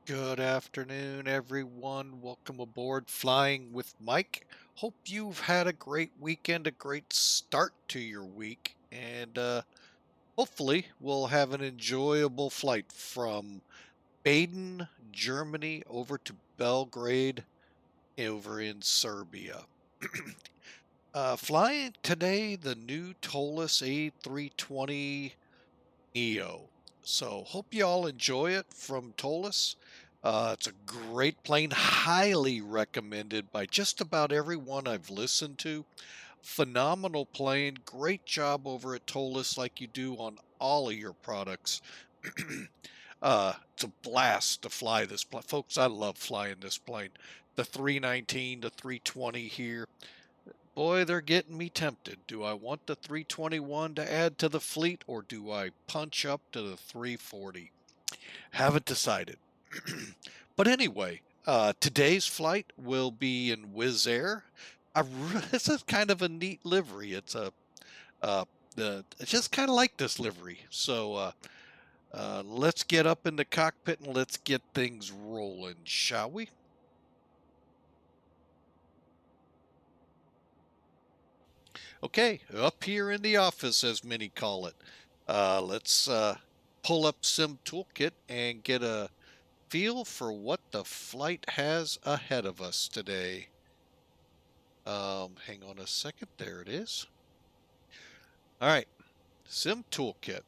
Good afternoon, everyone. Welcome aboard Flying with Mike. Hope you've had a great weekend, a great start to your week, and hopefully we'll have an enjoyable flight from Baden, Germany, over to Belgrade, over in Serbia. Flying today the new Toliss A320 Neo. So hope you all enjoy it from Toliss. It's a great plane, highly recommended by just about everyone I've listened to. Phenomenal plane, great job over at Toliss like you do on all of your products. It's a blast to fly this plane. Folks, I love flying this plane. The 319, the 320 here. Boy, they're getting me tempted. Do I want the 321 to add to the fleet, or do I punch up to the 340? Haven't decided. But anyway, today's flight will be in Wizz Air. This is kind of a neat livery. It's uh, I just kind of like this livery. So let's get up in the cockpit and let's get things rolling, shall we? Okay, up here in the office, as many call it. Let's pull up Sim Toolkit and get a feel for what the flight has ahead of us today. Hang on a second. There it is. All right, Sim Toolkit.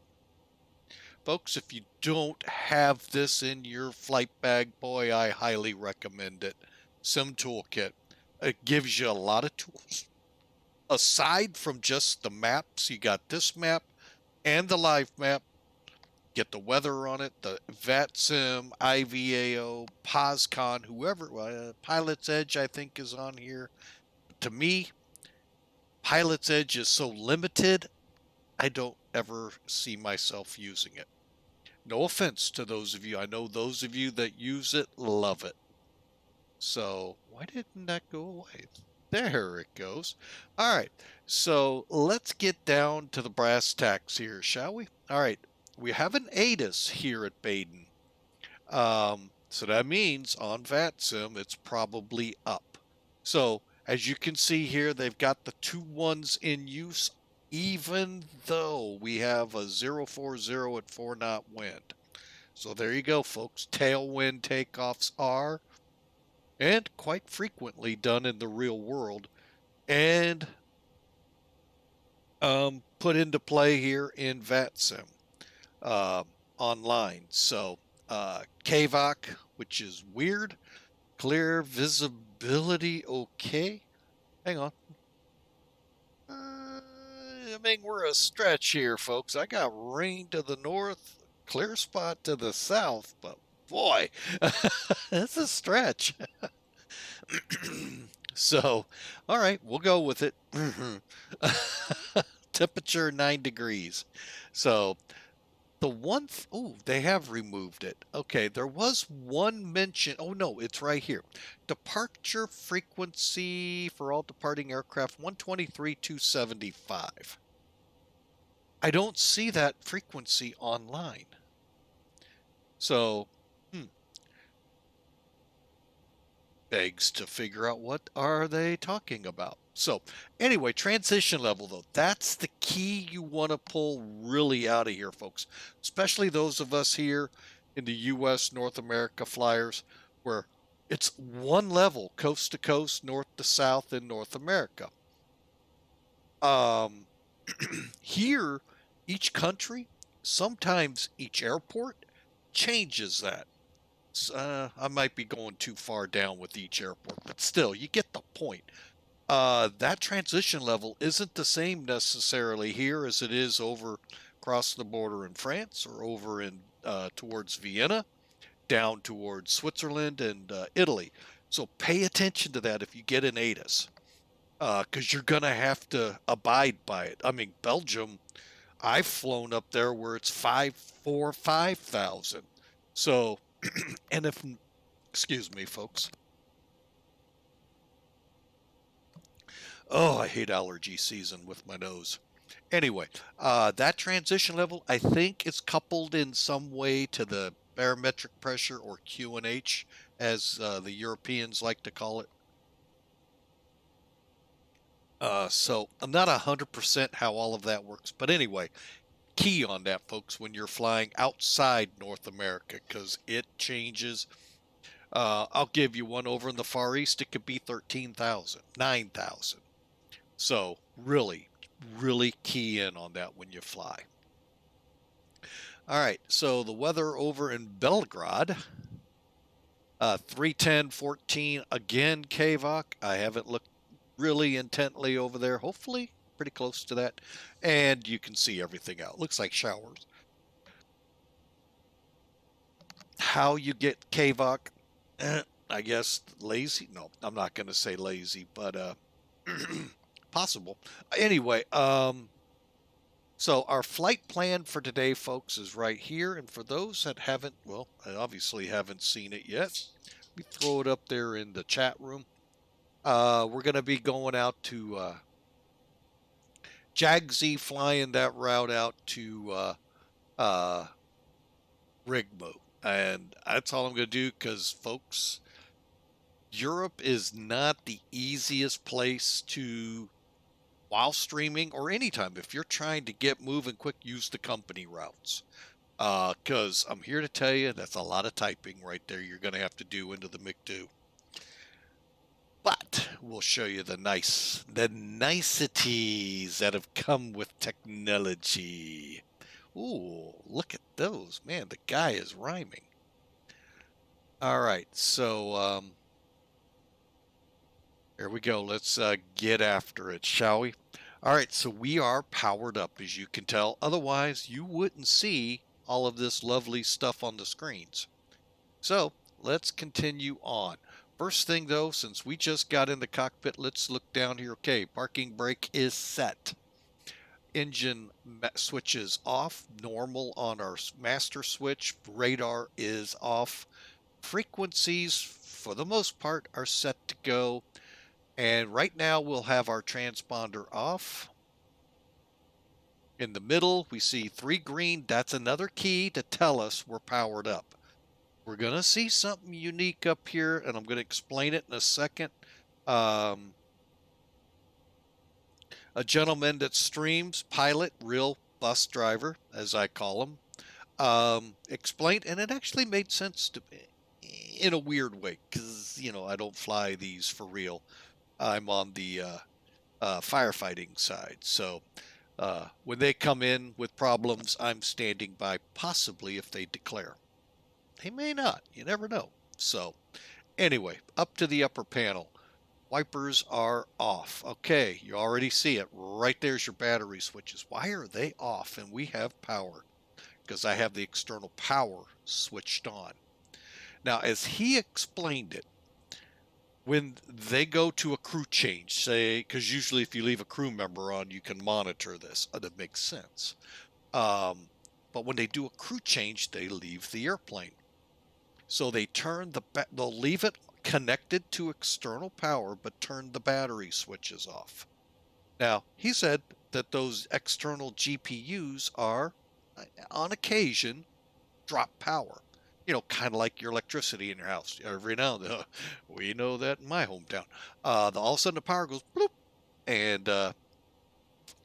Folks, if you don't have this in your flight bag, boy, I highly recommend it. Sim Toolkit. It gives you a lot of tools. Aside from just the maps, you got this map and the live map. Get the weather on it, the VATSIM, IVAO, POSCON, whoever, Pilot's Edge, I think, is on here. To me, Pilot's Edge is so limited, I don't ever see myself using it. No offense to those of you. I know those of you that use it love it. So, why didn't that go away? There it goes. All right, so let's get down to the brass tacks here, shall we? All right, we have an ATIS here at Baden. So that means on VATSIM, it's probably up. So as you can see here, they've got the two ones in use, even though we have a 040 at 4-knot wind. So there you go, folks. Tailwind takeoffs are, and quite frequently done in the real world, and put into play here in VATSIM online. So KVOC, which is weird. Clear visibility, okay. Hang on. I mean, we're a stretch here, folks. I got rain to the north, clear spot to the south, but boy, it's a stretch. So, all right, we'll go with it. Temperature 9 degrees. So, the one, oh, they have removed it. Okay, there was one mention. Oh, no, it's right here. Departure frequency for all departing aircraft 123.275. I don't see that frequency online. So, begs to figure out what are they talking about. So anyway, transition level though, that's the key you want to pull really out of here, folks, especially those of us here in the US, North America flyers, where it's one level, coast to coast, north to south in North America. Um, here, each country, sometimes each airport changes that. I might be going too far down with each airport, but still, you get the point. That transition level isn't the same necessarily here as it is over across the border in France or over in towards Vienna, down towards Switzerland and Italy. So pay attention to that if you get an ATIS, because you're going to have to abide by it. I mean, Belgium, I've flown up there where it's 5,000. So, and if, excuse me, folks. Oh, I hate allergy season with my nose. Anyway, that transition level, I think, is coupled in some way to the barometric pressure, or QNH, as the Europeans like to call it. So I'm not 100% how all of that works, but anyway, key on that, folks, when you're flying outside North America, because it changes. I'll give you one over in the Far East. It could be 13,000, 9,000. So really, really key in on that when you fly. All right, so the weather over in Belgrade, 310-14, again, KVOC. I haven't looked really intently over there. Hopefully pretty close to that. And you can see everything out. Looks like showers. How you get KVOC? I guess lazy? No, I'm not going to say lazy, but possible. Anyway, so our flight plan for today, folks, is right here. And for those that haven't, well, I obviously haven't seen it yet, we throw it up there in the chat room. We're going to be going out to GAGSI, flying that route out to RIGMU. And that's all I'm going to do because, folks, Europe is not the easiest place to, while streaming or anytime, if you're trying to get moving quick, use the company routes. Because I'm here to tell you that's a lot of typing right there you're going to have to do into the McDo. But we'll show you the niceties that have come with technology. Ooh, look at those. Man, the guy is rhyming. All right, so here we go. Let's get after it, shall we? All right, so we are powered up, as you can tell. Otherwise, you wouldn't see all of this lovely stuff on the screens. So let's continue on. First thing, though, since we just got in the cockpit, let's look down here. Okay, parking brake is set. Engine switches off, normal on our master switch. Radar is off. Frequencies, for the most part, are set to go. And right now, we'll have our transponder off. In the middle, we see 3 green. That's another key to tell us we're powered up. We're going to see something unique up here, and I'm going to explain it in a second. A gentleman that streams, pilot, real bus driver, as I call him, explained, and it actually made sense to me in a weird way, because, you know, I don't fly these for real. I'm on the firefighting side, so when they come in with problems, I'm standing by, possibly if they declare. They may not. You never know. So anyway, up to the upper panel. Wipers are off. Okay, you already see it. Right there's your battery switches. Why are they off and we have power? Because I have the external power switched on. Now, as he explained it, when they go to a crew change, say, because usually if you leave a crew member on, you can monitor this. That makes sense. But when they do a crew change, they leave the airplane. So they turn they'll leave it connected to external power, but turn the battery switches off. Now, he said that those external GPUs are, on occasion, drop power. You know, kind of like your electricity in your house. Every now and then, we know that in my hometown. All of a sudden the power goes bloop, and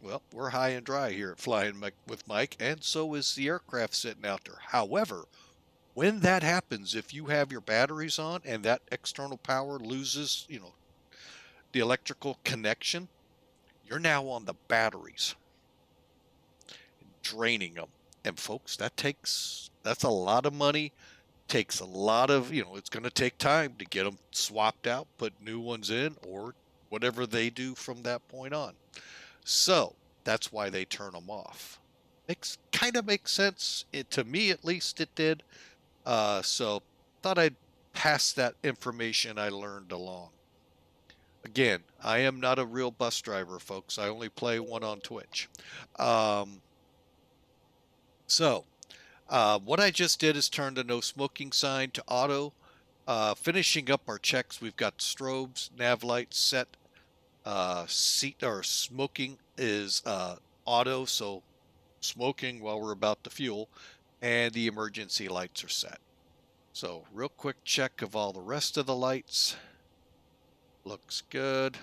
well, we're high and dry here at Flying with Mike, and so is the aircraft sitting out there. However, when that happens, if you have your batteries on and that external power loses, you know, the electrical connection, you're now on the batteries, draining them. And folks, that's a lot of money. Takes a lot of, you know, it's going to take time to get them swapped out, put new ones in, or whatever they do from that point on. So that's why they turn them off. Kind of makes sense. To me, at least, it did. So thought I'd pass that information I learned along. Again, I am not a real bus driver, folks. I only play one on Twitch. What I just did is turn the no smoking sign to auto. Finishing up our checks, we've got strobes, nav lights set. Seat or smoking is auto, so smoking while we're about to fuel. and the emergency lights are set. So real quick check of all the rest of the lights. Looks good.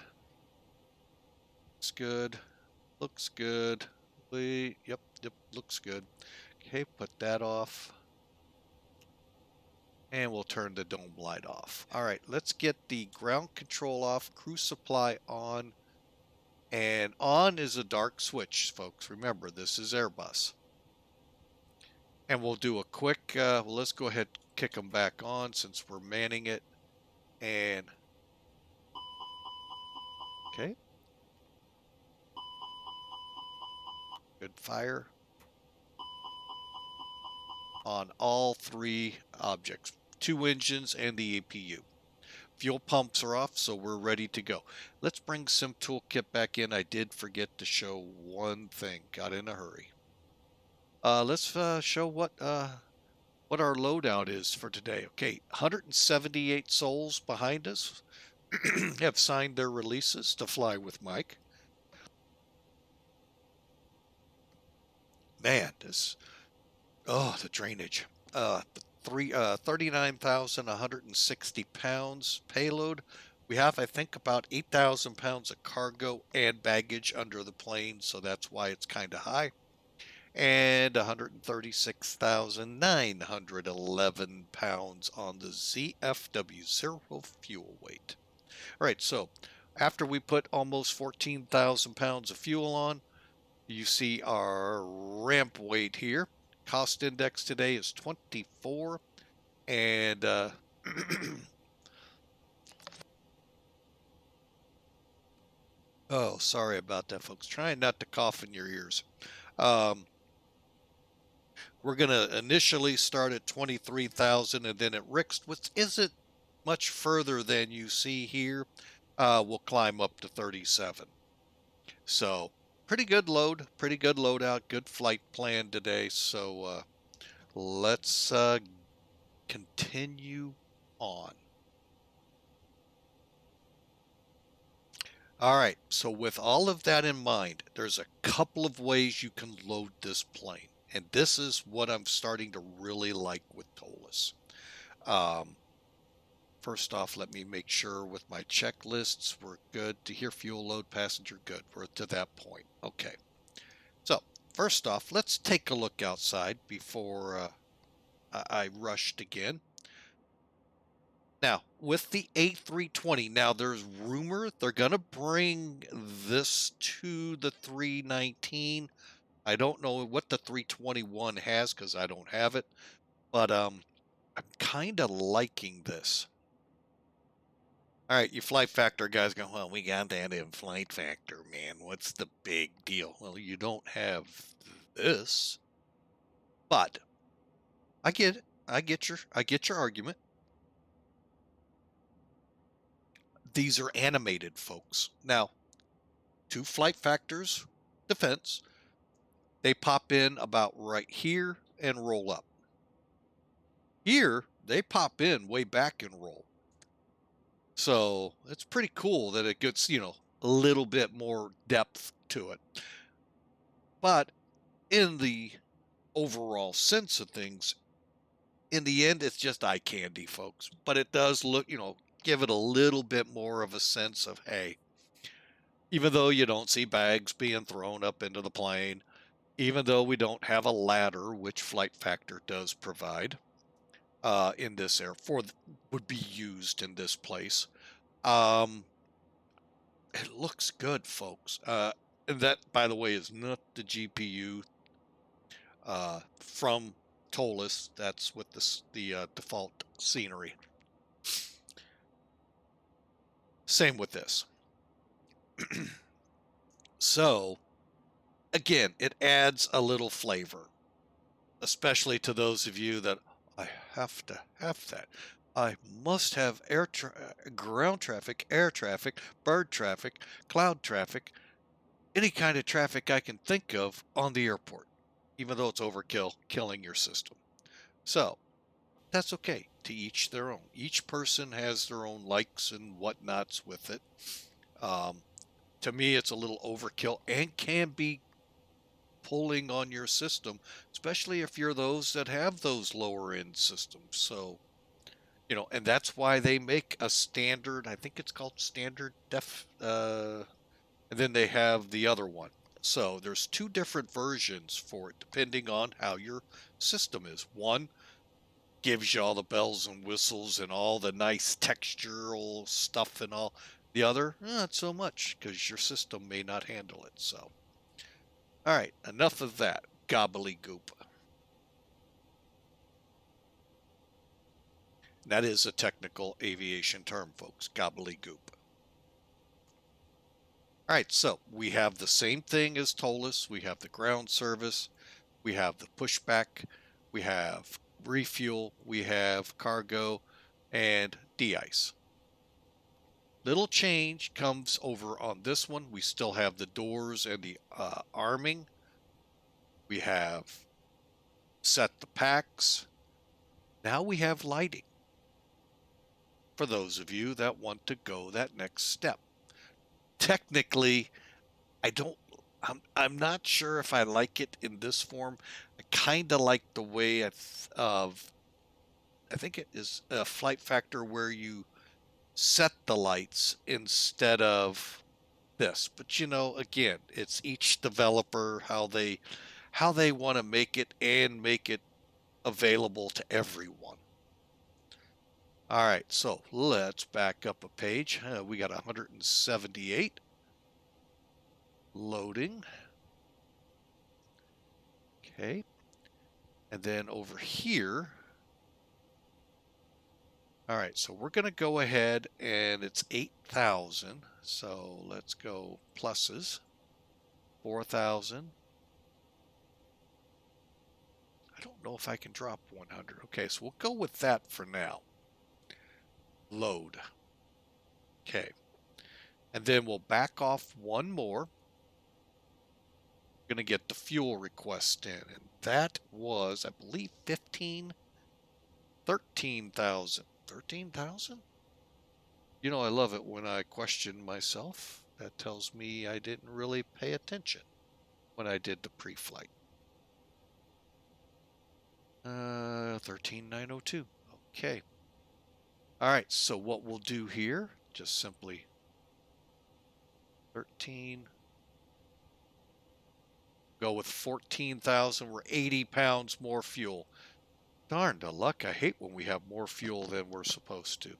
Looks good. Looks good. Yep, looks good. Okay, put that off. And we'll turn the dome light off. All right, let's get the ground control off, crew supply on. And on is a dark switch, folks. Remember, this is Airbus. And we'll do a quick, well, let's go ahead and kick them back on since we're manning it. And, okay. Good fire on all three objects, 2 engines and the APU. Fuel pumps are off, so we're ready to go. Let's bring Sim Toolkit back in. I did forget to show one thing. Got in a hurry. Let's show what our loadout is for today. Okay, 178 souls behind us have signed their releases to fly with Mike. Man, this, oh, the drainage. 39,160 pounds payload. We have, I think, about 8,000 pounds of cargo and baggage under the plane, so that's why it's kind of high. And 136,911 pounds on the ZFW0 fuel weight. All right, so after we put almost 14,000 pounds of fuel on, you see our ramp weight here. Cost index today is 24, and oh, sorry about that, folks. Trying not to cough in your ears. We're going to initially start at 23,000 and then at RIXED, which isn't much further than you see here. We'll climb up to 37. So pretty good load, pretty good loadout, good flight plan today. So let's continue on. All right, so with all of that in mind, there's a couple of ways you can load this plane. And this is what I'm starting to really like with Toliss. First off, let me make sure with my checklists we're good. To hear fuel load, passenger, good. We're to that point. Okay. So first off, let's take a look outside before I rushed again. Now, with the A320, now there's rumor they're going to bring this to the 319. I don't know what the 321 has because I don't have it, but I'm kind of liking this. All right, you flight factor guys go, well, we got that in flight factor, man. What's the big deal? Well, you don't have this, but I get it. I get your argument. These are animated, folks. Now, 2 flight factors, defense. They pop in about right here and roll up. Here, they pop in way back and roll. So it's pretty cool that it gets, you know, a little bit more depth to it. But in the overall sense of things, in the end, it's just eye candy, folks. But it does look, you know, give it a little bit more of a sense of, hey, even though you don't see bags being thrown up into the plane, even though we don't have a ladder, which flight factor does provide in this would be used in this place. It looks good, folks. And that, by the way, is not the GPU from Toliss. That's with the default scenery. Same with this. So, again, it adds a little flavor, especially to those of you that I have to have that. I must have ground traffic, air traffic, bird traffic, cloud traffic, any kind of traffic I can think of on the airport, even though it's overkill, killing your system. So that's okay. To each their own. Each person has their own likes and whatnots with it. To me, it's a little overkill and can be pulling on your system, especially if you're those that have those lower end systems. So, you know, and that's why they make a standard, I think it's called standard def, and then they have the other one. So there's two different versions for it, depending on how your system is. One gives you all the bells and whistles and all the nice textural stuff and all. The other, not so much, because your system may not handle it. So, all right, enough of that gobbledygook. That is a technical aviation term, folks, gobbledygook. All right, so we have the same thing as Toliss. We have the ground service, we have the pushback, we have refuel, we have cargo, and de-ice. Little change comes over on this one. We still have the doors and the arming. We have set the packs. Now we have lighting for those of you that want to go that next step. Technically, I'm not sure if I like it in this form. I kind of like the way I think it is a flight factor where you set the lights instead of this. But you know, again, it's each developer how they want to make it and make it available to everyone. All right, so let's back up a page. We got 178. Loading. Okay. And then over here. All right, so we're going to go ahead and it's 8,000. So let's go pluses. 4,000. I don't know if I can drop 100. Okay, so we'll go with that for now. Load. Okay. And then we'll back off one more. We're going to get the fuel request in. And that was, I believe, 13,000. 13,000? You know, I love it when I question myself. That tells me I didn't really pay attention when I did the pre-flight. 13,902. Okay. All right, so what we'll do here, just simply 13, go with 14,000. We're 80 pounds more fuel. Darn the luck. I hate when we have more fuel than we're supposed to.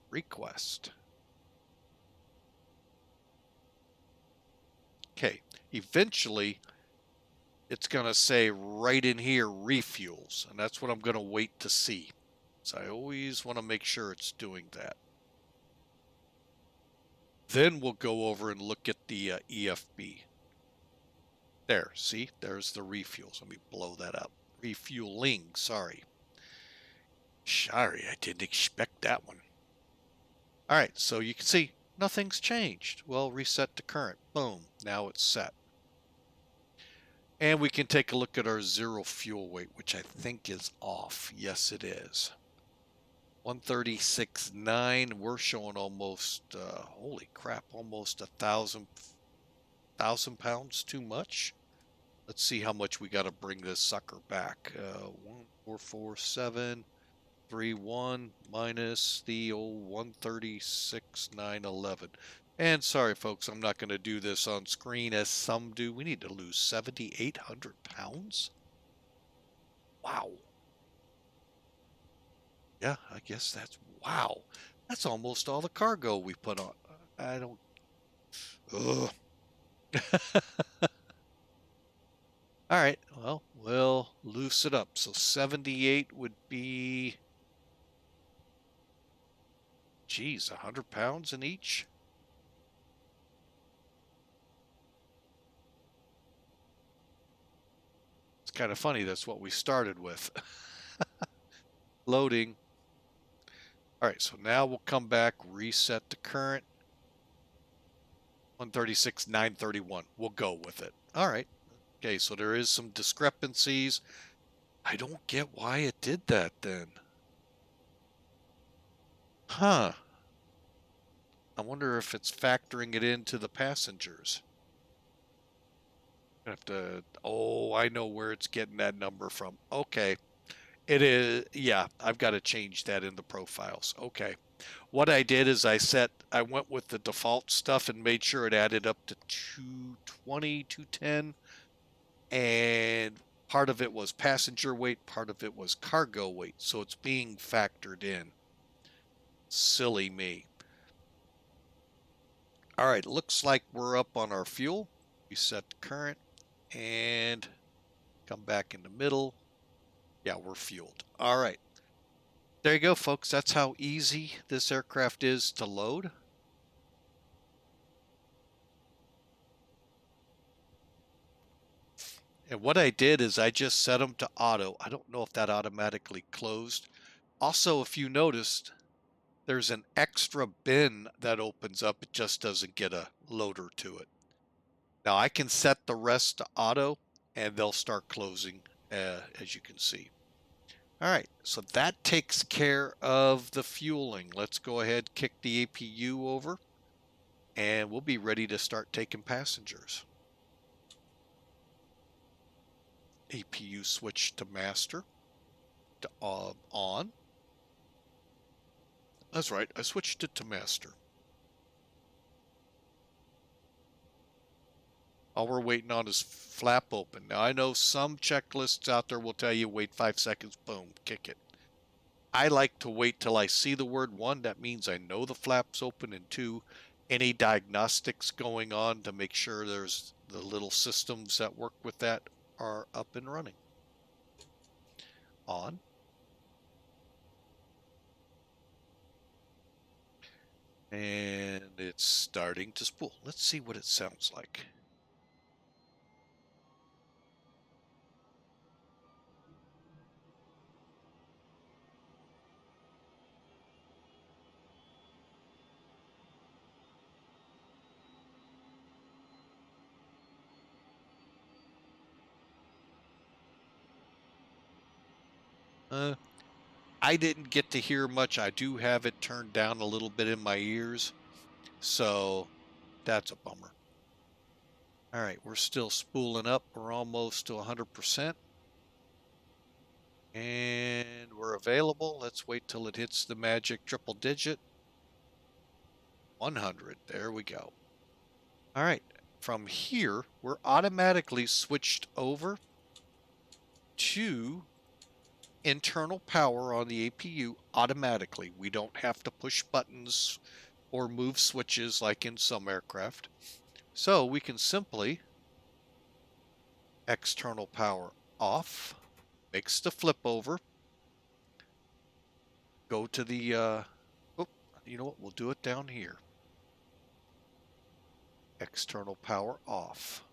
Request. Okay, eventually it's going to say right in here refuels, and that's what I'm going to wait to see. So I always want to make sure it's doing that. Then we'll go over and look at the EFB. There, see, there's the refuels. Let me blow that up. Refueling, sorry. Sorry, I didn't expect that one. All right, so you can see nothing's changed. Well, reset to current. Boom, now it's set. And we can take a look at our zero fuel weight, which I think is off. Yes, it is. 136.9. We're showing almost, holy crap, almost 1,000 pounds too much. Let's see how much we got to bring this sucker back. 1,447.31 minus the old 136.911. And sorry, folks, I'm not going to do this on screen as some do. We need to lose 7,800 pounds. Wow. Yeah, I guess that's, wow. That's almost all the cargo we put on. I don't, ugh. All right, well, we'll loose it up. So 78 would be, geez, 100 pounds in each? It's kind of funny, that's what we started with. Loading. All right, so now we'll come back, reset the current. 136.931. We'll go with it. All right. Okay, so there is some discrepancies. I don't get why it did that then. Huh. I wonder if it's factoring it into the passengers. I have to, oh, I know where it's getting that number from. Okay. It is, yeah, I've got to change that in the profiles. Okay. What I did is I went with the default stuff and made sure it added up to 220, 210. And part of it was passenger weight, part of it was cargo weight. So it's being factored in. Silly me. All right, looks like we're up on our fuel. We set the current and come back in the middle. Yeah, we're fueled. All right. There you go, folks. That's how easy this aircraft is to load. And what I did is I just set them to auto. I don't know if that automatically closed. Also, if you noticed, there's an extra bin that opens up. It just doesn't get a loader to it. Now I can set the rest to auto and they'll start closing as you can see. All right, so that takes care of the fueling. Let's go ahead, kick the APU over, and we'll be ready to start taking passengers. APU switch to master, to on. That's right, I switched it to master. All we're waiting on is flap open. Now I know some checklists out there will tell you wait 5 seconds, boom, kick it. I like to wait till I see the word. 1, that means I know the flap's open, and 2, any diagnostics going on to make sure there's the little systems that work with that are up and running. On. And it's starting to spool. Let's see what it sounds like. I didn't get to hear much. I do have it turned down a little bit in my ears, so that's a bummer. All right, we're still spooling up. We're almost to 100%. And we're available. Let's wait till it hits the magic triple digit. 100. There we go. All right. From here, we're automatically switched over to internal power on the APU automatically. We don't have to push buttons or move switches like in some aircraft. So we can simply external power off, makes the flip over, go to the, oh, you know what, we'll do it down here. External power off.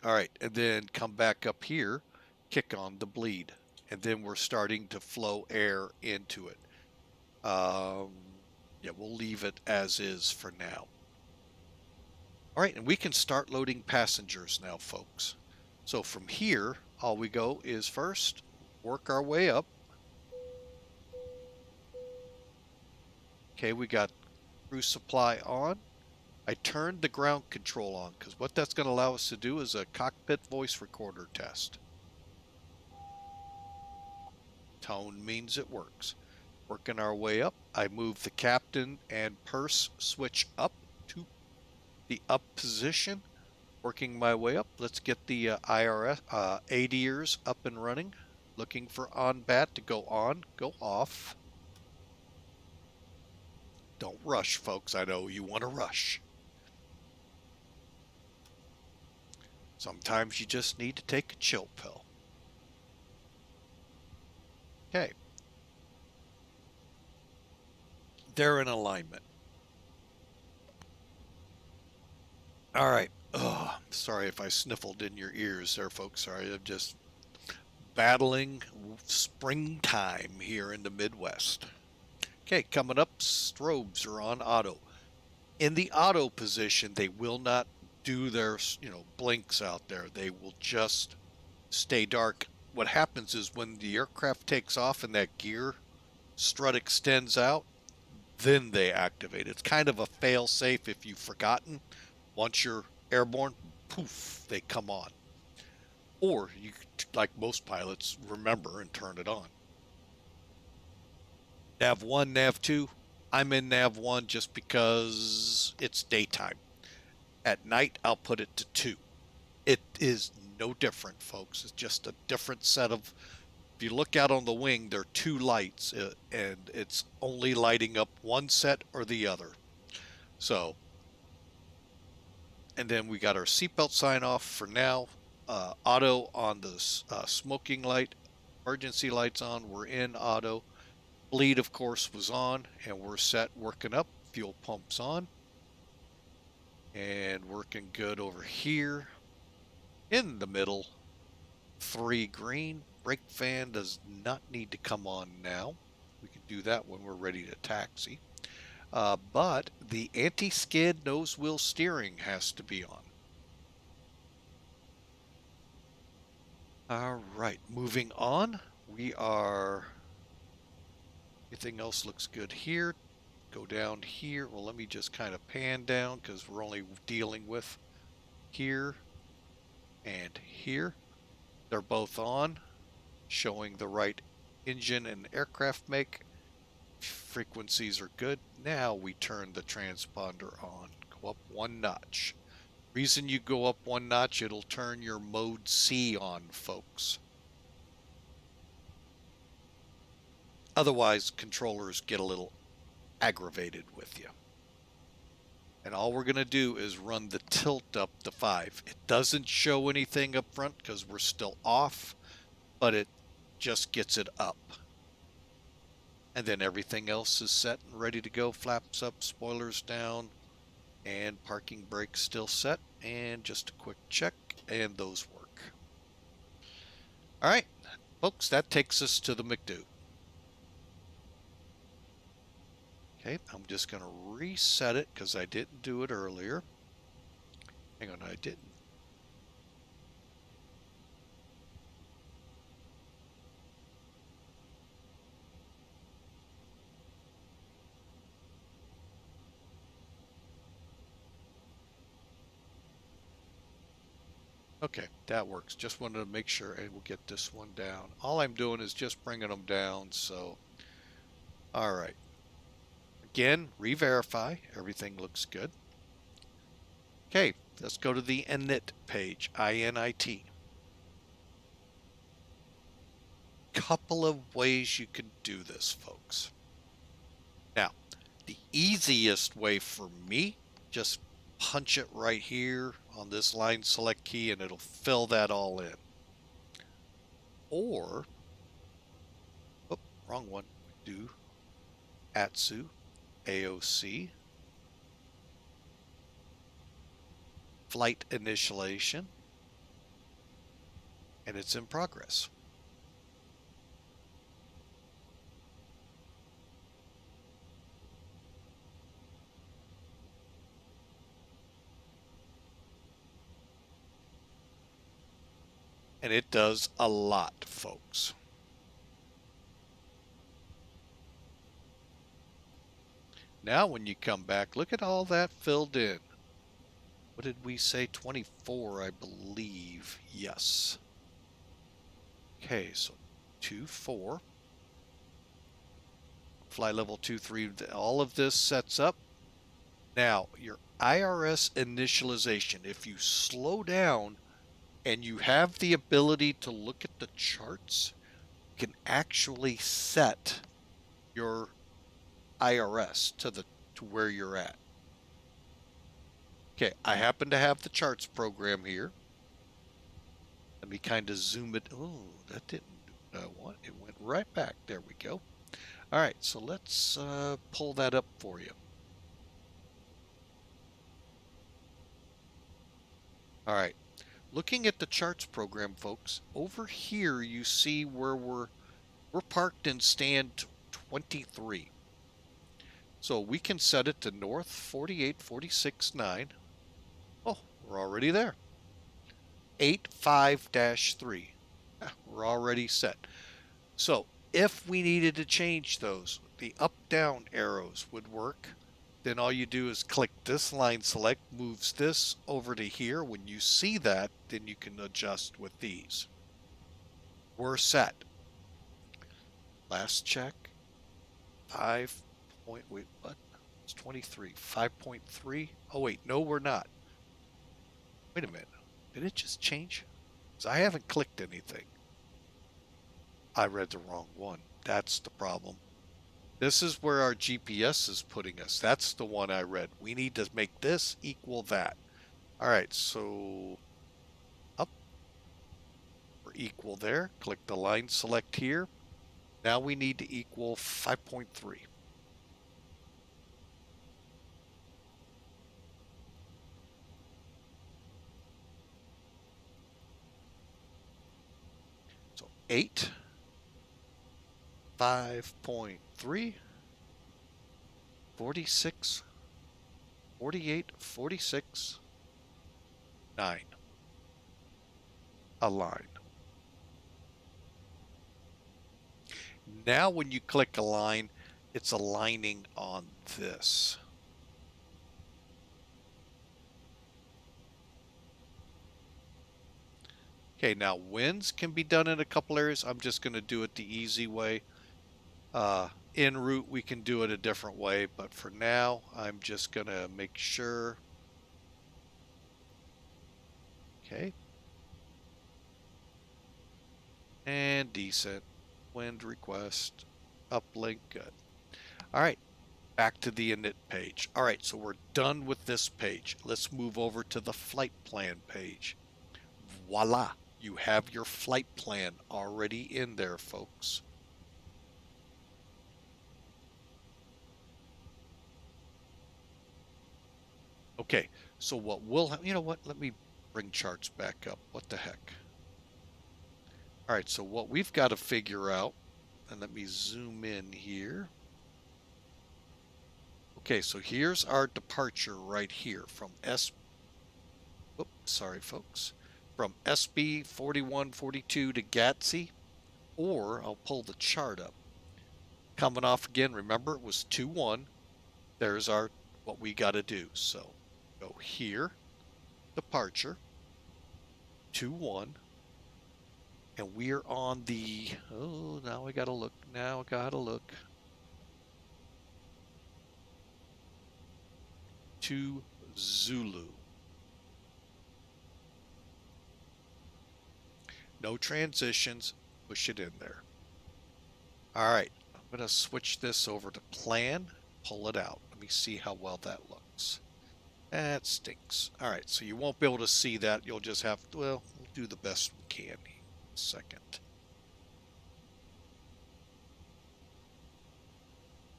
All right, and then come back up here, kick on the bleed, and then we're starting to flow air into it. Yeah, we'll leave it as is for now. All right, and we can start loading passengers now, folks. So from here, all we go is first work our way up. Okay, we got crew supply on. I turned the ground control on because what that's going to allow us to do is a cockpit voice recorder test. Tone means it works. Working our way up, I move the captain and purse switch up to the up position. Working my way up, let's get the IRS ADERs up and running. Looking for on-bat to go on, go off. Don't rush, folks. I know you want to rush. Sometimes you just need to take a chill pill. Okay. They're in alignment. All right. Oh, sorry if I sniffled in your ears there, folks. Sorry, I'm just battling springtime here in the Midwest. Okay, coming up, strobes are on auto. In the auto position, they will not do their, blinks out there. They will just stay dark. What happens is when the aircraft takes off and that gear strut extends out, then they activate. It's kind of a fail-safe if you've forgotten. Once you're airborne, poof, they come on. Or you, like most pilots, remember and turn it on. Nav 1, Nav 2, I'm in Nav 1 just because it's daytime. At night, I'll put it to 2. It is no different, folks. It's just a different set of, if you look out on the wing, there are 2 lights, and it's only lighting up one set or the other. So, and then we got our seatbelt sign off for now. Auto on the smoking light, emergency lights on, we're in auto. Bleed, of course, was on, and we're set working up. Fuel pumps on. And working good over here. In the middle, 3 green. Brake fan does not need to come on now. We can do that when we're ready to taxi. But the anti-skid nose wheel steering has to be on. All right, moving on. We are, everything else looks good here. Go down here. Well, let me just kind of pan down because we're only dealing with here and here. They're both on, showing the right engine and aircraft make. Frequencies are good. Now we turn the transponder on. Go up 1 notch. Reason you go up 1 notch, it'll turn your mode C on, folks. Otherwise, controllers get a little aggravated with you. And all we're going to do is run the tilt up to 5. It doesn't show anything up front because we're still off, but it just gets it up. And then everything else is set and ready to go. Flaps up, spoilers down, and parking brakes still set. And just a quick check, and those work. All right, folks, that takes us to the McDo. Okay, I'm just going to reset it because I didn't do it earlier. Hang on, I didn't. Okay, that works. Just wanted to make sure, and we'll get this one down. All I'm doing is just bringing them down, so. All right. Again, re-verify. Everything looks good. Okay, let's go to the init page, INIT. Couple of ways you can do this, folks. Now, the easiest way for me, just punch it right here on this line select key and it'll fill that all in. Or, oh, wrong one, do ATSU, AOC, flight initialization, and it's in progress. And it does a lot, folks. Now when you come back, look at all that filled in. What did we say? 24, I believe. Yes. Okay, so 2-4. Fly level 2-3. All of this sets up. Now, your IRS initialization, if you slow down and you have the ability to look at the charts, you can actually set your IRS to where you're at. Okay, I happen to have the charts program here. Let me kind of zoom it. Oh, that didn't do what I want. It went right back. There we go. All right, so let's pull that up for you. All right, looking at the charts program, folks, over here you see where we're parked in stand 23. So we can set it to north 4846.9. Oh, we're already there. 85-3. We're already set. So if we needed to change those, the up-down arrows would work. then all you do is click this line select, moves this over to here. When you see that, then you can adjust with these. We're set. Last check. 5 point, wait, what? It's 23. 5.3. Oh, wait, no, we're not. Wait a minute. Did it just change? Because I haven't clicked anything. I read the wrong one. That's the problem. This is where our GPS is putting us. That's the one I read. We need to make this equal that. All right, so up. We're equal there. Click the line select here. Now we need to equal 5.3. So 8, 5.3, 46, 48, 46, 9. Align. Now when you click align, it's aligning on this. Okay, now winds can be done in a couple areas. I'm just going to do it the easy way. En route, we can do it a different way, but for now, I'm just going to make sure. Okay. And descent, wind request, uplink, good. All right, back to the init page. All right, so we're done with this page. Let's move over to the flight plan page. Voila, you have your flight plan already in there, folks. Okay, so what will, you know what, let me bring charts back up. What the heck? All right, so what we've got to figure out, and let me zoom in here. Okay, so here's our departure right here from oops, sorry folks, from SB 4142 to GAGSI, or I'll pull the chart up. Coming off again, remember it was 2-1. There's our, what we got to do. So go here, departure, 2-1. And we're on the, oh, now I got to look, to Zulu. No transitions, push it in there. All right, I'm going to switch this over to plan, pull it out. Let me see how well that looks. That stinks. All right, so you won't be able to see that. You'll just have, well, we'll do the best we can. Second.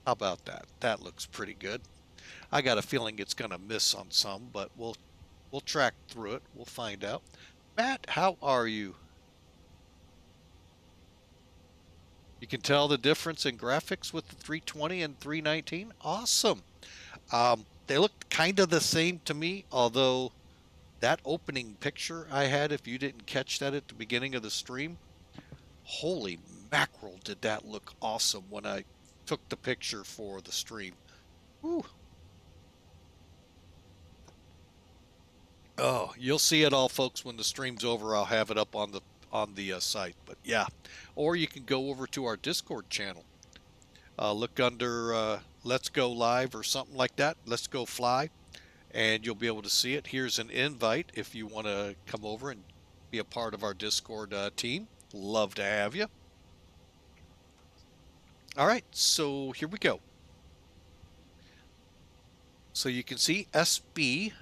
How about that? That looks pretty good. I got a feeling it's going to miss on some, but we'll track through it. We'll find out. Matt, how are you? You can tell the difference in graphics with the 320 and 319. Awesome. They look kind of the same to me, although that opening picture I had, if you didn't catch that at the beginning of the stream, holy mackerel, did that look awesome when I took the picture for the stream. Whew. Oh, you'll see it all, folks, when the stream's over. I'll have it up on the site. But yeah, or you can go over to our Discord channel. Look under Let's Go Live or something like that. Let's Go Fly, and you'll be able to see it. Here's an invite if you want to come over and be a part of our Discord team. Love to have you. All right, so here we go. So you can see SB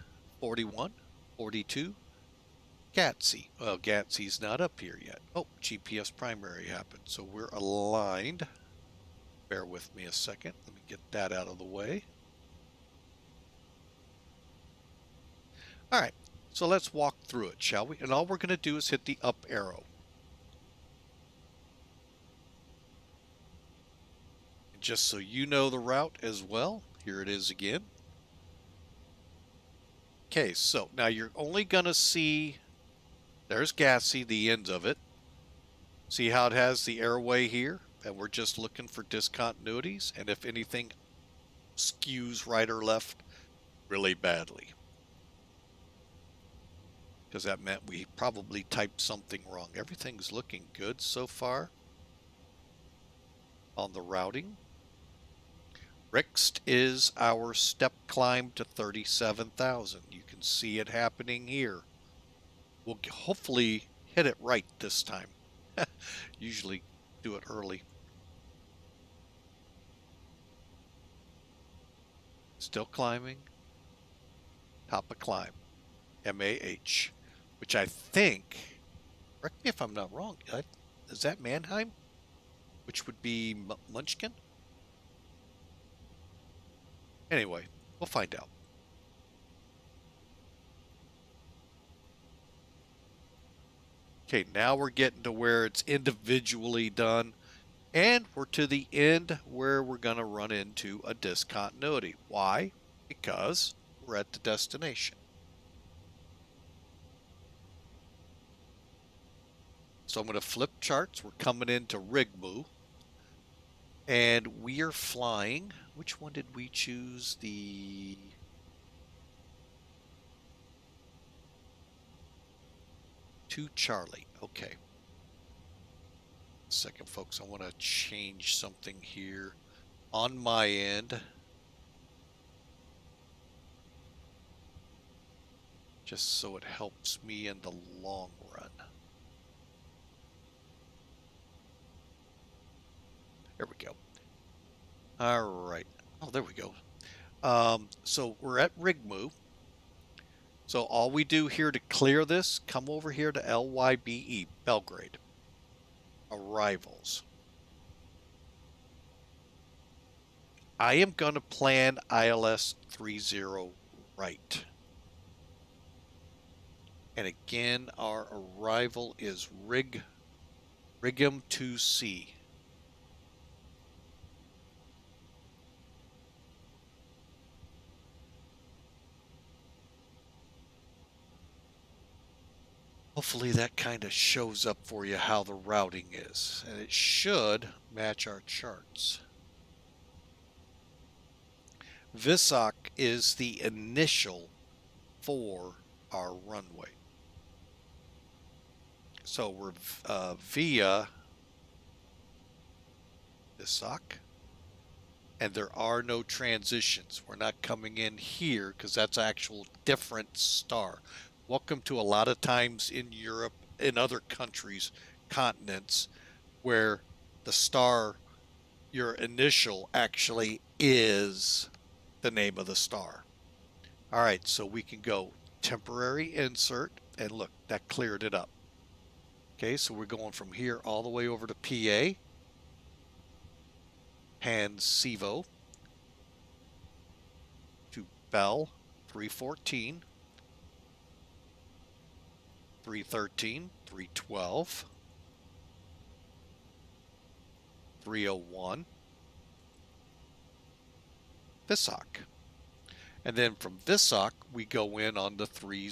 41, 42, GAGSI. Well, GAGSI's not up here yet. Oh, GPS primary happened. So we're aligned. Bear with me a second. Let me get that out of the way. All right, so let's walk through it, shall we? And all we're going to do is hit the up arrow. And just so you know the route as well, here it is again. Okay, so now you're only going to see, there's GAGSI, the ends of it. See how it has the airway here? And we're just looking for discontinuities. And if anything skews right or left really badly. Because that meant we probably typed something wrong. Everything's looking good so far on the routing. RIXED is our step climb to 37,000. You can see it happening here. We'll hopefully hit it right this time. Usually do it early. Still climbing. Top of climb. MAH. Which I think, correct me if I'm not wrong, is that Mannheim? Which would be Munchkin? Anyway, we'll find out. Okay, now we're getting to where it's individually done, and we're to the end where we're going to run into a discontinuity. Why? Because we're at the destination. So I'm going to flip charts. We're coming into RIGMU, and we are flying. Which one did we choose? The to Charlie. Okay. Second, folks, I want to change something here on my end. Just so it helps me in the long run. There we go. All right. Oh, there we go. So we're at RIGMU. So all we do here to clear this, come over here to LYBE Belgrade. Arrivals. I am going to plan ILS 30 right. And again, our arrival is RIGM 2C. Hopefully that kind of shows up for you how the routing is, and it should match our charts. VSOC is the initial for our runway. So we're via VSOC, and there are no transitions. We're not coming in here because that's actual different star. Welcome to a lot of times in Europe, in other countries, continents, where the star, your initial, actually is the name of the star. All right, so we can go temporary insert, and look, that cleared it up. Okay, so we're going from here all the way over to PA, Pansevo, to Bell 314. 313, 312, 301, VSOC. And then from VSOC, we go in on the 30.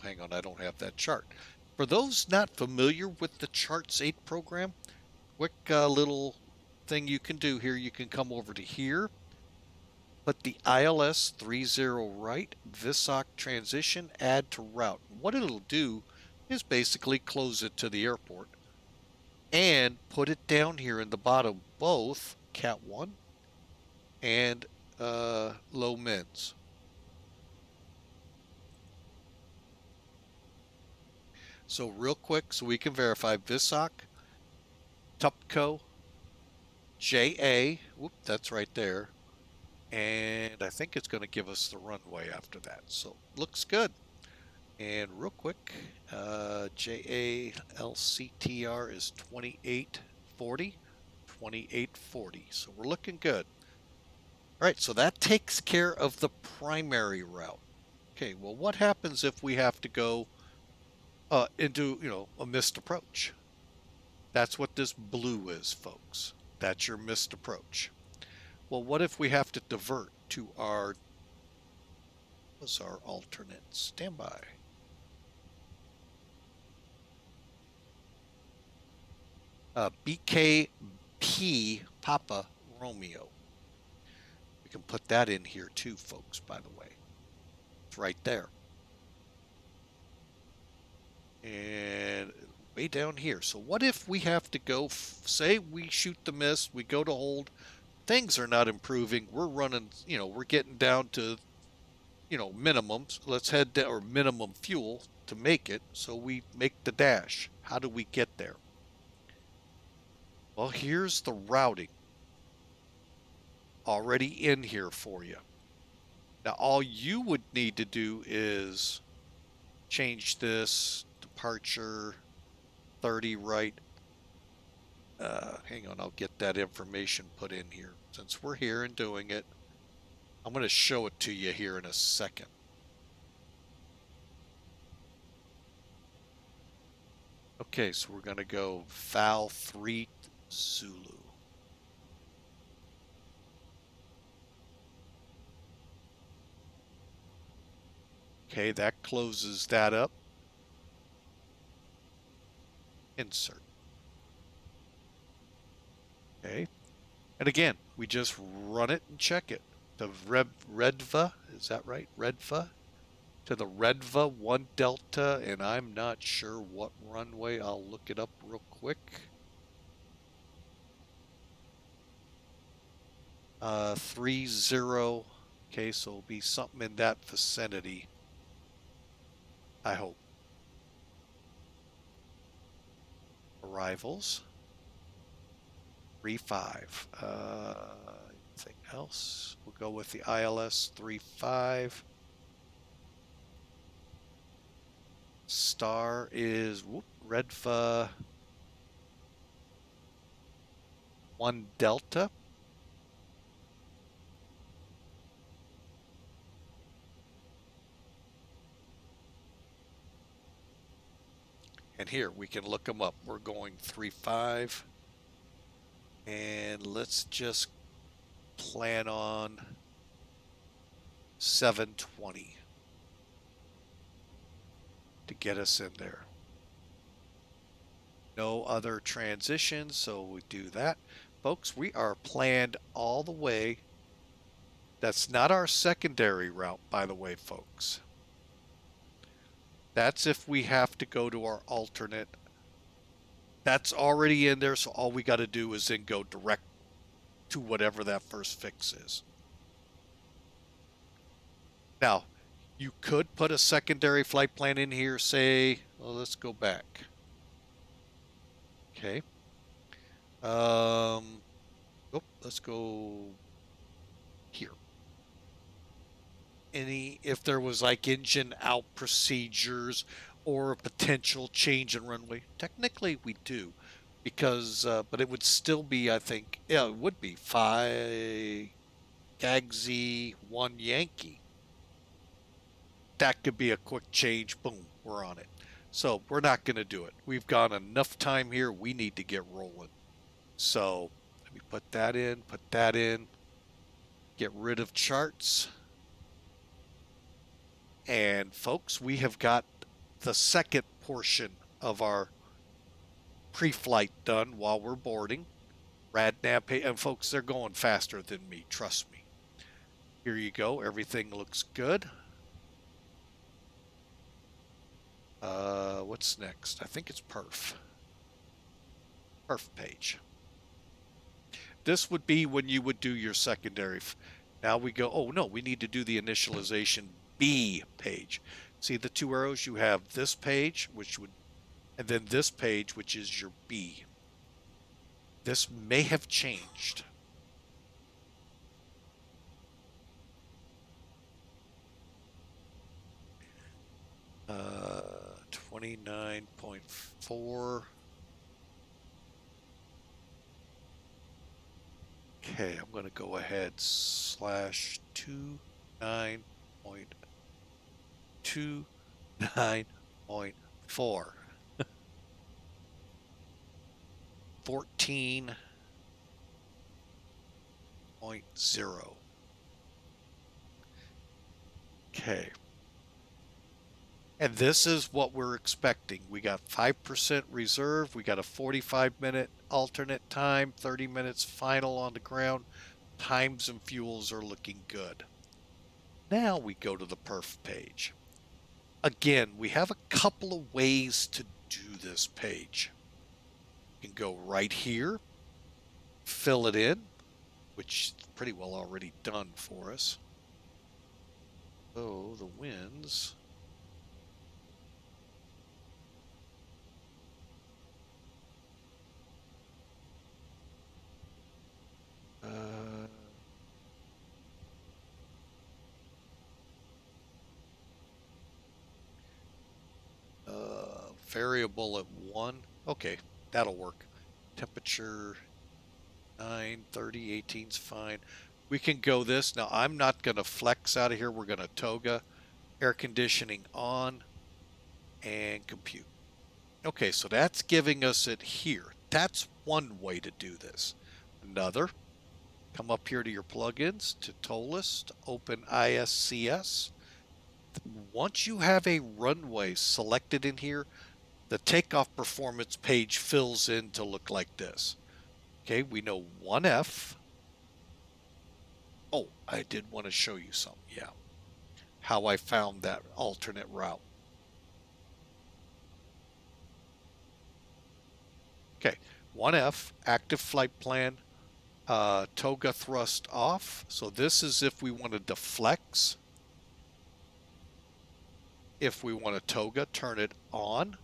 Hang on, I don't have that chart. For those not familiar with the Charts 8 program, quick little thing you can do here. You can come over to here, put the ILS 30 right, VSOC transition, add to route. What it'll do is basically close it to the airport and put it down here in the bottom, both Cat 1 and low mins. So real quick, so we can verify VSOC, TUPCO, JA, whoop, that's right there, and I think it's going to give us the runway after that. So looks good. And real quick, JALCTR is 2840, 2840. So we're looking good. All right, so that takes care of the primary route. Okay, well, what happens if we have to go into, a missed approach? That's what this blue is, folks. That's your missed approach. Well, what if we have to divert to our, what's our alternate? Standby. BKP Papa Romeo. We We can put that in here too, folks, by the way. It's right there. And way down here. So what if we have to go, say we shoot the miss, we go to hold, things are not improving. We're running, we're getting down to, minimums. Let's head down, or minimum fuel to make it. So we make the dash. How do we get there? Well, here's the routing already in here for you. Now, all you would need to do is change this departure 30 right. Hang on, I'll get that information put in here. Since we're here and doing it, I'm going to show it to you here in a second. Okay, so we're going to go Val 3 Zulu. Okay, that closes that up. Insert. Okay, and again, we just run it and check it. The Redva, is that right? Redva? To the Redva 1 Delta, and I'm not sure what runway. I'll look it up real quick. 30. Okay, so it'll be something in that vicinity, I hope. Arrivals. 35. Anything else? We'll go with the ILS 35. Star is Redva 1 Delta. And here we can look them up. We're going 35. And let's just plan on 720 to get us in there. No other transitions, so we do that. Folks, we are planned all the way. That's not our secondary route, by the way, folks. That's if we have to go to our alternate. That's already in there, so all we got to do is then go direct to whatever that first fix is. Now, you could put a secondary flight plan in here, say, well, let's go back. Okay. Let's go here. If there was like engine out procedures or a potential change in runway, technically we do, because, but it would still be, I think, yeah, it would be 5 GAGSI 1 Yankee. That could be a quick change. Boom, we're on it. So we're not going to do it. We've got enough time here. We need to get rolling. So let me put that in, get rid of charts. And folks, we have got the second portion of our pre-flight done while we're boarding. RadNav, and folks, they're going faster than me, trust me. Here you go, everything looks good. What's next? I think it's perf. Perf page. This would be when you would do your secondary. Now we go, oh no, we need to do the initialization B page. See the two arrows? You have this page, which would, and then this page, which is your B. This may have changed. Uh, 29.4. Okay, I'm going to go ahead /29.29.4. 14.0. Okay. And this is what we're expecting. We got 5% reserve. We got a 45-minute alternate time, 30 minutes final on the ground, Times and fuels are looking good. Now we go to the perf page. Again, we have a couple of ways to do this page. You can go right here, fill it in, which is pretty well already done for us. So the winds. Variable at 1. Okay, that'll work. Temperature 9, 30, 18's fine. We can go this. Now, I'm not going to flex out of here. We're going to TOGA, air conditioning on, and compute. Okay, so that's giving us it here. That's one way to do this. Another, come up here to your plugins, to Toliss, to open ISCS. Once you have a runway selected in here, the takeoff performance page fills in to look like this. Okay, we know 1F. Oh, I did want to show you some, yeah. How I found that alternate route. Okay, 1F, active flight plan, TOGA thrust off. So this is if we want to deflex. If we want to TOGA, turn it on.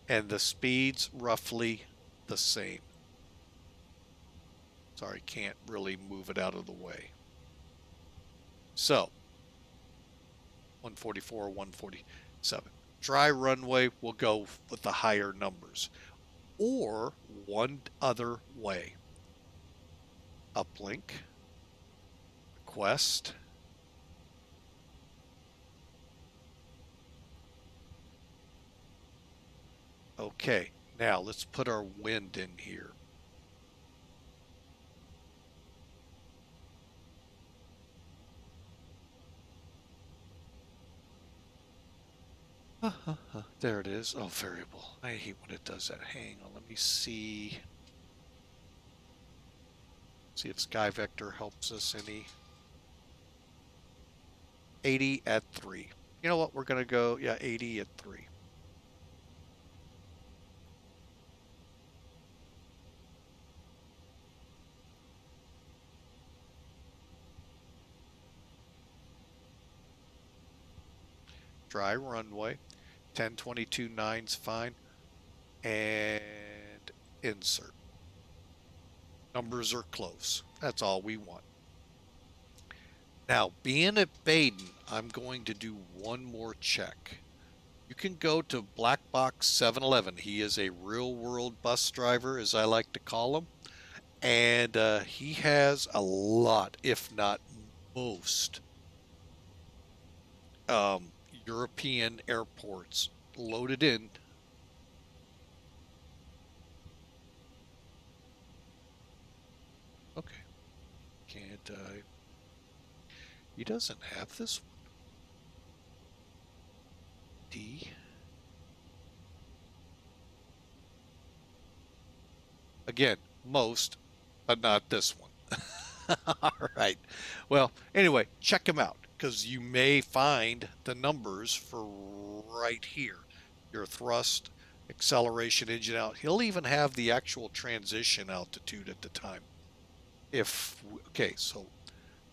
And the speed's roughly the same. Sorry, can't really move it out of the way. So, 144, 147. Dry runway will go with the higher numbers. Or one other way. Uplink, request, okay, now let's put our wind in here. There it is. Oh, variable. I hate when it does that. Hang on, let me see. See if Sky Vector helps us any. 80 at 3. You know what? We're going to go, yeah, 80 at 3. Dry runway. 1022.9's fine. And insert. Numbers are close. That's all we want. Now, being at Baden, I'm going to do one more check. You can go to Black Box 711. He is a real-world bus driver, as I like to call him. And he has a lot, if not most, European airports loaded in. Okay. Can't he doesn't have this one. D. Again, most, but not this one. All right. Well, anyway, check him out because you may find the numbers for right here. Your thrust, acceleration, engine out. He'll even have the actual transition altitude at the time. Okay, so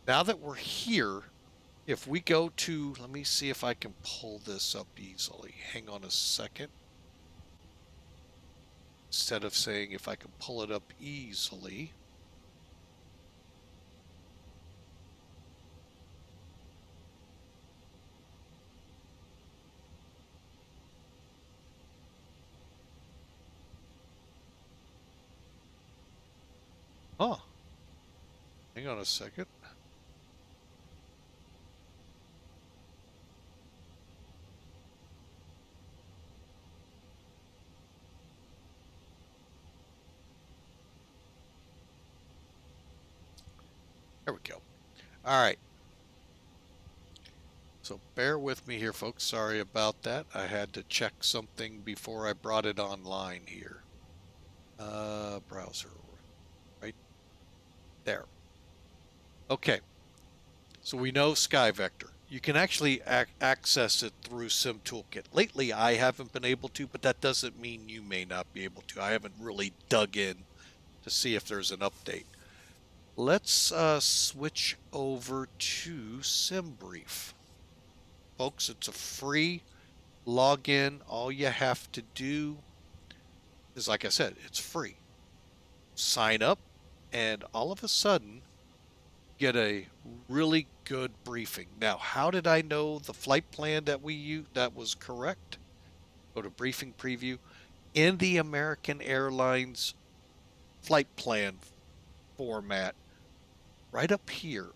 now that we're here, if we go to, let me see if I can pull this up easily. Hang on a second. Instead of saying if I can pull it up easily. Huh. Hang on a second. There we go. All right. So bear with me here, folks. Sorry about that. I had to check something before I brought it online here. Browser. Right there. Okay, so we know SkyVector. You can actually access it through Sim Toolkit. Lately, I haven't been able to, but that doesn't mean you may not be able to. I haven't really dug in to see if there's an update. Let's switch over to SimBrief. Folks, it's a free login. All you have to do is, like I said, it's free. Sign up, and all of a sudden, get a really good briefing. Now, how did I know the flight plan that we used that was correct? Go to briefing preview. In the American Airlines flight plan format, right up here,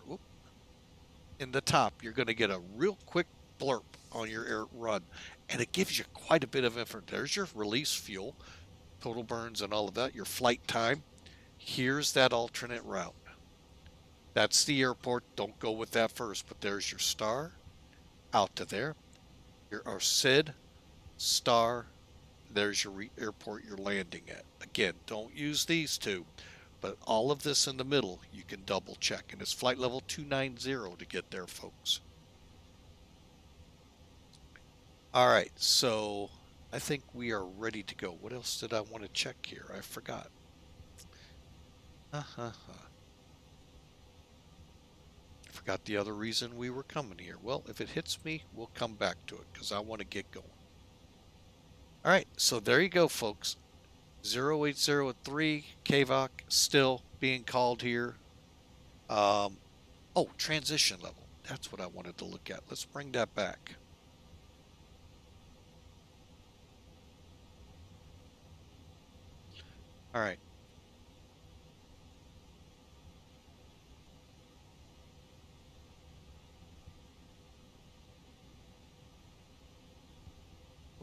in the top, you're going to get a real quick blurb on your air run, and it gives you quite a bit of information. There's your release fuel, total burns, and all of that, your flight time. Here's that alternate route. That's the airport. Don't go with that first, but there's your star out to there. Our SID, star, there's your airport you're landing at. Again, don't use these two, but all of this in the middle, you can double check. And it's flight level 290 to get there, folks. All right, so I think we are ready to go. What else did I want to check here? I forgot. Forgot the other reason we were coming here. Well, if it hits me, we'll come back to it because I want to get going. All right, so there you go, folks. 0803 KVOC still being called here. Oh, transition level. That's what I wanted to look at. Let's bring that back. All right.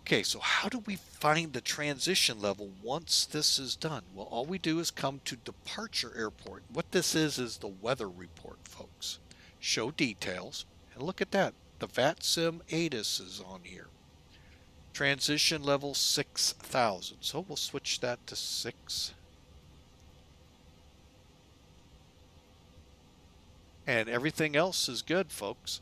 Okay, so how do we find the transition level once this is done? Well, all we do is come to departure airport. What this is the weather report, folks. Show details, and look at that. The VATSIM ATIS is on here. Transition level 6,000. So we'll switch that to 6. And everything else is good, folks.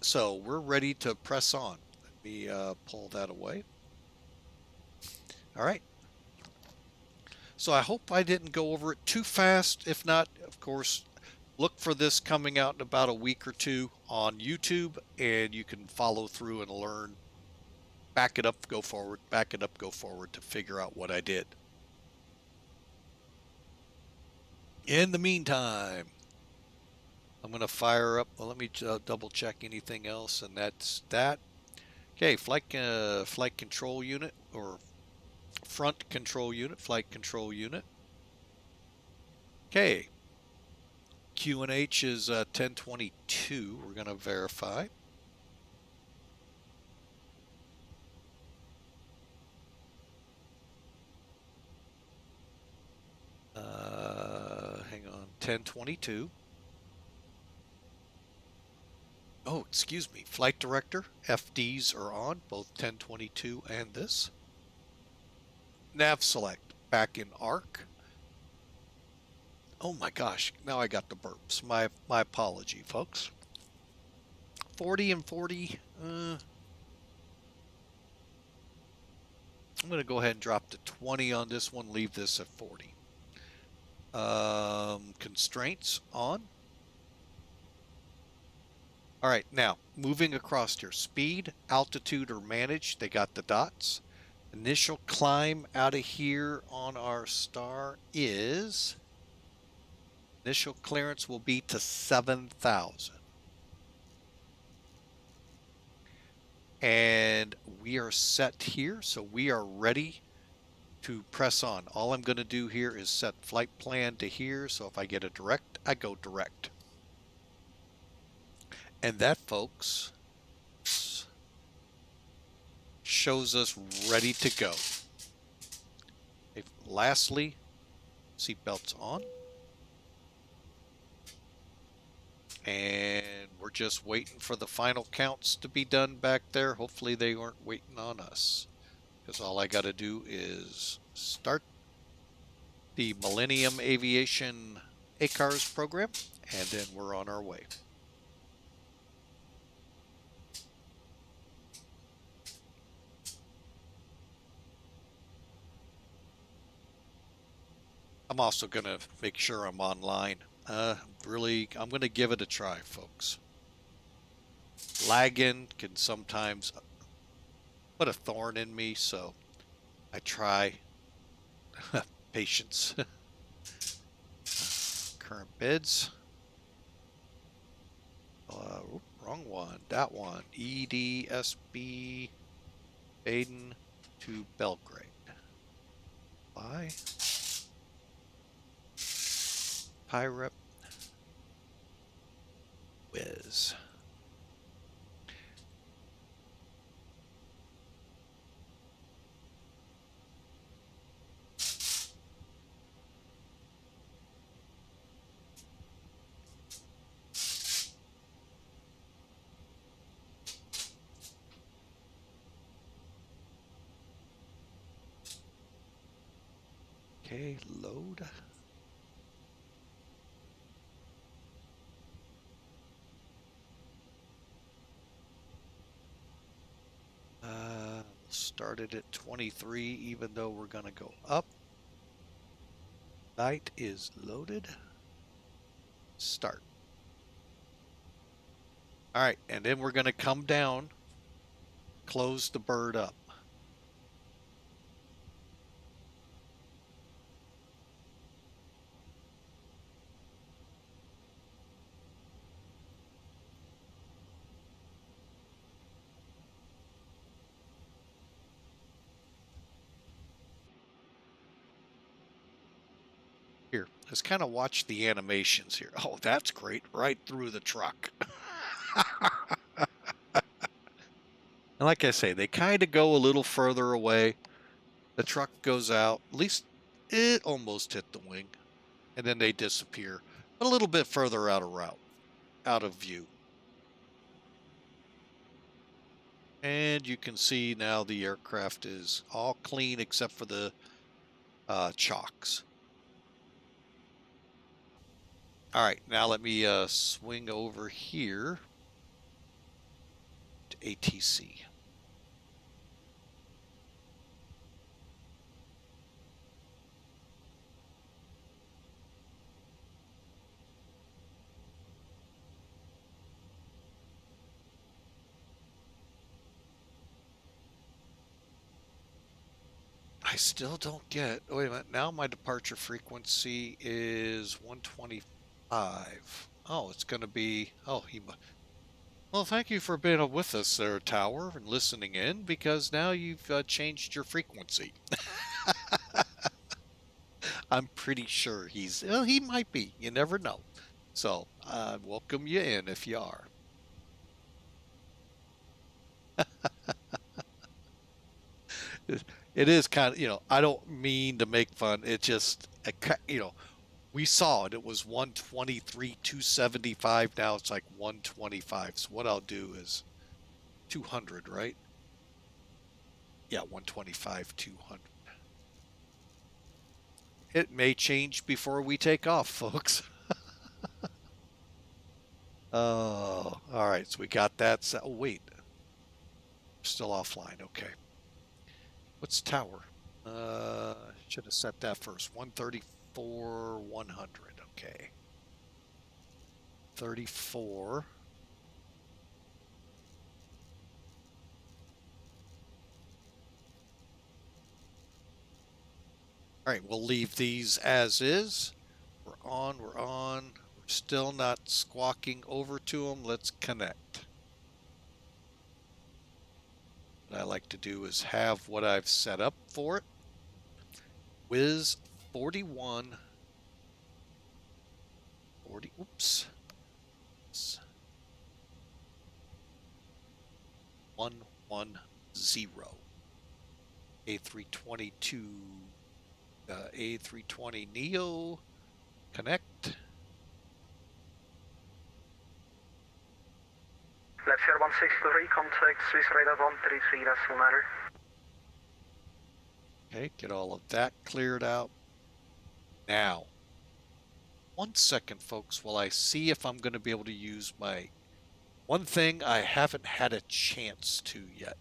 So we're ready to press on. Let me pull that away. All right. So I hope I didn't go over it too fast. If not, of course, look for this coming out in about a week or two on YouTube, and you can follow through and learn. Back it up, go forward, back it up, go forward to figure out what I did. In the meantime, I'm going to fire up. Well, let me double check anything else, and that's that. Okay, flight control unit or front control unit, flight control unit. Okay, QNH is 1022. We're going to verify. Hang on, 1022. Oh, excuse me, flight director, FDs are on, both 1022 and this. Nav select, back in ARC. Oh my gosh, now I got the burps. My apology, folks. 40 and 40. I'm going to go ahead and drop to 20 on this one, leave this at 40. Constraints on. All right, now moving across here, speed, altitude, or manage, they got the dots. Initial climb out of here on our star is, initial clearance will be to 7,000. And we are set here, so we are ready to press on. All I'm going to do here is set flight plan to here, so if I get a direct, I go direct. And that, folks, shows us ready to go. Lastly, seatbelts on. And we're just waiting for the final counts to be done back there. Hopefully they aren't waiting on us, because all I got to do is start the Millennium Aviation ACARS program, and then we're on our way. I'm also going to make sure I'm online. Really, I'm going to give it a try, folks. Lagging can sometimes put a thorn in me, so I try. Patience. Current bids. Wrong one. That one. EDSB Baden to Belgrade. Buy. Pirate. Whiz. Okay, load. We'll start it at 23, even though we're going to go up. Site is loaded. Start. All right, and then we're going to come down, close the bird up. Here, let's kind of watch the animations here. Oh, that's great. Right through the truck. And like I say, they kind of go a little further away. The truck goes out. At least it almost hit the wing. And then they disappear. A little bit further out of route. Out of view. And you can see now the aircraft is all clean except for the chocks. All right, now let me swing over here to ATC. I still don't get, wait a minute, now my departure frequency is 125. Oh, it's going to be, oh, well, thank you for being with us there, Tower, and listening in, because now you've changed your frequency. I'm pretty sure well, he might be, you never know. So, welcome you in if you are. It is kind of, I don't mean to make fun. It just, we saw it. It was 123, 275. Now it's like 125. So what I'll do is 200, right? Yeah, 125, 200. It may change before we take off, folks. Oh, all right. So we got that. Oh, wait. Still offline. Okay. What's tower? Should have set that first. 134, 100. Okay. 34. All right, we'll leave these as is. We're on. We're still not squawking over to them. Let's connect. What I like to do is have what I've set up for it. Wiz 41. 40. Oops. 110. A322. A320 Neo. Connect. Lepshare 163, contact Swiss radar 133, that's the matter. Okay, get all of that cleared out. Now, 1 second, folks, while I see if I'm going to be able to use my one thing I haven't had a chance to yet.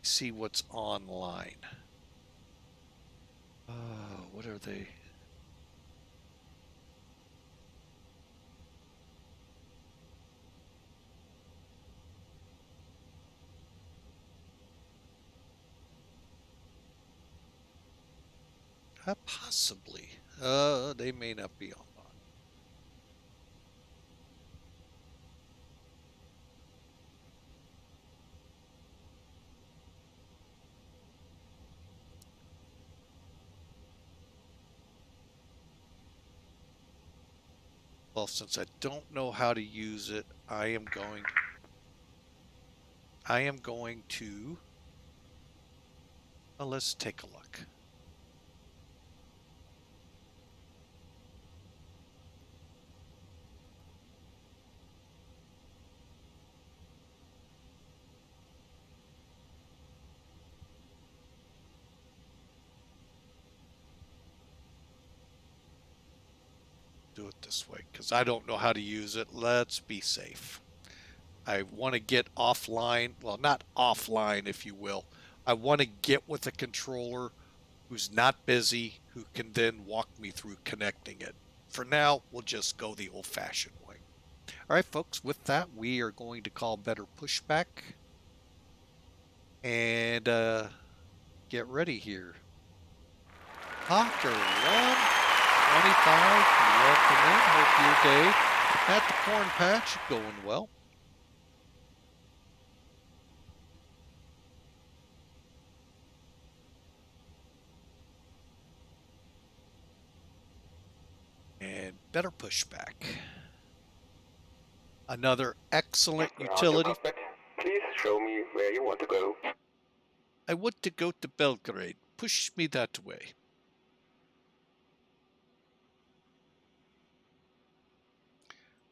See what's online. What are they? Possibly. They may not be online. Well, since I don't know how to use it, I am going to, well, let's take a look. Do it this way because I don't know how to use it. Let's be safe. I want to get offline. Well, not offline, if you will. I want to get with a controller who's not busy, who can then walk me through connecting it. For now, we'll just go the old-fashioned way. All right, folks, with that, we are going to call better pushback and get ready here. Hawker 125, welcome in. Hope your day at the corn patch is going well. And better pushback. Another excellent utility. Please show me where you want to go. I want to go to Belgrade. Push me that way.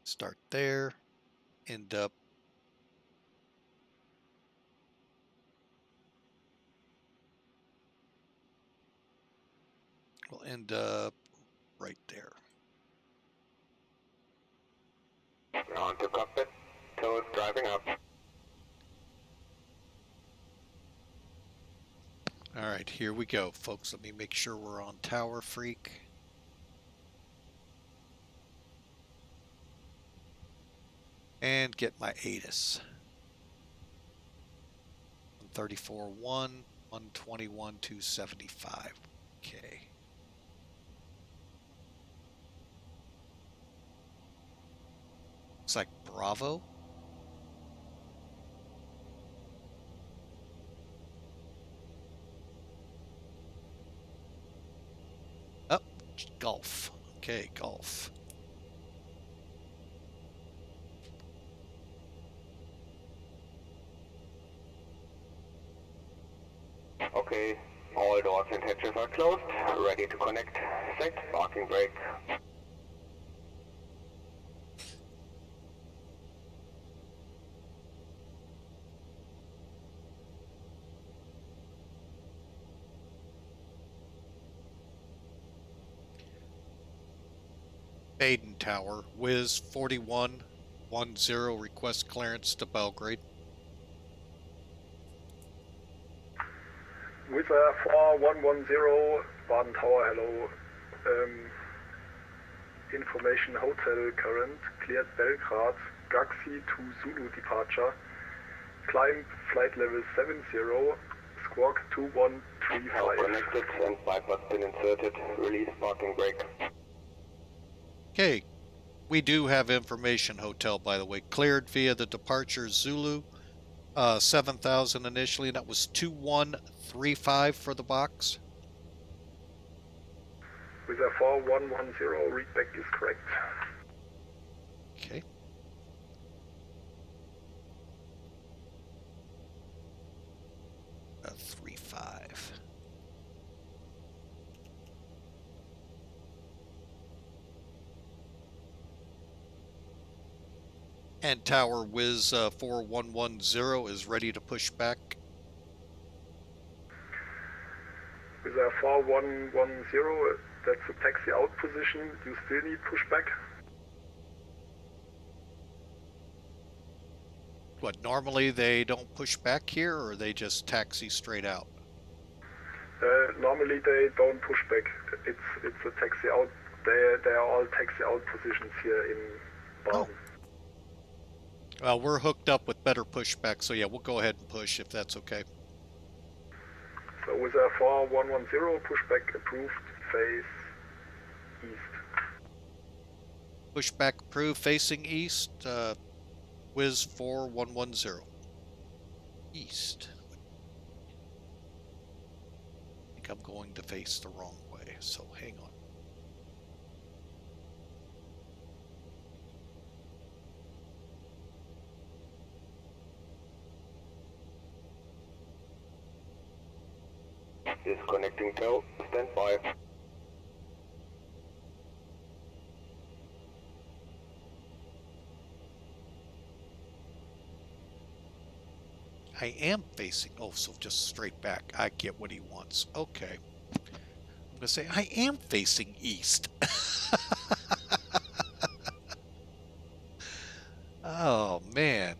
Start there. End up. We'll end up right there. On to cockpit. Toes driving up. All right, here we go, folks. Let me make sure we're on Tower Freak. And get my ATIS. 134.1, 121.275. Okay. Looks like Bravo. Oh, Golf. Okay, Golf. Okay, all doors and hatches are closed. Ready to connect. Set parking brake. Baden Tower, Wiz 4110, request clearance to Belgrade. With a 4110, Baden Tower, hello. Information hotel current, cleared Belgrade, GAGSI to Zulu departure, climb flight level 70, squawk 2135. Now connected and bypass pin inserted. Release parking brake. Okay, we do have information hotel, by the way, cleared via the departure Zulu, 7,000 initially, and that was 2135 for the box. With a 4110, readback is correct. Okay. A 35. And Tower Wiz 4110 is ready to push back. 4-1-1-0, that's the taxi out position, you still need pushback? What, normally they don't push back here, or they just taxi straight out? Normally they don't push back. It's a taxi out. They are all taxi out positions here in Baden. Oh. Well, we're hooked up with better pushback, so yeah, we'll go ahead and push if that's okay. So with a 4-1-1-0, pushback approved, face east. Pushback approved, facing east, Wiz 4110. East. I think I'm going to face the wrong way, so hang on. Disconnecting tow, stand by. I am facing, oh, so just straight back. I get what he wants. Okay. I'm going to say I am facing east. Oh, man.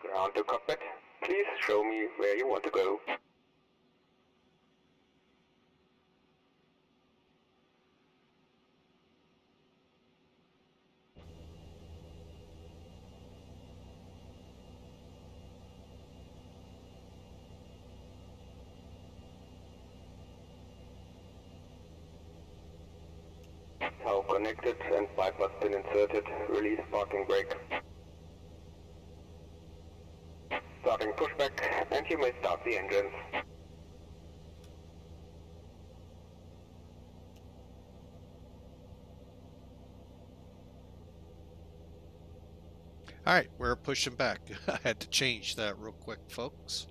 Ground to cockpit. Please show me where you want to go. Tow connected and bypass pin inserted. Release parking brake. Starting pushback, and you may start the engines. All right, we're pushing back. I had to change that real quick, folks.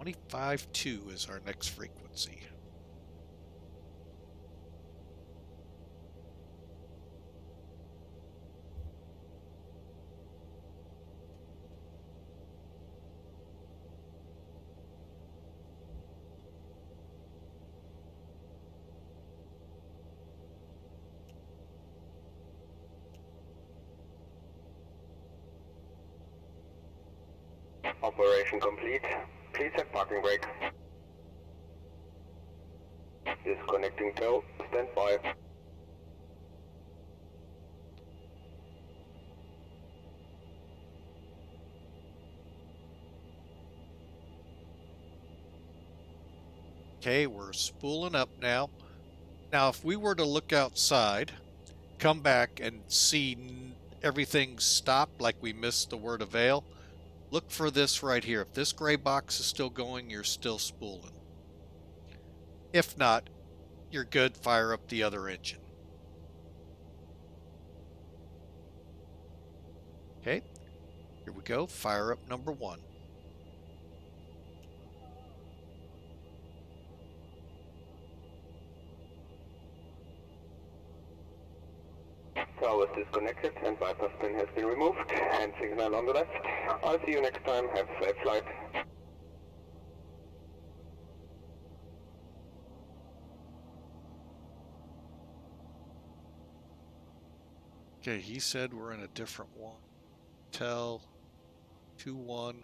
25.2 is our next frequency. Operation complete. Please set parking brake. Disconnecting tow, stand by. Okay, we're spooling up now. Now, if we were to look outside, come back and see everything stopped like we missed the word avail, look for this right here. If this gray box is still going, you're still spooling. If not, you're good. Fire up the other engine. Okay, here we go. Fire up number 1. Tow is disconnected and bypass pin has been removed. Hand signal on the left. I'll see you next time. Have a safe flight. Okay, he said we're in a different one. Tell 2-1,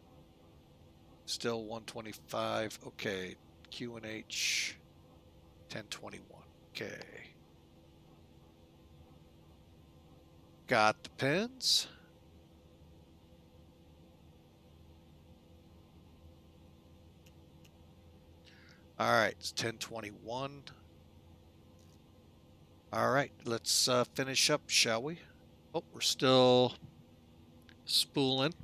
still 125. Okay, QNH 1021. Okay. Got the pins. All right, it's 1021. All right, let's finish up, shall we? Oh, we're still spooling.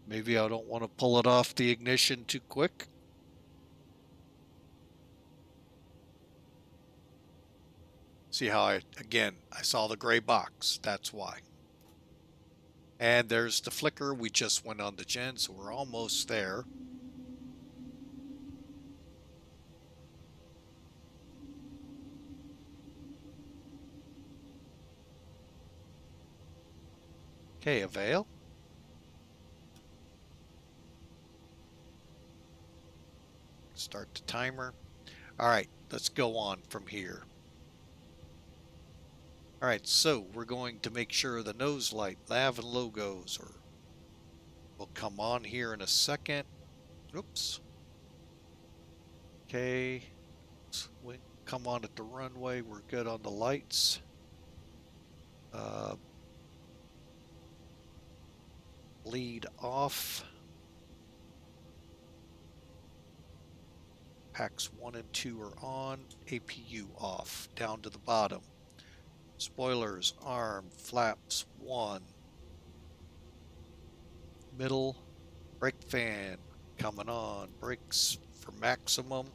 Maybe I don't want to pull it off the ignition too quick. See how I saw the gray box. That's why. And there's the flicker. We just went on the gen, so we're almost there. Okay, avail. Start the timer. All right, let's go on from here. All right, so we're going to make sure the nose light, nav, and logos will come on here in a second. Oops. Okay. We come on at the runway. We're good on the lights. Lead off. Packs 1 and 2 are on. APU off. Down to the bottom. Spoilers, arm, flaps 1. Middle, brake fan coming on. Brakes for maximum.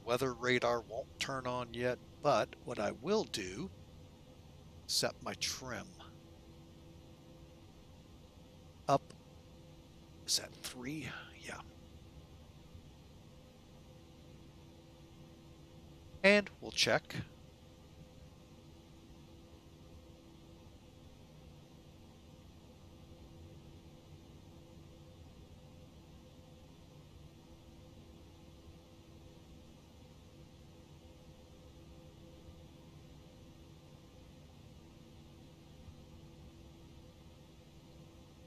Weather radar won't turn on yet, but what I will do, set my trim up. Is that 3? Yeah. And we'll check.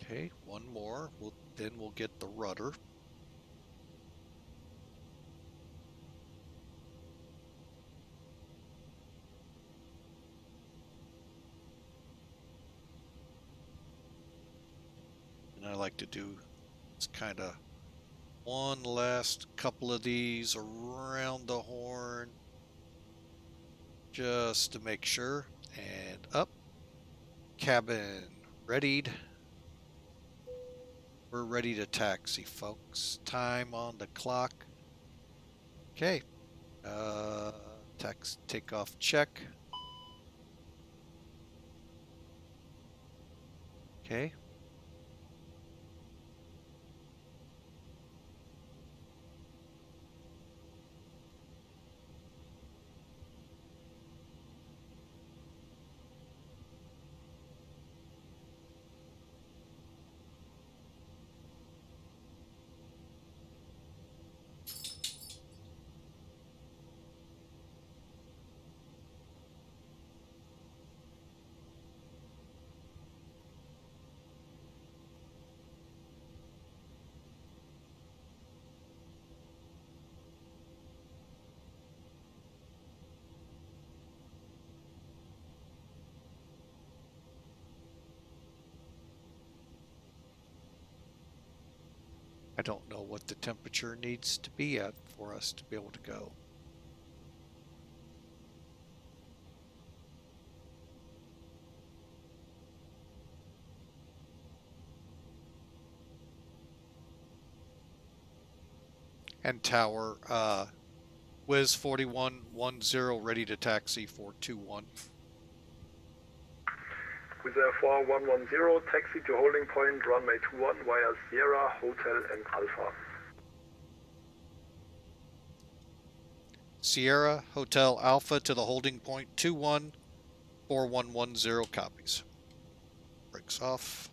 Okay, one more. Then we'll get the rudder. And I like to do this kind of one last couple of these around the horn just to make sure. And up. Cabin readied. We're ready to taxi, folks. Time on the clock. Okay. Takeoff check. Okay. I don't know what the temperature needs to be at for us to be able to go. And tower, Wiz 4110 ready to taxi for 21. With a 4110, taxi to holding point, runway 21 via Sierra, Hotel and Alpha. Sierra, Hotel, Alpha to the holding point 21, 4110 copies. Brakes off.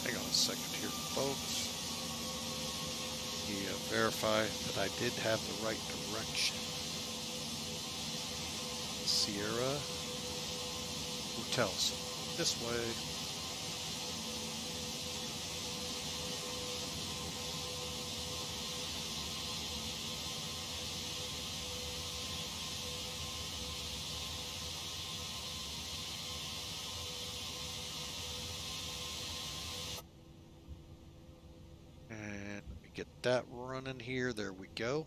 Hang on a second here, folks. Verify that I did have the right direction. Sierra Hotels. This way. Get that running here. There we go.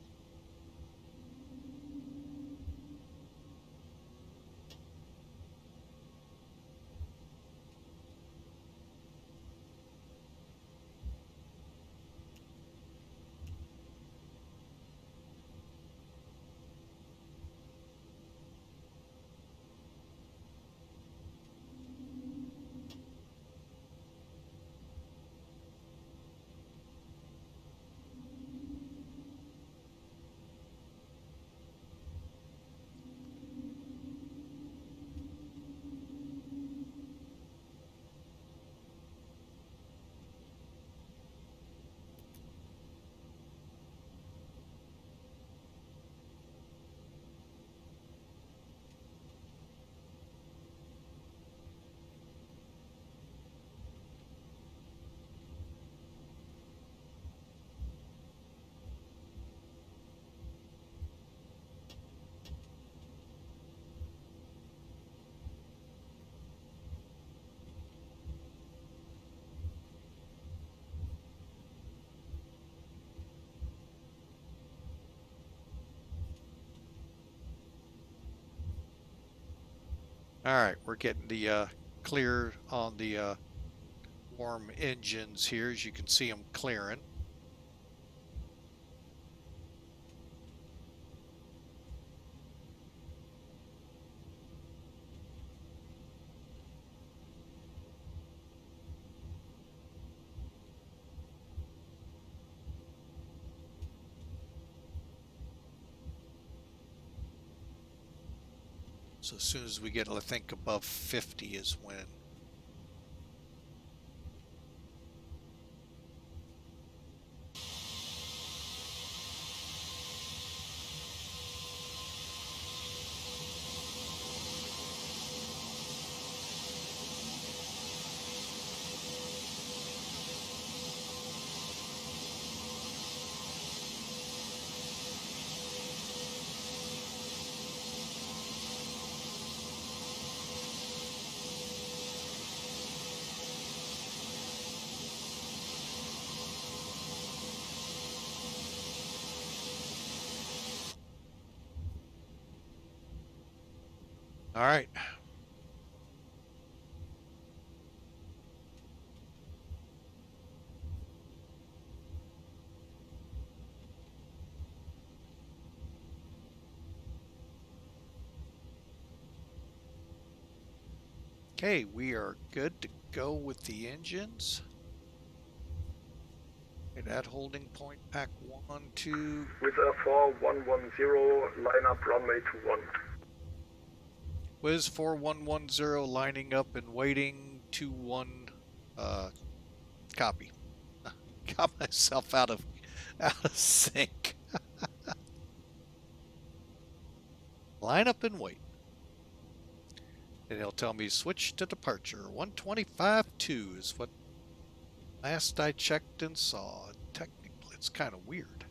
All right, we're getting the clear on the warm engines here, as you can see them clearing. So as soon as we get, I think, above 50 is when. All right. Okay, we are good to go with the engines. Okay, that holding point, pack 1, 2. With a 4110, line up runway 21. Wiz 4110 lining up and waiting 21. Copy. Got myself out of sync. Line up and wait. And he'll tell me switch to departure. 125.2 is what last I checked and saw. Technically, it's kind of weird.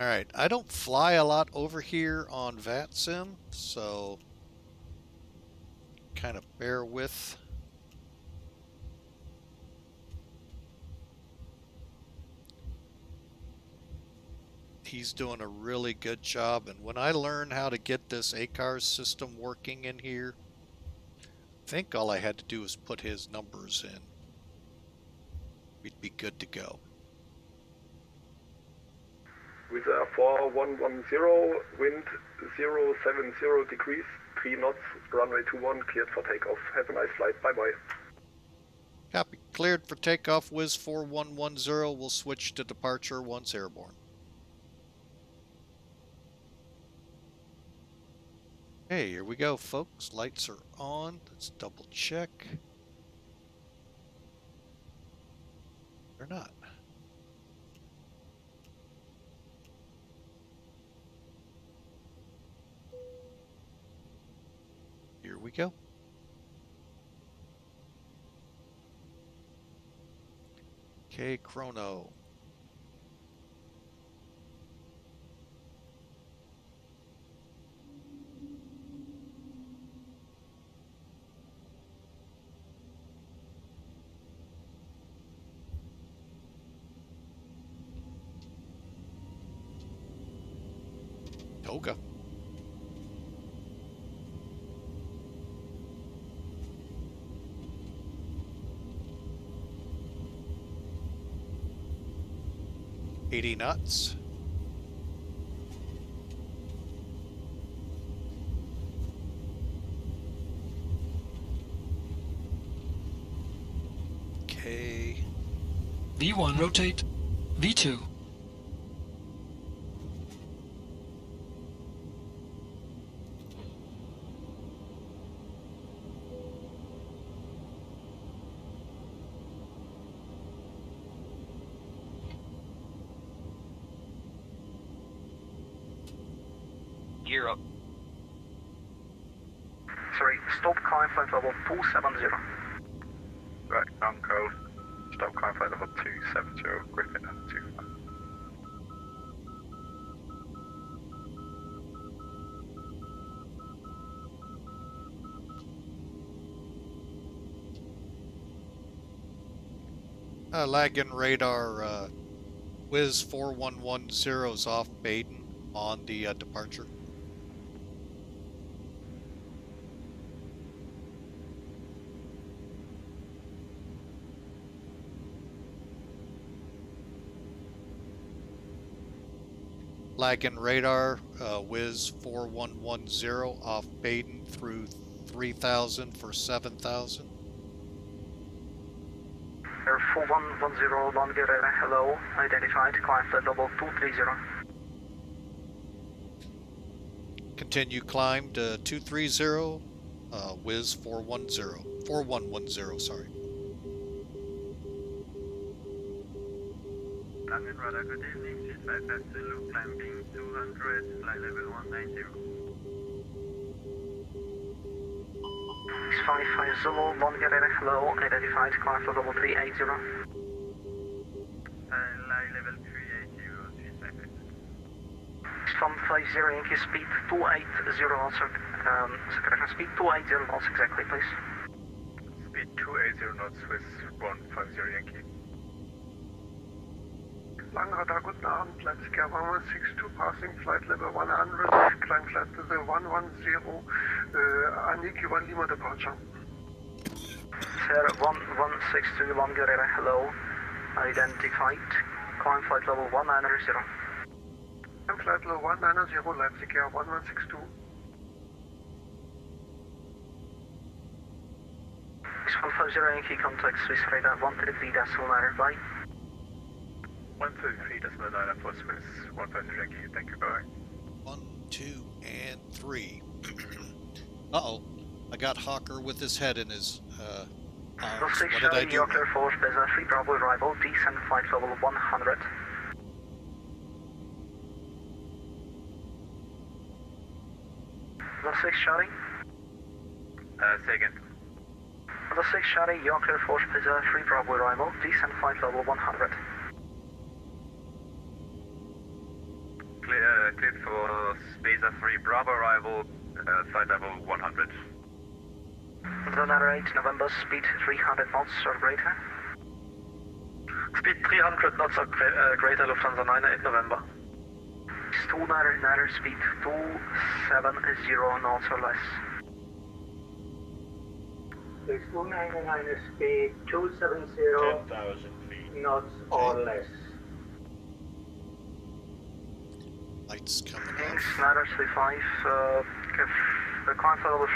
All right, I don't fly a lot over here on VATSIM, so kind of bear with. He's doing a really good job, and when I learn how to get this ACARS system working in here, I think all I had to do was put his numbers in. We'd be good to go. With a 4110, wind 070 degrees, 3 knots, runway 21, cleared for takeoff. Have a nice flight, bye-bye. Copy. Cleared for takeoff, Wiz 4110. We'll switch to departure once airborne. Okay, here we go, folks. Lights are on. Let's double check. They're not. Here we go. Okay, chrono. Toga. $80 knots. Okay. V1 rotate. V2. Gear up. Sorry, stop climb flight level 270. Right, code. Stop climb flight level 270, Griffin and 25. Lagging radar Wiz 4110 is off Baden on the departure. Lag and radar, Wiz 4110 off Baden through 3000 for 7000. Air 4110, longer radar, hello, identified, climb flight level 230. Continue climb to 230, Wiz 4110, sorry. London radar, good evening, 65 Zulu, climbing 200, flight level 190. 655 Zulu, longer radar, hello, identified, climb flight level 380. Flight level 380, 655. 150 Yankee, speed 280 knots, correction, speed 280 knots exactly, please. Speed 280 knots with 150 Yankee. Langradar, guten Abend, Leipziger 1162, passing flight level 100, climb flight level 110, Aniki 1 Lima departure. Sir, 1162, longer radar, hello, identified, climb flight level 190. And flight level 190, Leipziger 1162. 150 Yankee, contact Swiss radar 133.9, bye. 133.9 for Swiss, 150 Yankee, thank you, bye. 1, 2, and 3. Uh-oh. I got Hawker with his head in his arms. What did I do? Clear for Speza 3 Bravo arrival, descent flight level 100. The 6 Charlie. Say again. The 6 Charlie, you're clear for Speza 3 Bravo arrival, descent flight level 100. Cleared for Speza 3 Bravo arrival, flight level 100. Zonara 8 November, speed 300 knots or greater. Speed 300 knots or greater, Lufthansa 98 November. 299, speed 270 knots or less. 299 speed 270 10,000 feet. knots or less. Lights coming Thanks, off. Niner 35, climb for level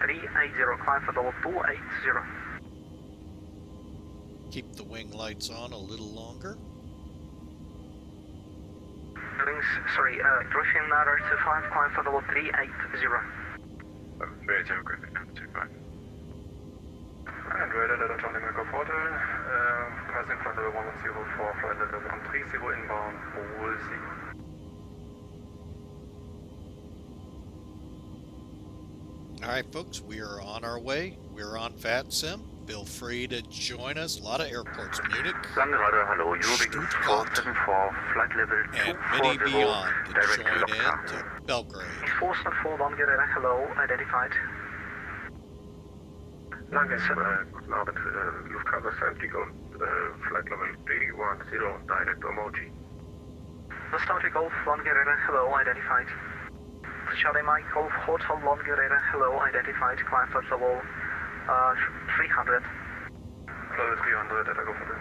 380, climb for level 280. Keep the wing lights on a little longer. Griffin Niner 25, climb for level 380. Very good, 25. And radar data Charlie Micro Hotel, passing flight level 110 for flight level 130 inbound, Wolsey. Alright folks, we are on our way. We're on VATSIM. Feel free to join us. A lot of airports. Munich, Landradar, hello, Eurobic Stuttgart, 474, flight level and many 240, beyond to direct join in Lufthansa. to Belgrade. 474, longer radar, hello, identified. Lange, guten Abend, Lufthansa Santiago, flight level 310, direct Emoji. The Starter Golf, longer radar, hello, identified. Charlie Mike Golf Hotel, longer radar, hello, identified, climb flight level 300. Level 300, data go for it.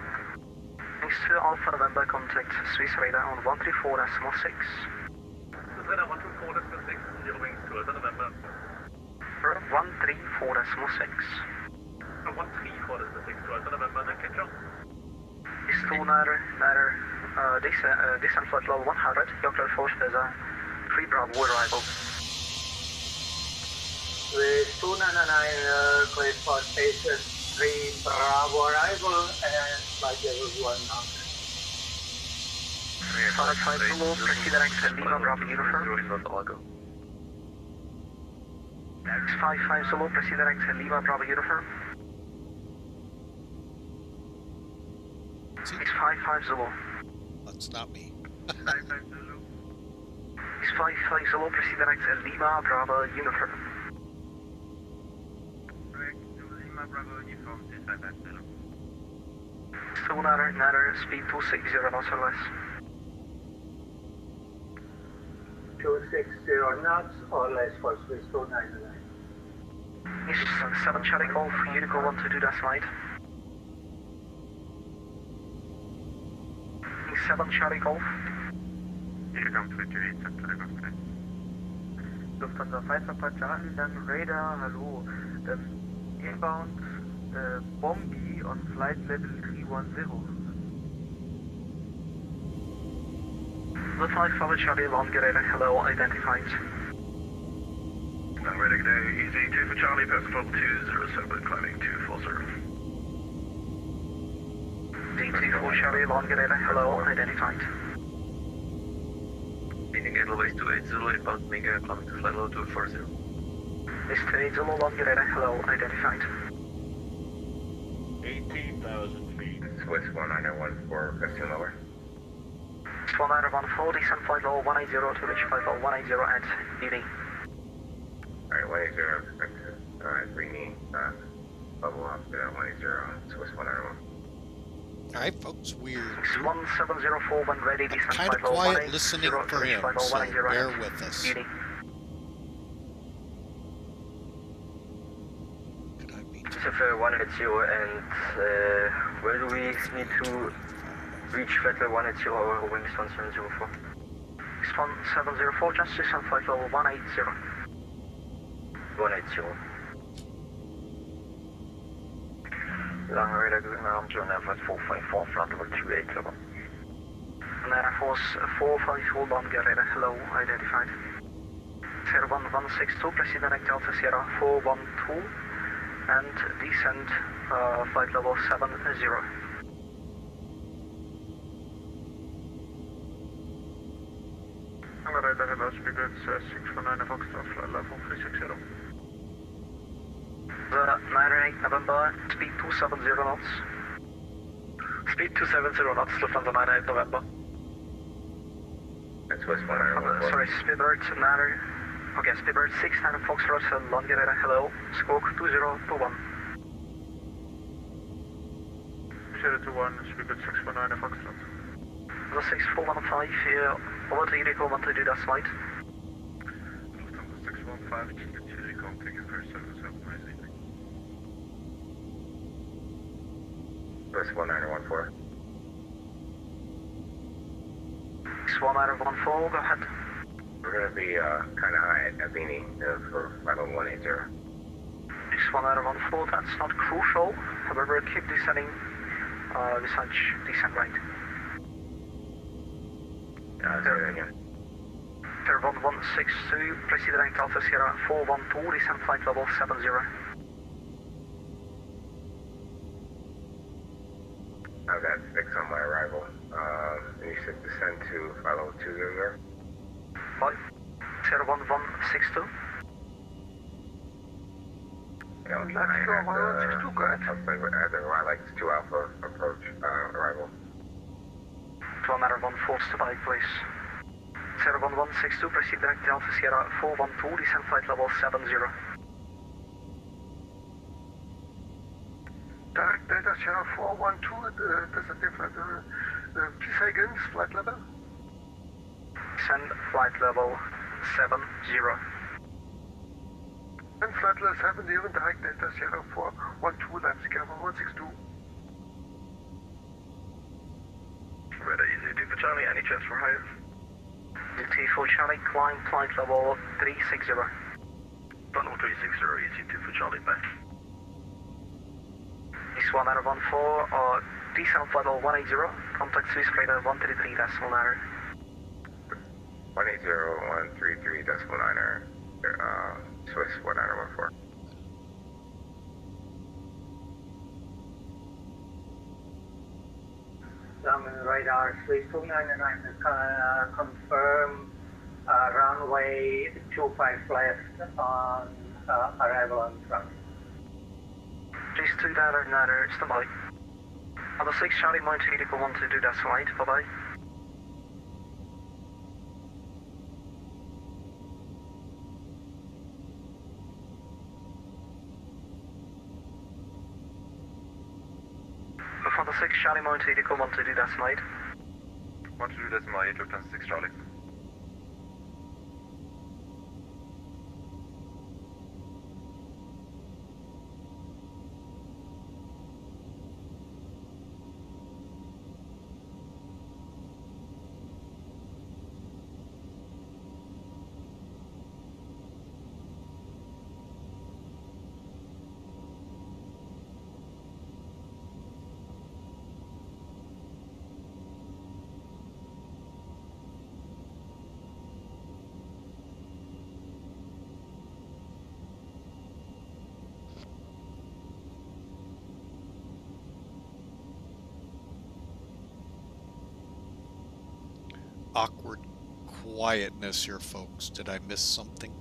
Thanks to Alpha November, contact Swiss radar on 134.6. Swiss radar 124.6, Eurowings to November. 134.6. 134.6 to November, then catch up. Is to descent flight level 100, you're clear for Speza 3 Bravo arrival. With 299 cleared for station 3 Bravo arrival and flight level 100. 55 Zulu, proceed direct Lima Bravo uniform. 55 Zulu, proceed direct Lima Bravo uniform. See? 55 Zulu. That's not me. 55 Zulu. 55 Zulu, proceed direct Lima Bravo uniform. Correct to Lima Bravo uniform, 55 Zulu. Still natter, speed 260 knots or less. 260 knots or less for Swiss 299. Is 7 Charlie Golf, Unico 122, that's right. 7 Charlie Golf. Unico 28, 7 Charlie Golf. Lufthansa 5 Papa Charlie, dann Radar, hallo. Inbound, Bombi on flight level 310. Lufthansa 5 Charlie, Longer Radar, hello, identified. Runway today, easy 2 for Charlie, passenger 207, climbing 240. D24 Charlie, Longer Radar, hello, identified. Meaning Edelweiss 280, inbound Mega, climbing to flight level 240. Is 280, Longer Radar, hello, identified. 18,000 feet. Swiss 1914, question lower. Swan 914, descent flight level 180 to reach flight level 180 at ED. Alright, 180, expected. Green, level up to 180, Swiss 191. Alright, folks, we're 1704 when ready, descent kind flight of level quiet 180 listening to for reach him, flight level so 180 bear at with us. ED. Surfer 180 and where do we need to reach flight level 180 or Wingspan 704? Swan 704, just descent flight level 180. 180. Long radar going around to Air Force 454, flight level 280. Air Force 454, Longer Radar, hello, identified. Sierra 1162, proceed direct Delta Sierra 412 and descend flight level 70. Radar, hello, speaker 619 Foxtrot, flight level 360. The 98 November, speed 270 knots. Speed 270 knots, Lufthansa 98 November. That's Swiss 191. Sorry, Speedbird 9. Okay, Speedbird 69 Foxtrot, Longer Radar, hello, squawk 2021. 021, speaker 619 Foxtrot. The 6415 here, over to Unico 122, that's right. Lufthansa 615, Unico, taking for 779. Swiss 1914. 1914, go ahead. We're going to be kind of high at Abini for level 180. 1914, that's not crucial. However, keep descending descent right. Again. Air 1162, proceed direct Alpha Sierra 412, descent flight level 70. I've got 6 on my arrival. And you said descend to flight level 200. 5, Sierra 1162. Yeah, I like 2 Alpha approach arrival. To matter 14 to bike, please. Sierra 1162, proceed direct Alpha Sierra 412, descent flight level 70. Direct Delta Sierra 412, there's a different, please say again, flight level? Descend flight level 70. And flight level 70, direct Delta Sierra 412, Leipzig Airport 162. Radar easy, 2 for Charlie, any chance for higher? T4 Charlie, climb flight level 360. Tunnel 360, easy, 2 for Charlie, back. East 1914, descent flight level 180, contact Swiss freighter 133, decimal 9. 180, 133, decimal 9, Swiss 1914. Radar Swiss 299, confirm runway 25 left on arrival on front. Just 2 data, natter, stand by. On the 6 Charlie, Mount Helical 122, that's right, bye bye. On the 6 Charlie, Mount Helical 122, that's right. 122, decimal 8, Lufthansa 6 Charlie. awkward quietness here, folks. Did I miss something?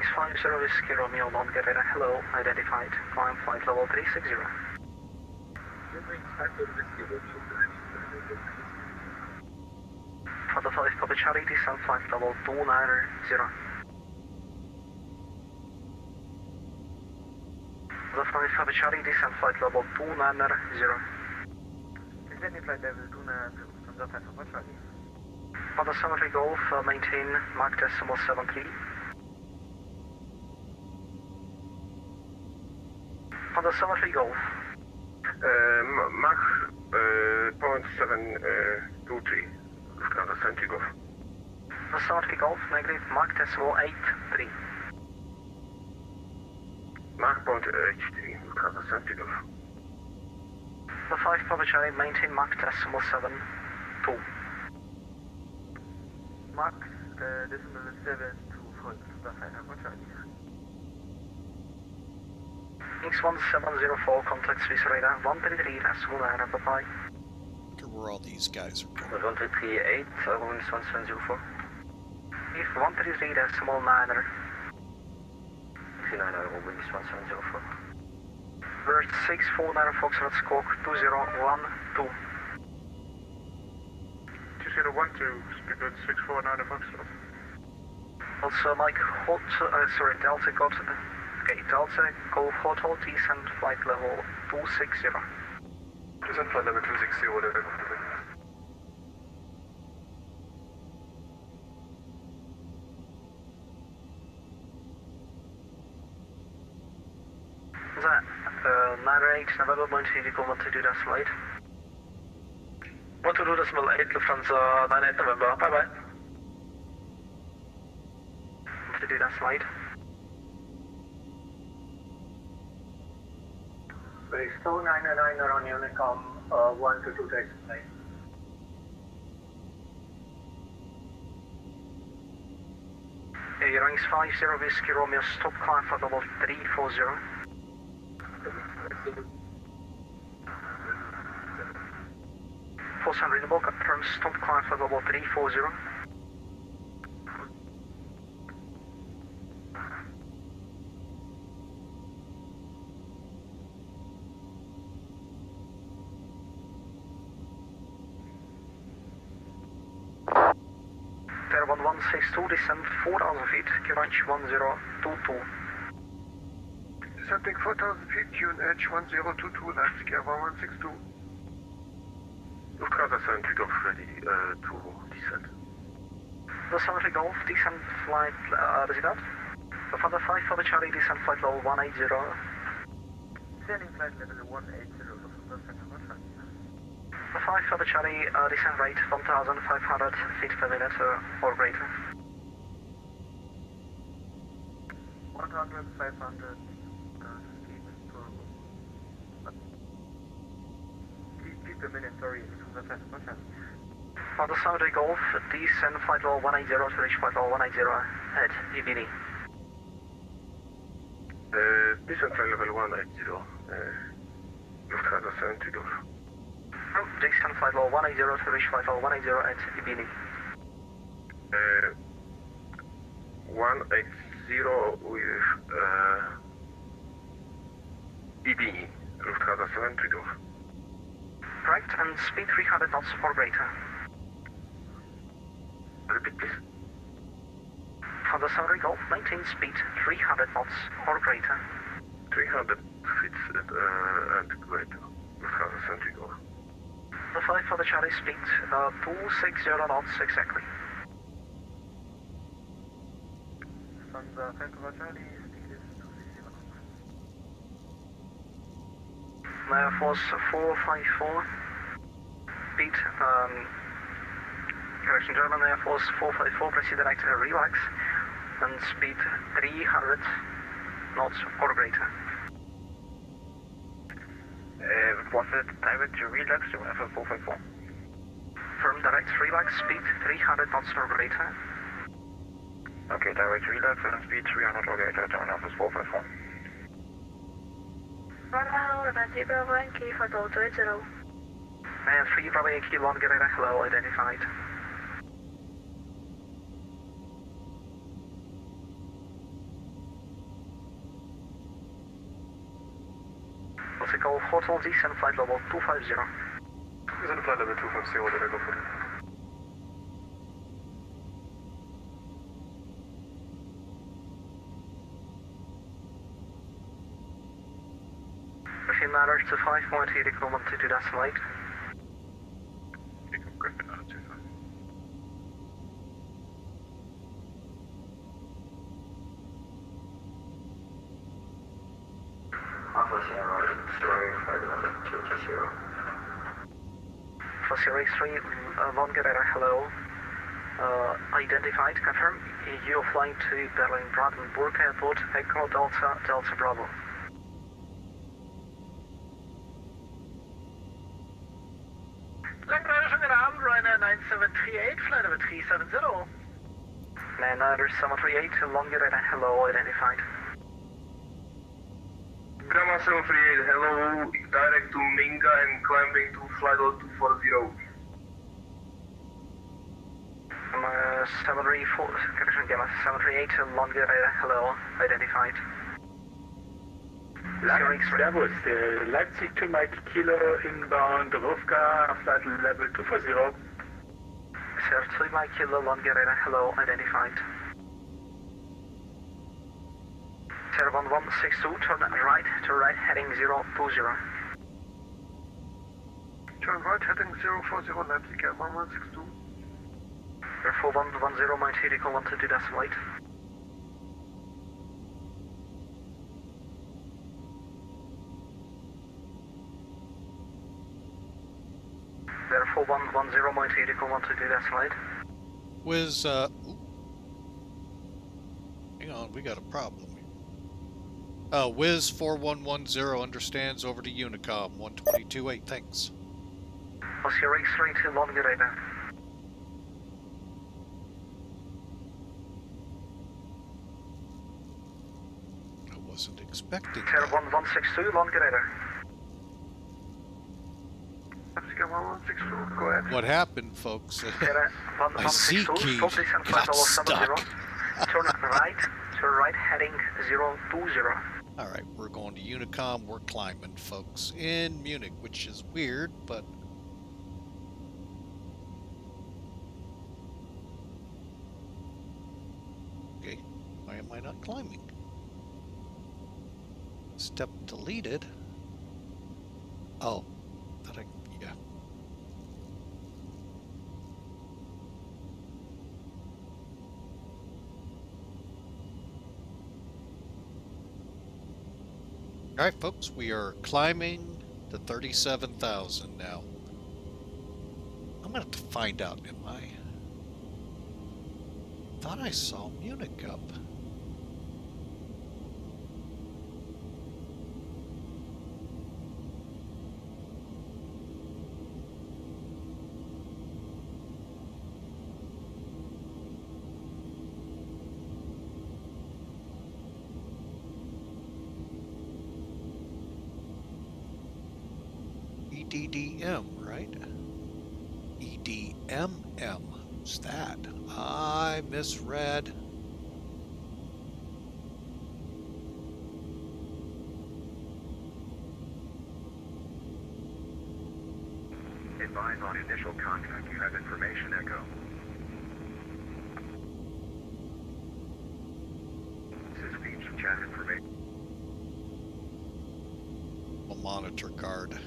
Is 50 Whiskey Romeo Bulgaria, hello, identified, climb flight level 360. For the 5 Papa Charlie, descent flight level 290. The 5 Papa Charlie, descent flight level 290. Descending flight level 290 from the 5 Papa Charlie. For the Cemetery Golf, maintain Mach decimal 73. For the Cemetery Golf. Mach .723. Lufthansa Cemetery Golf. The Cemetery Golf, negative Mach decimal 83. Mach .83. Lufthansa Cemetery Golf. The 5 Papa Charlie, maintain Mach decimal 72. Mach decimal 72 for the 5 Papa Charlie. X1704, contact Swiss radar 133.9, bye-bye. Look at where all these guys are going. 1338, Rheinmünster 1704. If 133.9. 39 Rheinmünster 1704. Bird 649 Foxtrot Squawk 2012. 2012, speak with 649 Foxtrot. Also Mike Hot, Delta got, okay, Delta Golf Hotel, descent flight level 260. Descent flight level 260, whatever. That, 98 November, Point Vehicle 122 decimal 8. 122 decimal 8, Lufthansa 98 November, bye bye. 122 decimal 8. Base 299 on Unicom, 122 decimal 8. Ranks 50 Whiskey Romeo, stop climb for level 340. Force unreadable, confirm stop climb for level 340. Terra 1162, descend 4,000 feet, QNH 1022. Descending 4,000 feet, QNH 1022, Leipzig Air 1162. Lufthansa Cemetery Golf ready to descend. The Cemetery Golf, descent flight, resident. The Father 5 for the Charlie, descent flight level 180. Descending flight level 180 from the 5 Papa Charlie. The 5 for the Charlie, descent rate 1,500 feet per minute or greater. 1,500 feet per feet per minute, sorry, from the 5 Papa Charlie. For the Cemetery Golf, descend flight level 180 to reach flight level 180 at EBEDA. Descent flight level 180, Lufthansa Cemetery Golf. Descend flight level 180 to reach flight level 180 at EBEDA. 180 with EBE, Lufthansa Cemetery Golf. Correct, and speed 300 knots or greater. Repeat please. For the Cemetery Golf, maintain speed 300 knots or greater. 300 feet and greater, Lufthansa Cemetery Golf. The 5 for the Charlie, speed 260 knots exactly. From the 5 Papa Charlie, speed is 260 knots. Air Force 454, speed, correction, German Air Force 454, proceed direct relax, and speed 300 knots or greater. Was it direct to relax to Air Force 454? From direct relax, speed 300 knots or greater. Okay, direct relax and speed 300 or greater, turn off is 454. And 3 Bravo Yankee longer radar, hello, identified. Vertical hotel descent flight level 250. Descent flight level 250, did I go for it? Machine matters to 5.8 equivalent to decimate. Griffin, 25. Alpha Sierra, story flight level 220. For Sierra 3, longer radar, hello. Identified, confirm. You're flying to Berlin-Brandenburg Airport, Echo Delta, Delta Bravo. Ryanair 9738, flight number 370. Ryanair 738, longer radar, hello, identified. Gamma 738, hello, direct to Minga and climbing to flight level 240. 734, correction, Gamma 738, longer radar, hello, identified. Servus, Leipzig to Mike Kilo inbound, Rufka, flight level 240. Sir, 3 Mike Kilo, longer radar, hello, identified. Sir, 1162, turn right, heading 020. Turn right, heading 040, Leipzig at 1162. Air 4110, might hit equivalent to decimate. Therefore, 110 might hit equivalent to decimate. Wiz, hang on, we got a problem. Wiz 4110 understands, over to Unicom 122.8, thanks. Oscar X-ray to longer radar. I wasn't expecting Sierra that. 1162, longer radar. Leipzig at 1162, go ahead. What happened, folks? Sierra My seat 1162, key stop descent flight got level 70. stuck. Turn right, heading 020. Alright, we're going to Unicom. We're climbing, folks, in Munich, which is weird, but... Okay, why am I not climbing? Step deleted. Oh, thought I... yeah. Alright, folks, we are climbing to 37,000 now. I'm gonna have to find out, am I? Thought I saw Munich up. EDDM, right? EDMM. Who's that? I misread. Advise on initial contact. You have information, Echo. This is speech chat information. A monitor card.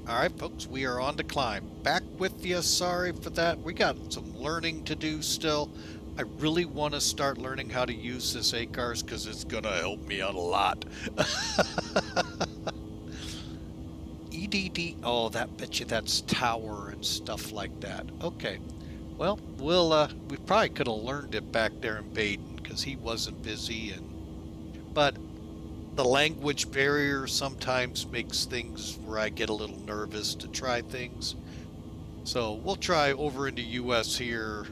Alright, folks, we are on to climb. Back with you. Sorry for that. We got some learning to do still. I really want to start learning how to use this ACARS because it's going to help me out a lot. EDD. Oh, that bet you that's tower and stuff like that. Okay. Well, we probably could have learned it back there in Baden because he wasn't busy. But the language barrier sometimes makes things where I get a little nervous to try things. So we'll try over into US here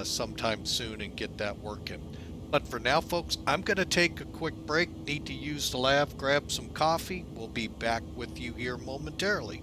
sometime soon and get that working. But for now, folks, I'm going to take a quick break. Need to use the lab, grab some coffee. We'll be back with you here momentarily.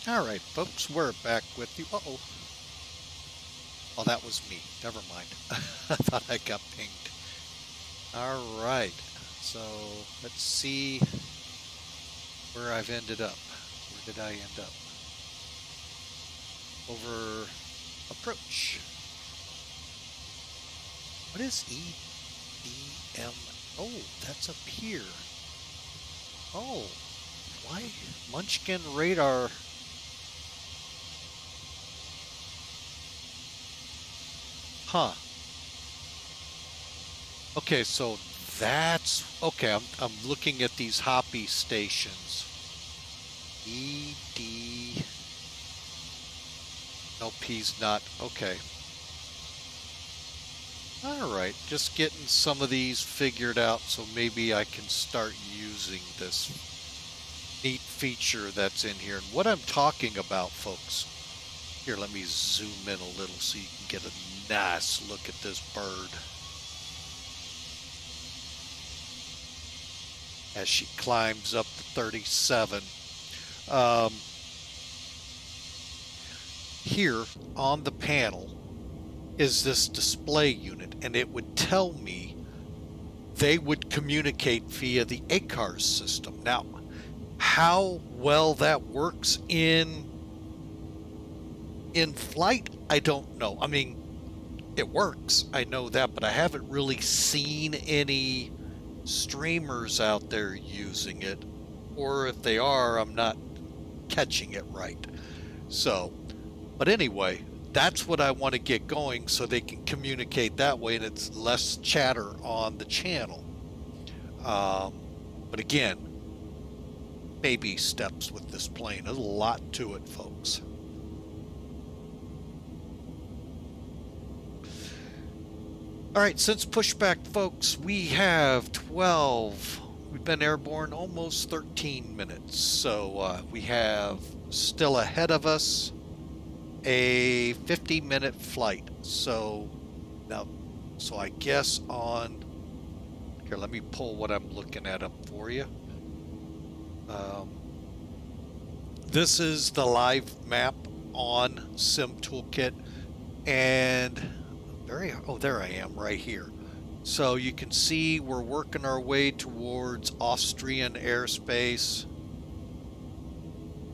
All right, folks, we're back with you. Uh-oh. Oh, that was me. Never mind. I thought I got pinged. All right. So let's see where I've ended up. Where did I end up? Over approach. What is EDM? Oh, that's up here. Oh, why? Munchkin radar. Huh. Okay, so that's okay. I'm looking at these hoppy stations. ED. No, P's not. Okay. All right, just getting some of these figured out so maybe I can start using this neat feature that's in here. And what I'm talking about, folks, here, let me zoom in a little so you can get a nice look at this bird as she climbs up to 37. Here on the panel is this display unit, and it would tell me they would communicate via the ACARS system. Now, how well that works in flight, I don't know. I mean, it works, I know that, but I haven't really seen any streamers out there using it, or if they are, I'm not catching it right. So, but anyway, that's what I want to get going so they can communicate that way and it's less chatter on the channel. But again, baby steps with this plane. There's a lot to it, folks. All right, since pushback, folks, we have 12. We've been airborne almost 13 minutes. So we have still ahead of us a 50-minute flight. So now, so I guess on here, let me pull what I'm looking at up for you. This is the live map on Sim Toolkit, and there I am right here. So you can see we're working our way towards Austrian airspace.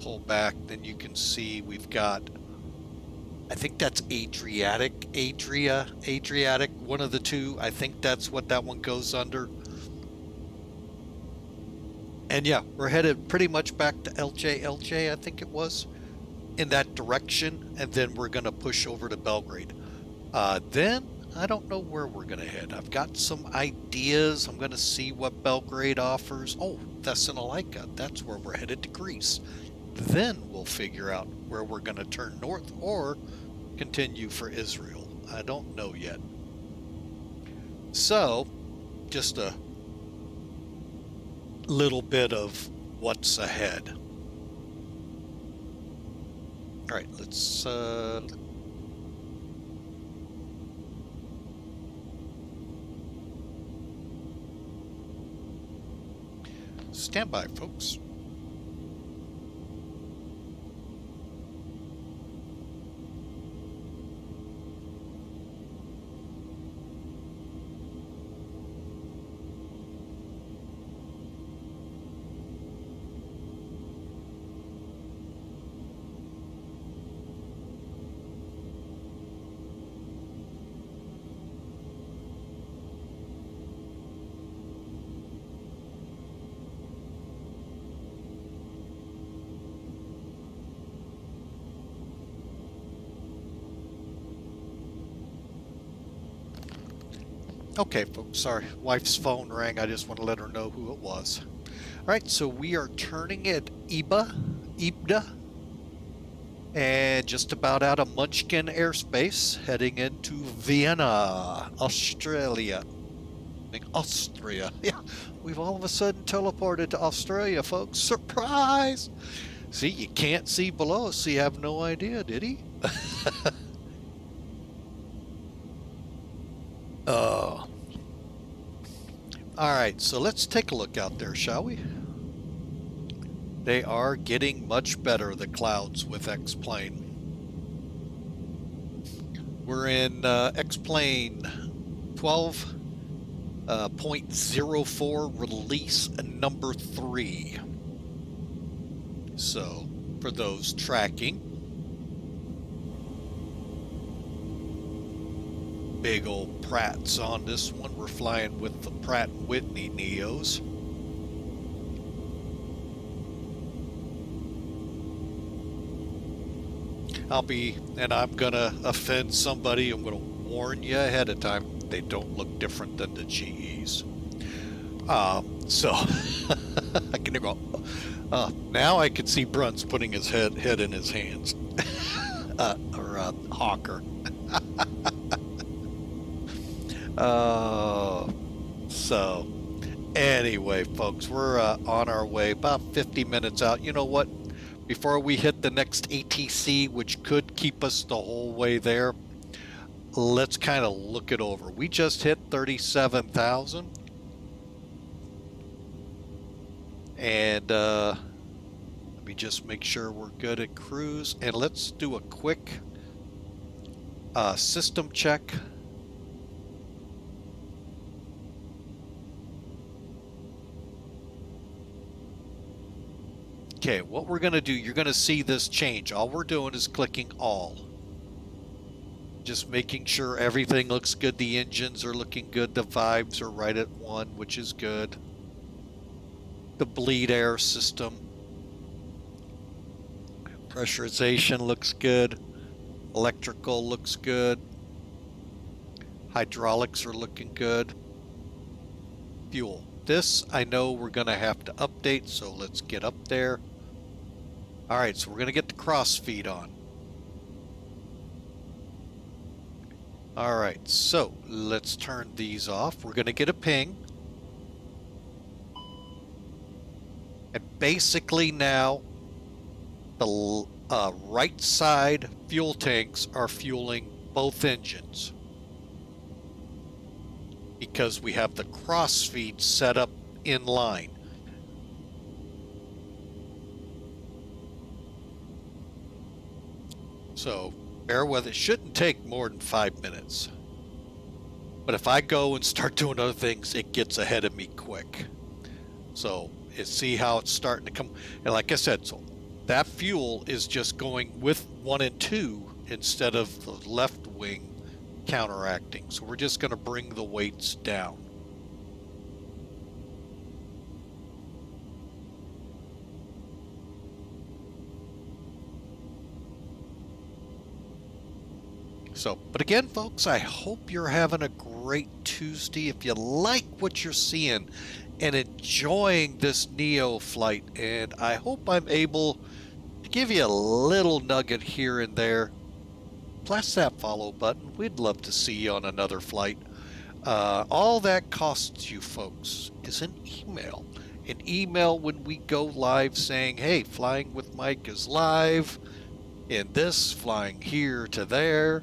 Pull back, then you can see we've got, I think that's Adriatic, one of the two. I think that's what that one goes under. And yeah, we're headed pretty much back to LJ, I think it was, in that direction. And then we're going to push over to Belgrade. Then I don't know where we're going to head. I've got some ideas. I'm going to see what Belgrade offers. Oh, Thessalonica. That's where we're headed to Greece. Then we'll figure out where we're going to turn north or continue for Israel. I don't know yet. So, just a little bit of what's ahead. All right, let's stand by, folks. Okay, folks, sorry. Wife's phone rang. I just want to let her know who it was. All right, so we are turning at EBEDA, and just about out of Munchkin airspace, heading into Vienna, Australia. Austria. Yeah, we've all of a sudden teleported to Australia, folks. Surprise! See, you can't see below us, so you have no idea, did he? Oh. All right, so let's take a look out there, shall we? They are getting much better, the clouds with X-Plane. We're in X-Plane 12.04 release number 3. So, for those tracking, big old Pratts on this one. We're flying with the Pratt & Whitney Neos. I'm gonna offend somebody. I'm gonna warn you ahead of time. They don't look different than the GEs. So I can go. Now I can see Bruns putting his head in his hands, or Hawker. So anyway, folks, we're on our way, about 50 minutes out. You know what? Before we hit the next ATC, which could keep us the whole way there, let's kind of look it over. We just hit 37,000. And let me just make sure we're good at cruise. And let's do a quick system check. Okay, what we're going to do, you're going to see this change. All we're doing is clicking all. Just making sure everything looks good. The engines are looking good. The vibes are right at 1, which is good. The bleed air system. Pressurization looks good. Electrical looks good. Hydraulics are looking good. Fuel. This, I know we're going to have to update, so let's get up there. All right, so we're going to get the cross feed on. All right, so let's turn these off. We're going to get a ping. And basically now, the right side fuel tanks are fueling both engines, because we have the cross feed set up in line. So bear with it. Shouldn't take more than 5 minutes. But if I go and start doing other things, it gets ahead of me quick. So see how it's starting to come. And like I said, so that fuel is just going with 1 and 2 instead of the left wing counteracting. So we're just going to bring the weights down. So, but again, folks, I hope you're having a great Tuesday. If you like what you're seeing and enjoying this NEO flight, and I hope I'm able to give you a little nugget here and there, press that follow button. We'd love to see you on another flight. All that costs you, folks, is an email. An email when we go live saying, hey, Flying with Mike is live in this, flying here to there.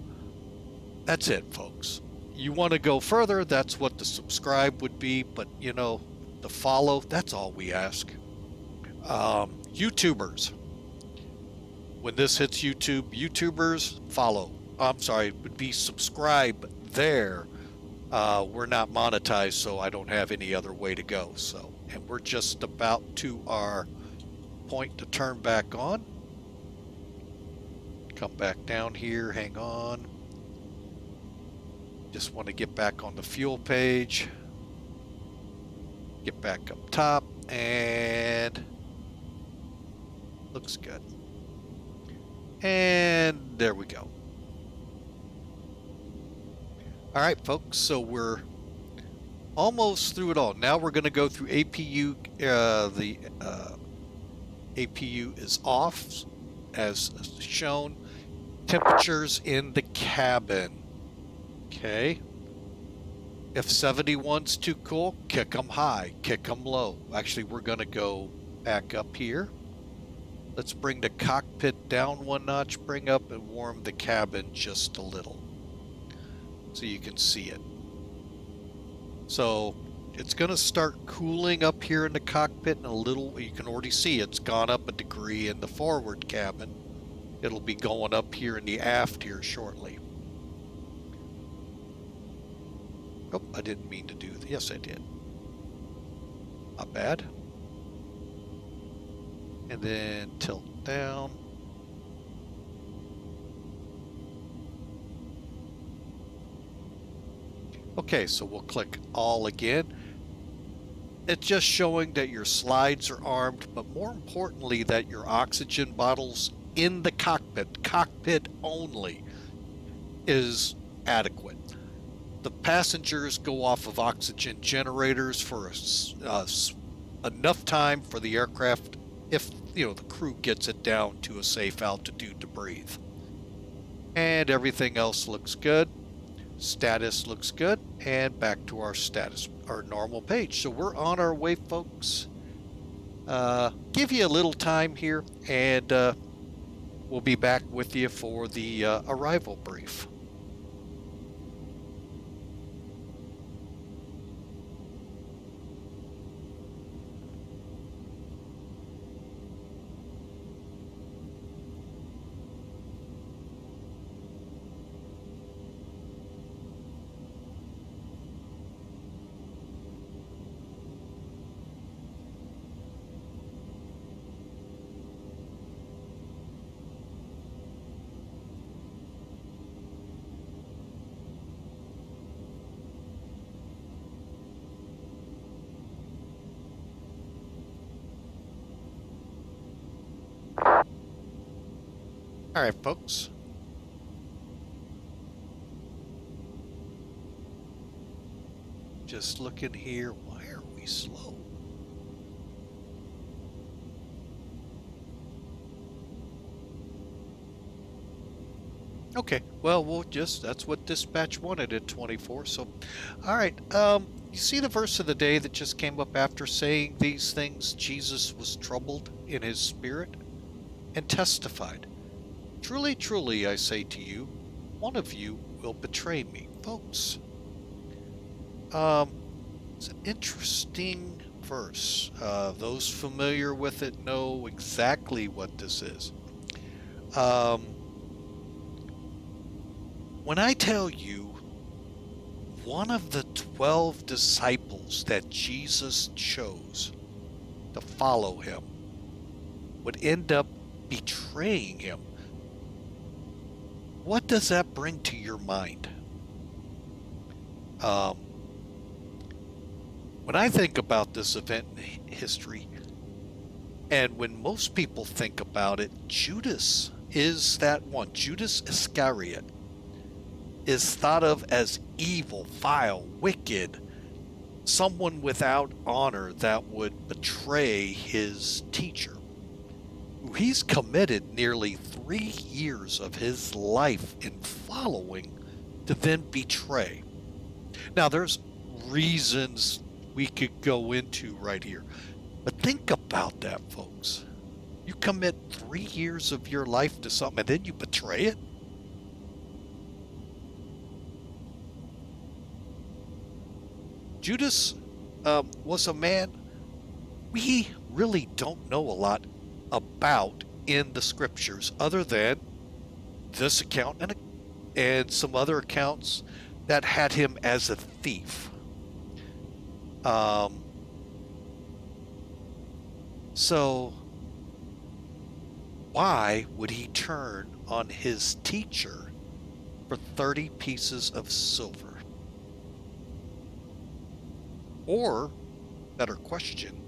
That's it, folks. You want to go further, that's what the subscribe would be, but you know, the follow, that's all we ask. YouTubers, when this hits YouTube, YouTubers, follow. I'm sorry, it would be subscribe there. We're not monetized, so I don't have any other way to go. So, and we're just about to our point to turn back on. Come back down here, hang on. Just want to get back on the fuel page. Get back up top, and looks good. And there we go. All right, folks, so we're almost through it all. Now we're going to go through APU. The APU is off, as shown. Temperatures in the cabin. Okay. If 71's too cool, kick them high, kick them low. Actually, we're going to go back up here. Let's bring the cockpit down 1 notch, bring up and warm the cabin just a little so you can see it. So it's going to start cooling up here in the cockpit in a little. You can already see it's gone up a degree in the forward cabin. It'll be going up here in the aft here shortly. Oh, I didn't mean to do that. Yes, I did. Not bad. And then tilt down. Okay, so we'll click all again. It's just showing that your slides are armed, but more importantly that your oxygen bottles in the cockpit only, is adequate. The passengers go off of oxygen generators for enough time for the aircraft, if the crew gets it down to a safe altitude to breathe. And everything else looks good. Status looks good, and back to our normal page. So we're on our way, folks. Give you a little time here, and we'll be back with you for the arrival brief. All right, folks. Just looking here. Why are we slow? Okay, well, that's what dispatch wanted at 24, so, alright, you see the verse of the day that just came up after saying these things? Jesus was troubled in his spirit and testified. Truly, truly, I say to you, one of you will betray me. Folks, it's an interesting verse. Those familiar with it know exactly what this is. When I tell you, one of the 12 disciples that Jesus chose to follow him would end up betraying him, what does that bring to your mind? When I think about this event in history, and when most people think about it, Judas is that one. Judas Iscariot is thought of as evil, vile, wicked, someone without honor that would betray his teacher, who he's committed nearly 3 years of his life in following, to then betray. Now, there's reasons we could go into right here, but think about that, folks. You commit 3 years of your life to something and then you betray it? Judas was a man we really don't know a lot about in the scriptures, other than this account and some other accounts that had him as a thief. So why would he turn on his teacher for 30 pieces of silver? Or, better question,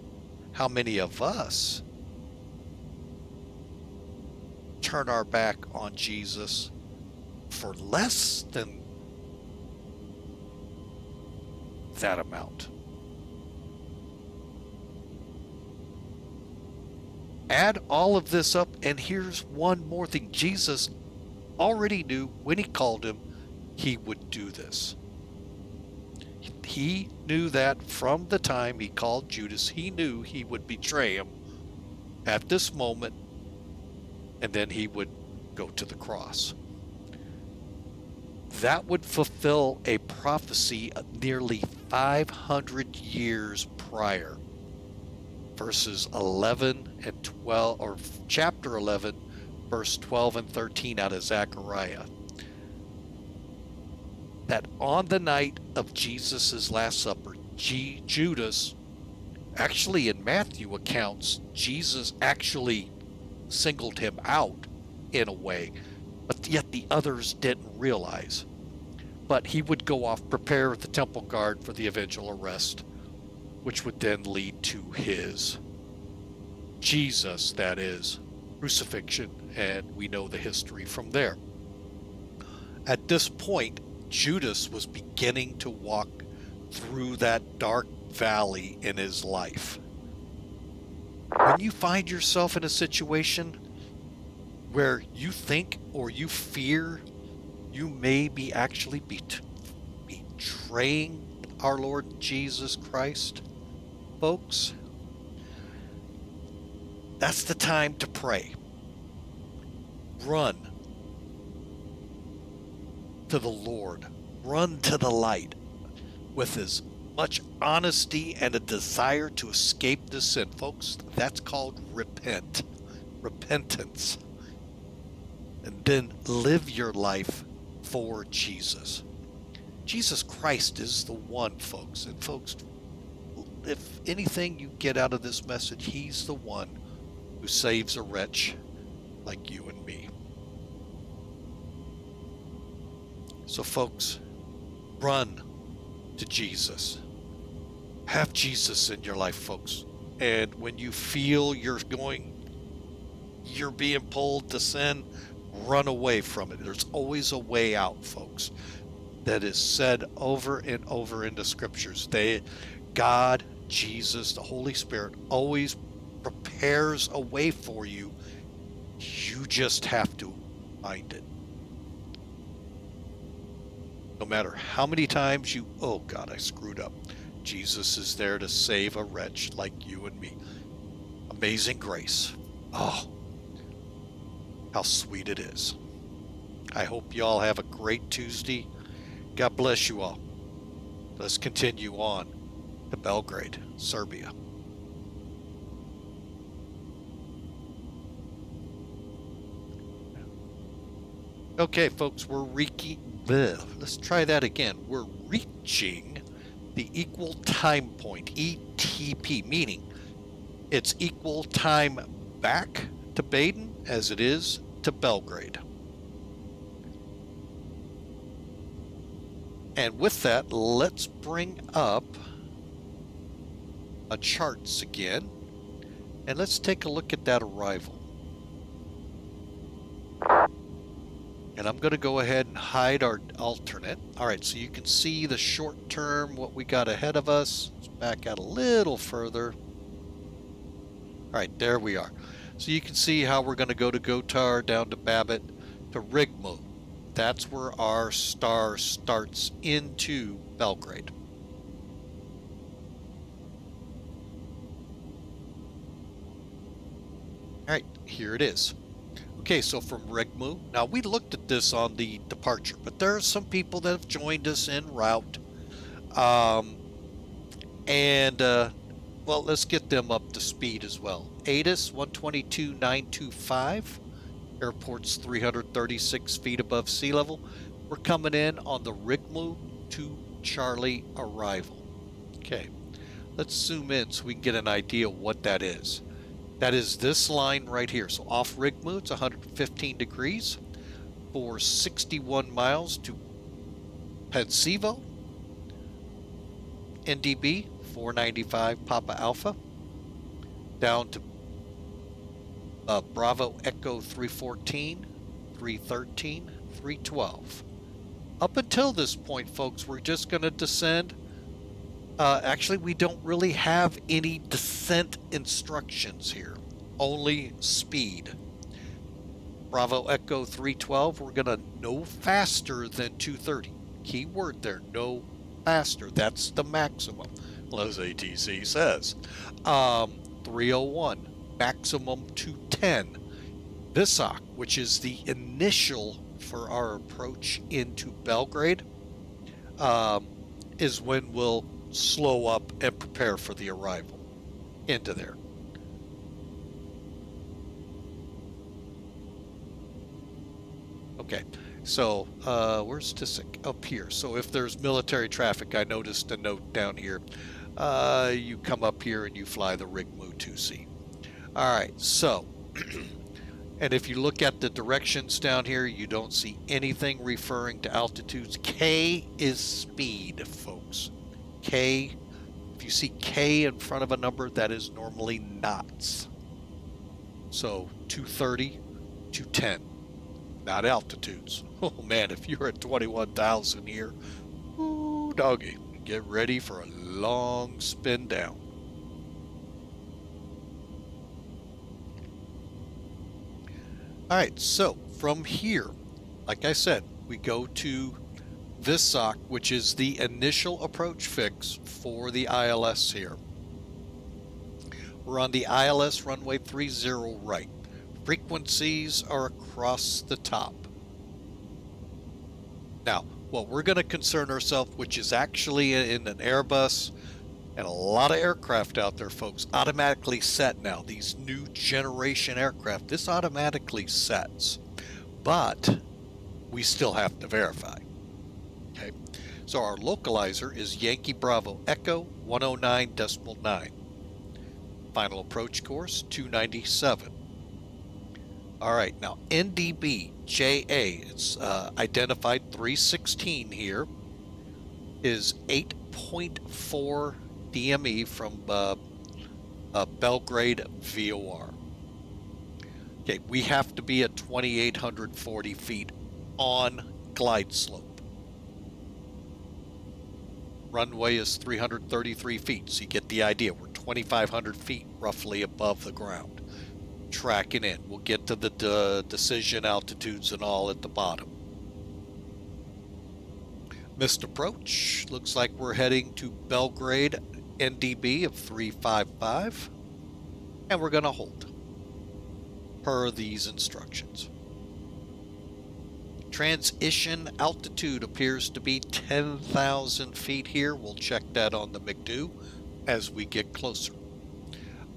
how many of us turn our back on Jesus for less than that amount? Add all of this up, and here's one more thing. Jesus already knew when he called him, he would do this. He knew that from the time he called Judas, he knew he would betray him at this moment, and then he would go to the cross. That would fulfill a prophecy nearly 500 years prior. Verses 11 and 12, or chapter 11, verse 12 and 13 out of Zechariah. That on the night of Jesus' Last Supper, Judas, actually in Matthew accounts, Jesus actually singled him out in a way, but yet the others didn't realize. But he would go off, prepare the temple guard for the eventual arrest, which would then lead to his, Jesus, that is, crucifixion, and we know the history from there. At this point, Judas was beginning to walk through that dark valley in his life. When you find yourself in a situation where you think or you fear you may be actually betraying our Lord Jesus Christ, folks, that's the time to pray. Run to the Lord. Run to the light with as much honesty and a desire to escape the sin. Folks, that's called repentance. And then live your life for Jesus. Jesus Christ is the one, folks. And folks, if anything you get out of this message, he's the one who saves a wretch like you and me. So folks, run to Jesus. Have Jesus in your life, folks. And when you feel you're being pulled to sin, run away from it. There's always a way out, folks. That is said over and over in the scriptures. God, Jesus, the Holy Spirit always prepares a way for you. You just have to find it. No matter how many times you, oh God, I screwed up. Jesus is there to save a wretch like you and me. Amazing grace. Oh, how sweet it is. I hope you all have a great Tuesday. God bless you all. Let's continue on to Belgrade, Serbia. Okay, folks, let's try that again. We're reaching the equal time point, ETP, meaning it's equal time back to Baden as it is to Belgrade. And with that, let's bring up a charts again, and let's take a look at that arrival. And I'm going to go ahead and hide our alternate. All right, so you can see the short term, what we got ahead of us. Let's back out a little further. All right, there we are. So you can see how we're going to go to GOTAR, down to BABIT, to RIGMU. That's where our star starts into Belgrade. All right, here it is. Okay, so from RIGMU, now we looked at this on the departure, but there are some people that have joined us en route. Well, let's get them up to speed as well. ATIS 122.925, airport's 336 feet above sea level. We're coming in on the RIGMU to Charlie arrival. Okay, let's zoom in so we can get an idea of what that is. That is this line right here. So off RIGMU, it's 115 degrees for 61 miles to Pensivo. NDB 495 Papa Alpha. Down to Bravo Echo 314, 313, 312. Up until this point, folks, we're just going to descend. Actually, we don't really have any descent instructions here, only speed. Bravo Echo 312, we're going to no faster than 230. Key word there, no faster. That's the maximum, as ATC says. 301, maximum 210. Visak, which is the initial for our approach into Belgrade, is when we'll slow up and prepare for the arrival into there. Okay, so where's Tisic? Up here. So if there's military traffic, I noticed a note down here. You come up here and you fly the RIGMU 2C. All right, so and if you look at the directions down here, you don't see anything referring to altitudes. K is speed, folks. K, if you see K in front of a number, that is normally knots. So 230, 210, not altitudes. Oh man, if you're at 21,000 here, ooh, doggy, get ready for a long spin down. All right, so from here, like I said, we go to Visak, which is the initial approach fix for the ILS here. We're on the ILS runway 30 right. Frequencies are across the top. Now, what we're going to concern ourselves, which is actually in an Airbus and a lot of aircraft out there, folks, automatically set now. These new generation aircraft, this automatically sets. But we still have to verify. Okay, so our localizer is Yankee Bravo Echo 109.9. Final approach course 297. All right, now NDB JA, it's identified 316 here, is 8.4 DME from Belgrade VOR. Okay, we have to be at 2,840 feet on glide slope. Runway is 333 feet, so you get the idea. We're 2,500 feet roughly above the ground. Tracking in. We'll get to the decision altitudes and all at the bottom. Missed approach. Looks like we're heading to Belgrade NDB of 355. And we're going to hold per these instructions. Transition altitude appears to be 10,000 feet here. We'll check that on the McDo as we get closer.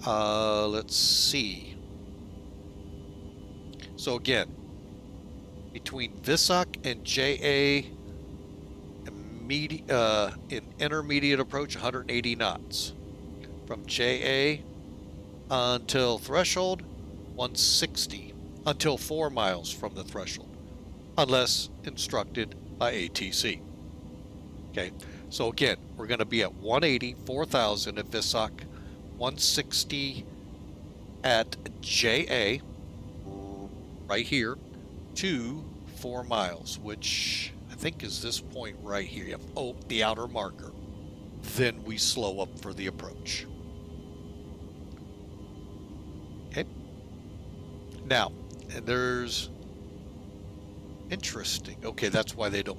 Let's see. So again, between Visok and JA, in intermediate approach, 180 knots. From JA until threshold, 160, until 4 miles from the threshold, unless instructed by ATC. Okay, so again, we're going to be at 180, 4,000 at Visok, 160 at JA, right here, to 4 miles, which I think is this point right here. You have, oh, the outer marker. Then we slow up for the approach. Okay. Now, and there's interesting. Okay, that's why they don't.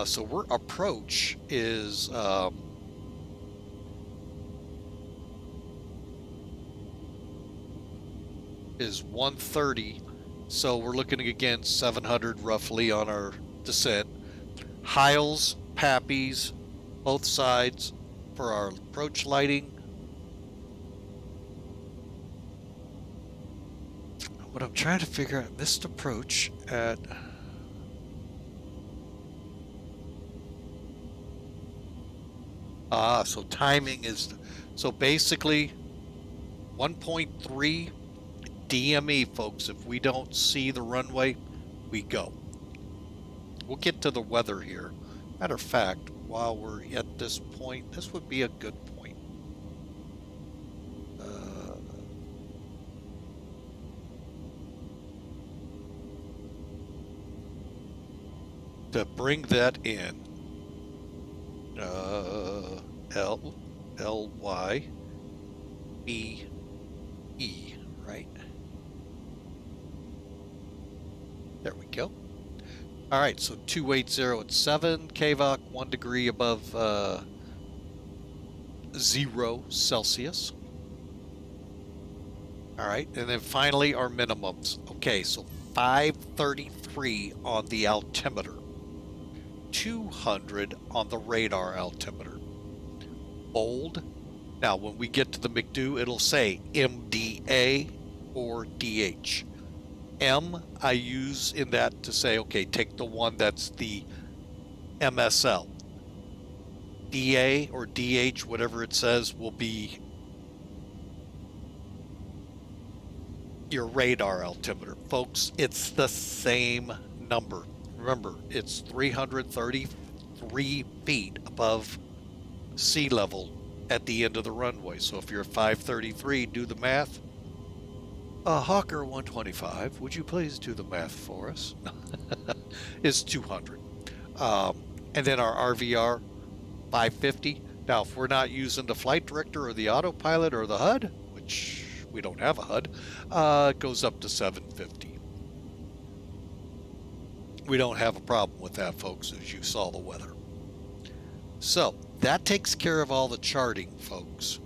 So our approach is 130. So we're looking again 700 roughly on our descent. Hiles, Pappies, both sides for our approach lighting. What I'm trying to figure out, missed approach at so timing is, so basically 1.3 DME, folks. If we don't see the runway, we go. We'll get to the weather here. Matter of fact, while we're at this point, this would be a good point. To bring that in, LYBE, right? There we go. All right, so 280 at 7, KVOC, 1 degree above 0 Celsius. All right, and then finally our minimums. Okay, so 533 on the altimeter, 200 on the radar altimeter. Bold. Now, when we get to the McDo, it'll say MDA or DH. M, I use in that to say, okay, take the one that's the MSL. DA or DH, whatever it says, will be your radar altimeter. Folks, it's the same number. Remember, it's 333 feet above sea level at the end of the runway. So if you're at 533, do the math. Hawker 125, would you please do the math for us? Is 200. And then our RVR 550. Now, if we're not using the flight director or the autopilot or the HUD, which we don't have a HUD, it goes up to 750. We don't have a problem with that, folks, as you saw the weather. So that takes care of all the charting, folks.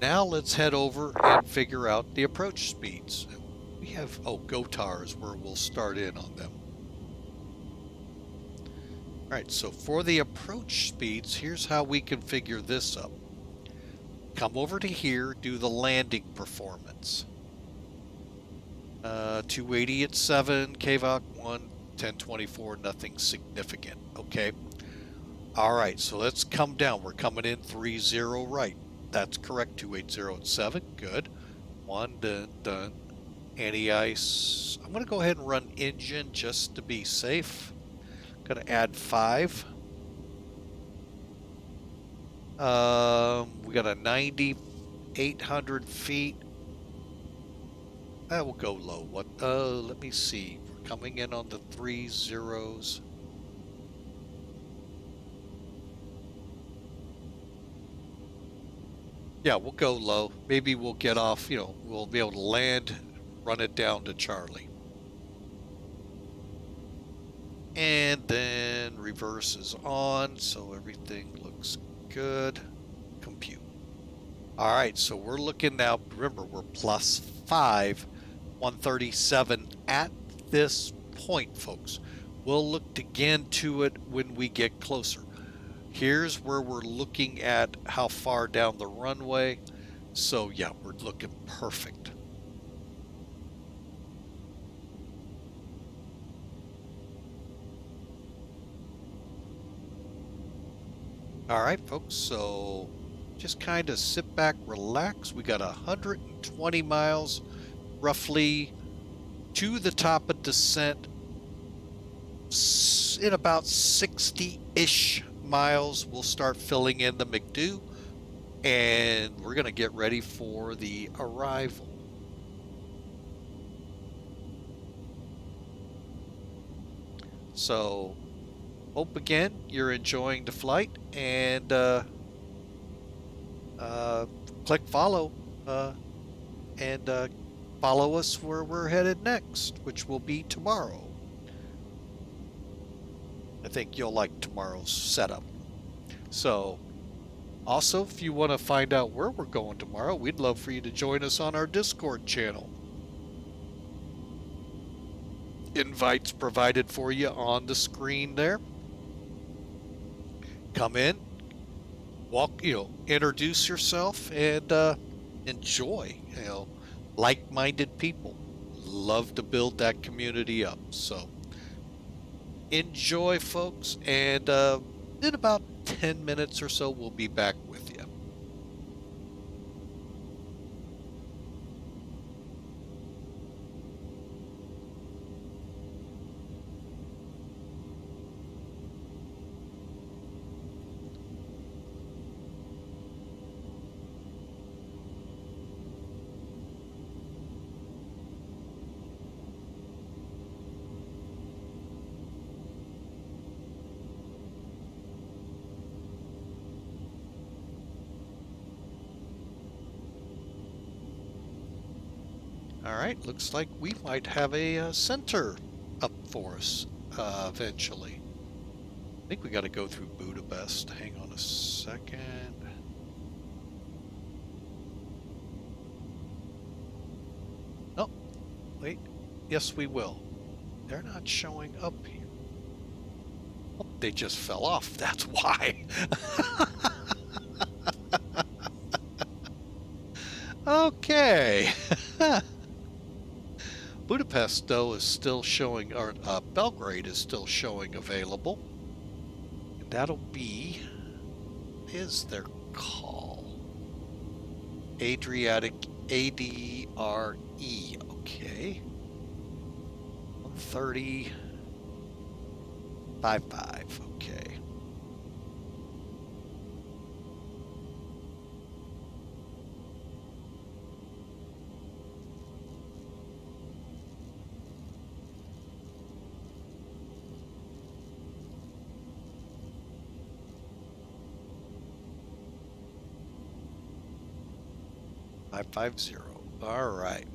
Now let's head over and figure out the approach speeds. We have, GOTAR is where we'll start in on them. All right, so for the approach speeds, here's how we can figure this up. Come over to here, do the landing performance. 280 at 7, KVOC 1, 1024, nothing significant, okay? All right, so let's come down. We're coming in 30 right. That's correct, 280 at 7, good. 1, done. Anti-ice. I'm going to go ahead and run engine just to be safe. Going to add 5. We got a 9,800 feet. We'll go low. Let me see. We're coming in on the 30s. Yeah, we'll go low. Maybe we'll get off, we'll be able to land, run it down to Charlie. And then reverse is on, so everything looks good. Compute. All right, so we're looking now, remember, we're +5, 137 at this point, folks. We'll look again to it when we get closer. Here's where we're looking at how far down the runway. So yeah, we're looking perfect. All right, folks, so just kind of sit back, relax. We got 120 miles roughly to the top of descent. In about 60-ish miles, we'll start filling in the McDo, and we're going to get ready for the arrival. So, hope again you're enjoying the flight, and click follow and follow us where we're headed next, which will be tomorrow. I think you'll like tomorrow's setup. So, also, if you want to find out where we're going tomorrow, we'd love for you to join us on our Discord channel. Invites provided for you on the screen there. Come in, walk, introduce yourself, and enjoy. Like-minded people love to build that community up. So enjoy, folks, and in about 10 minutes or so, we'll be back with you. All right, looks like we might have a center up for us eventually. I think we got to go through Budapest. Hang on a second. Oh, wait. Yes, we will. They're not showing up here. Oh, they just fell off. That's why. Okay. Budapest, though, is still showing, or Belgrade is still showing available. And that'll be, is their call? Adriatic, ADRE, okay. 130.55, okay. .550. All right.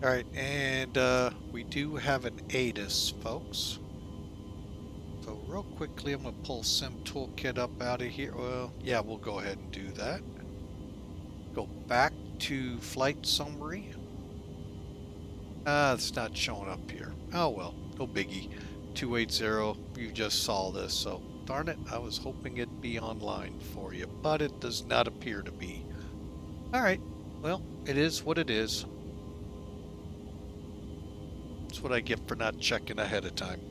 All right, and we do have an ATIS, folks. So real quickly, I'm going to pull Sim Toolkit up out of here. Well, yeah, we'll go ahead and do that. Go back to flight summary. It's not showing up here. Oh well, no biggie. 280, you just saw this, so darn it, I was hoping it'd be online for you, but it does not appear to be. Alright, well, it is what it is. That's what I get for not checking ahead of time.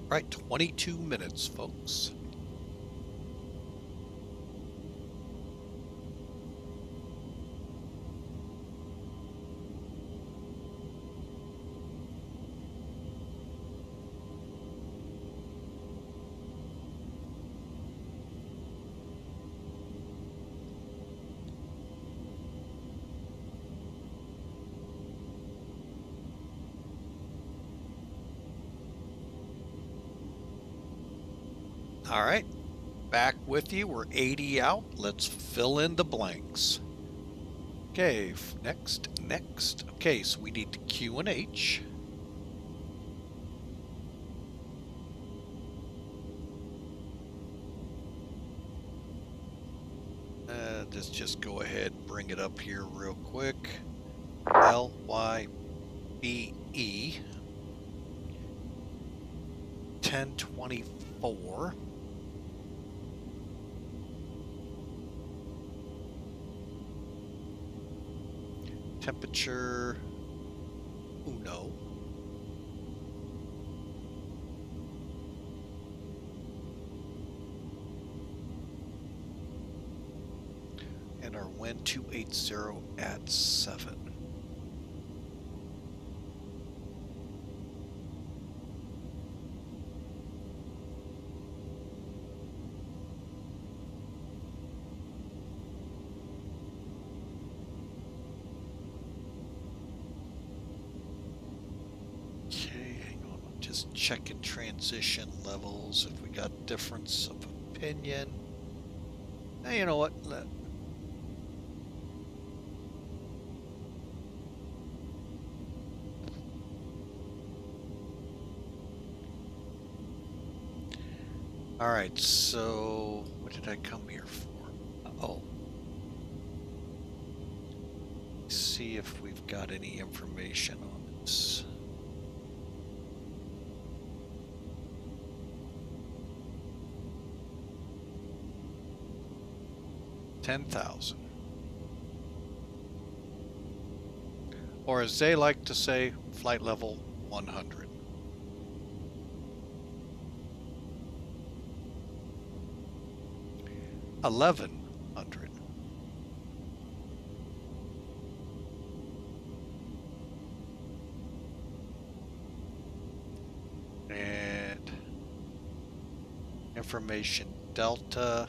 Right, 22 minutes, folks. All right, back with you. We're 80 out. Let's fill in the blanks. Okay, next. Okay, so we need to Q and H. Let's just go ahead and bring it up here real quick. LYBE 1024. Temperature, no. And our wind 280 at 7. Checking transition levels if we got difference of opinion. Now, you know what? All right, so what did I come here for? Oh. Let's see if we've got any information on this. 10,000. Or as they like to say, flight level 100. $1,100. And information Delta.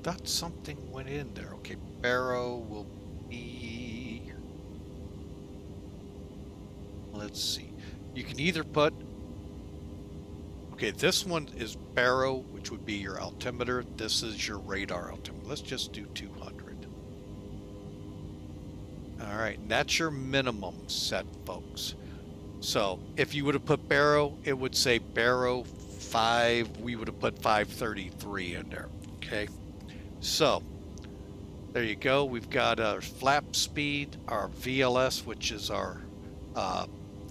Thought something went in there. Okay, Barrow will be... Let's see. You can either put... Okay, this one is Barrow, which would be your altimeter. This is your radar altimeter. Let's just do 200. All right, and that's your minimum set, folks. So if you would have put Barrow, it would say Barrow 5. We would have put 533 in there, okay? So, there you go. We've got our flap speed, our VLS, which is our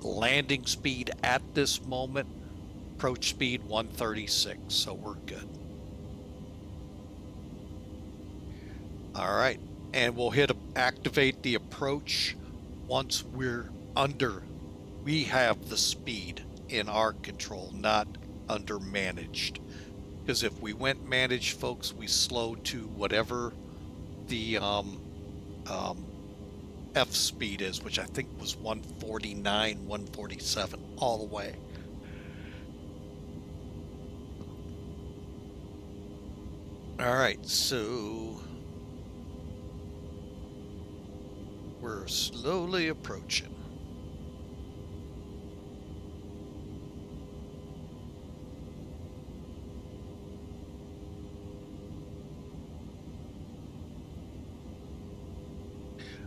landing speed at this moment. Approach speed 136, so we're good. All right, and we'll hit activate the approach once we're under. We have the speed in our control, not under managed. Because if we went managed, folks, we slowed to whatever the F speed is, which I think was 149, 147 all the way. All right, so we're slowly approaching.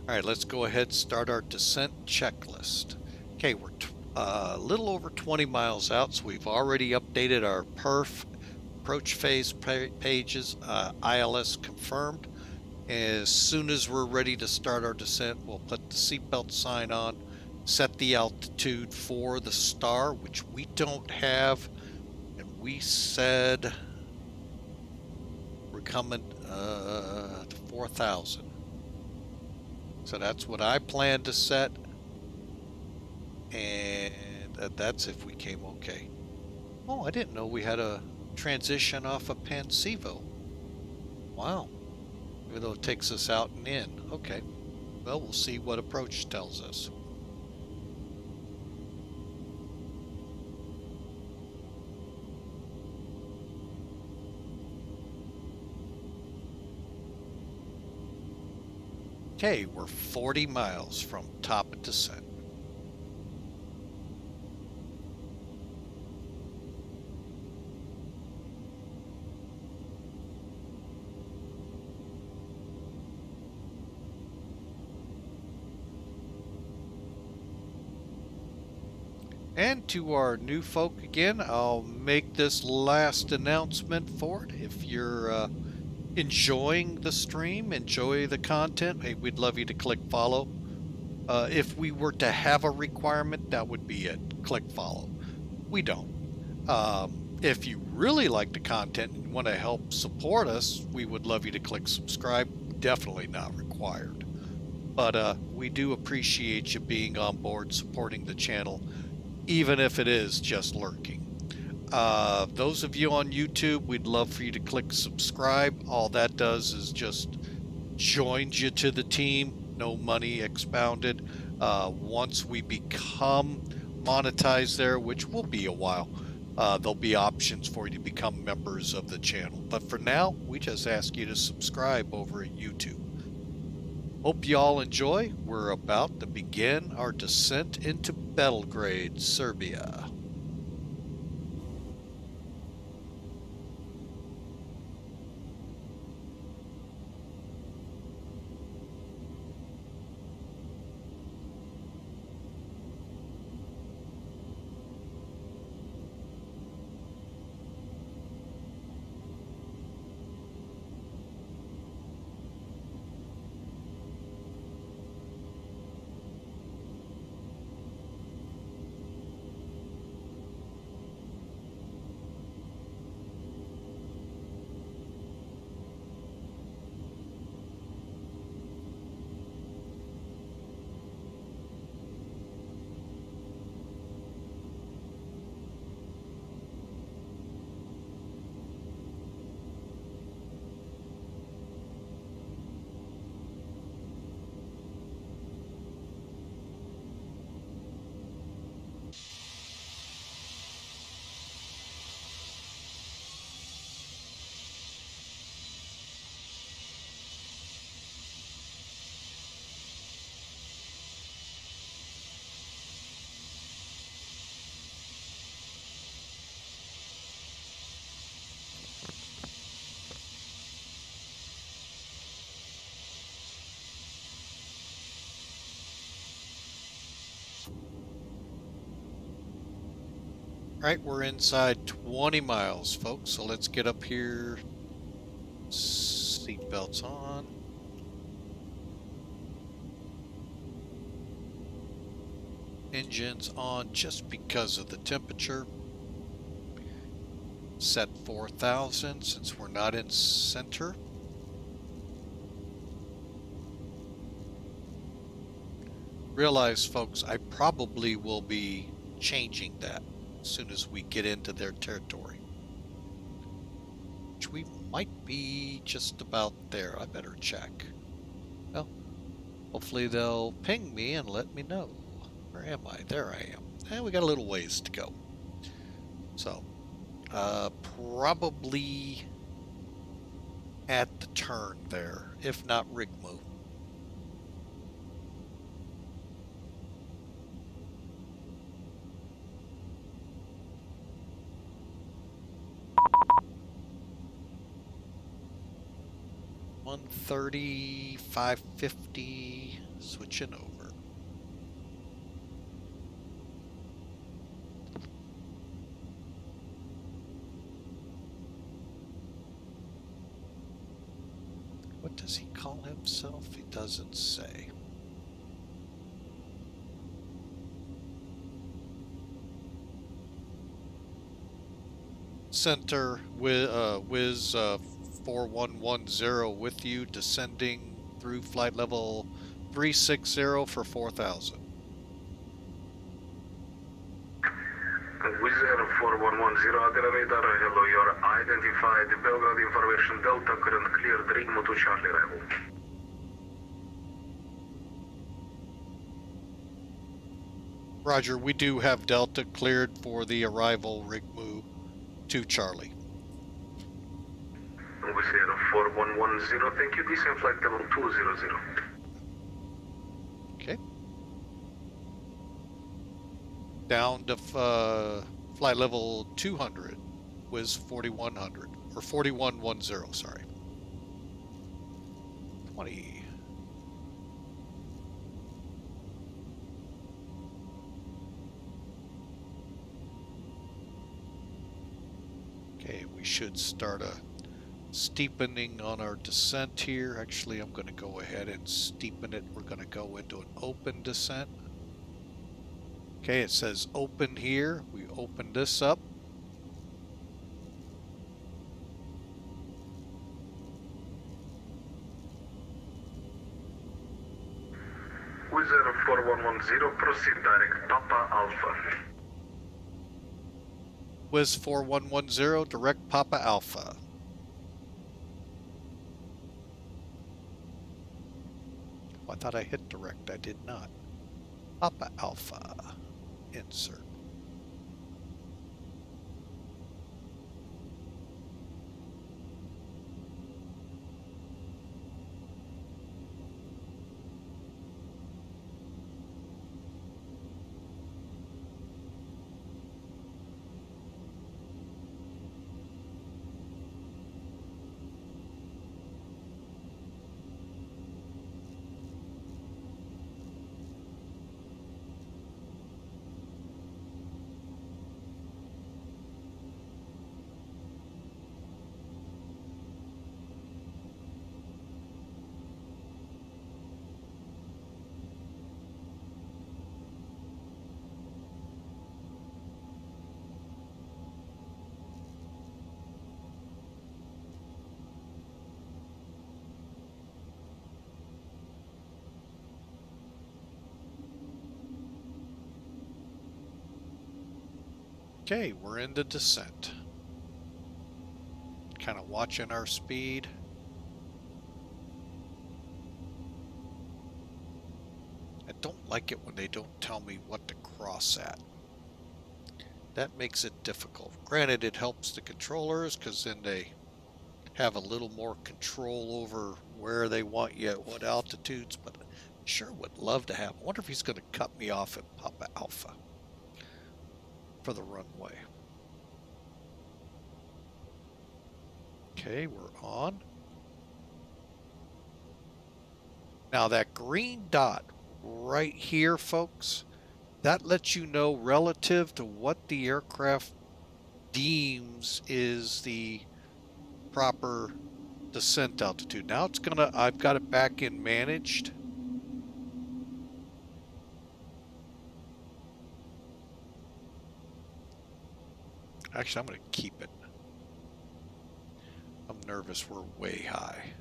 All right, let's go ahead and start our descent checklist. Okay, we're a little over 20 miles out, so we've already updated our perf approach phase pages, ILS confirmed. As soon as we're ready to start our descent, we'll put the seatbelt sign on, set the altitude for the star, which we don't have, and we said we're coming to 4,000. So that's what I plan to set, and that's if we came okay. Oh, I didn't know we had a transition off of Pansevo. Wow. Even though it takes us out and in. Okay. Well, we'll see what approach tells us. Okay, we're 40 miles from top of descent. And to our new folk again, I'll make this last announcement for it. If you're enjoying the stream, enjoy the content, hey, we'd love you to click follow. If we were to have a requirement, that would be it. Click follow. We don't. If you really like the content and want to help support us, we would love you to click subscribe. Definitely not required. But we do appreciate you being on board, supporting the channel, even if it is just lurking. Those of you on YouTube, we'd love for you to click subscribe. All that does is just joins you to the team. No money expounded. Once we become monetized there, which will be a while, there'll be options for you to become members of the channel. But for now, we just ask you to subscribe over at YouTube. Hope you all enjoy. We're about to begin our descent into Belgrade, Serbia. Right, we're inside 20 miles, folks, so let's get up here. Seatbelts on. Engines on just because of the temperature. Set 4,000 since we're not in center. Realize, folks, I probably will be changing that as soon as we get into their territory, which we might be just about there. I better check. Well, hopefully they'll ping me and let me know. Where am I? There I am. And we got a little ways to go. So, probably at the turn there, if not RIGMU. 130, 550, switching over. What does he call himself? He doesn't say. Center with Wiz 4110 with you, descending through flight level 360 for 4,000. Wizz Air 4110 radar, hello, you're identified. Belgrade information Delta, current cleared, RIGMU to Charlie arrival. Roger, we do have Delta cleared for the arrival RIGMU to Charlie. Wizz Air 4110, thank you, descend flight level 200. Okay. Down to flight level 200 was 4100 or 4110, sorry. 20. Okay, we should start a steepening on our descent here. Actually, I'm going to go ahead and steepen it. We're going to go into an open descent. Okay, it says open here. We open this up. Wizz Air 4110, proceed direct Papa Alpha. Wiz 4110, direct Papa Alpha. Oh, I thought I hit direct. I did not. Papa Alpha. Insert. Okay, we're in the descent. Kind of watching our speed. I don't like it when they don't tell me what to cross at. That makes it difficult. Granted, it helps the controllers because then they have a little more control over where they want you at what altitudes, but I sure would love to have. I wonder if he's going to cut me off at Papa Alpha for the runway. Okay, we're on. Now that green dot right here, folks, that lets you know relative to what the aircraft deems is the proper descent altitude. Now it's gonna, I've got it back in managed. Actually, I'm going to keep it. I'm nervous we're way high.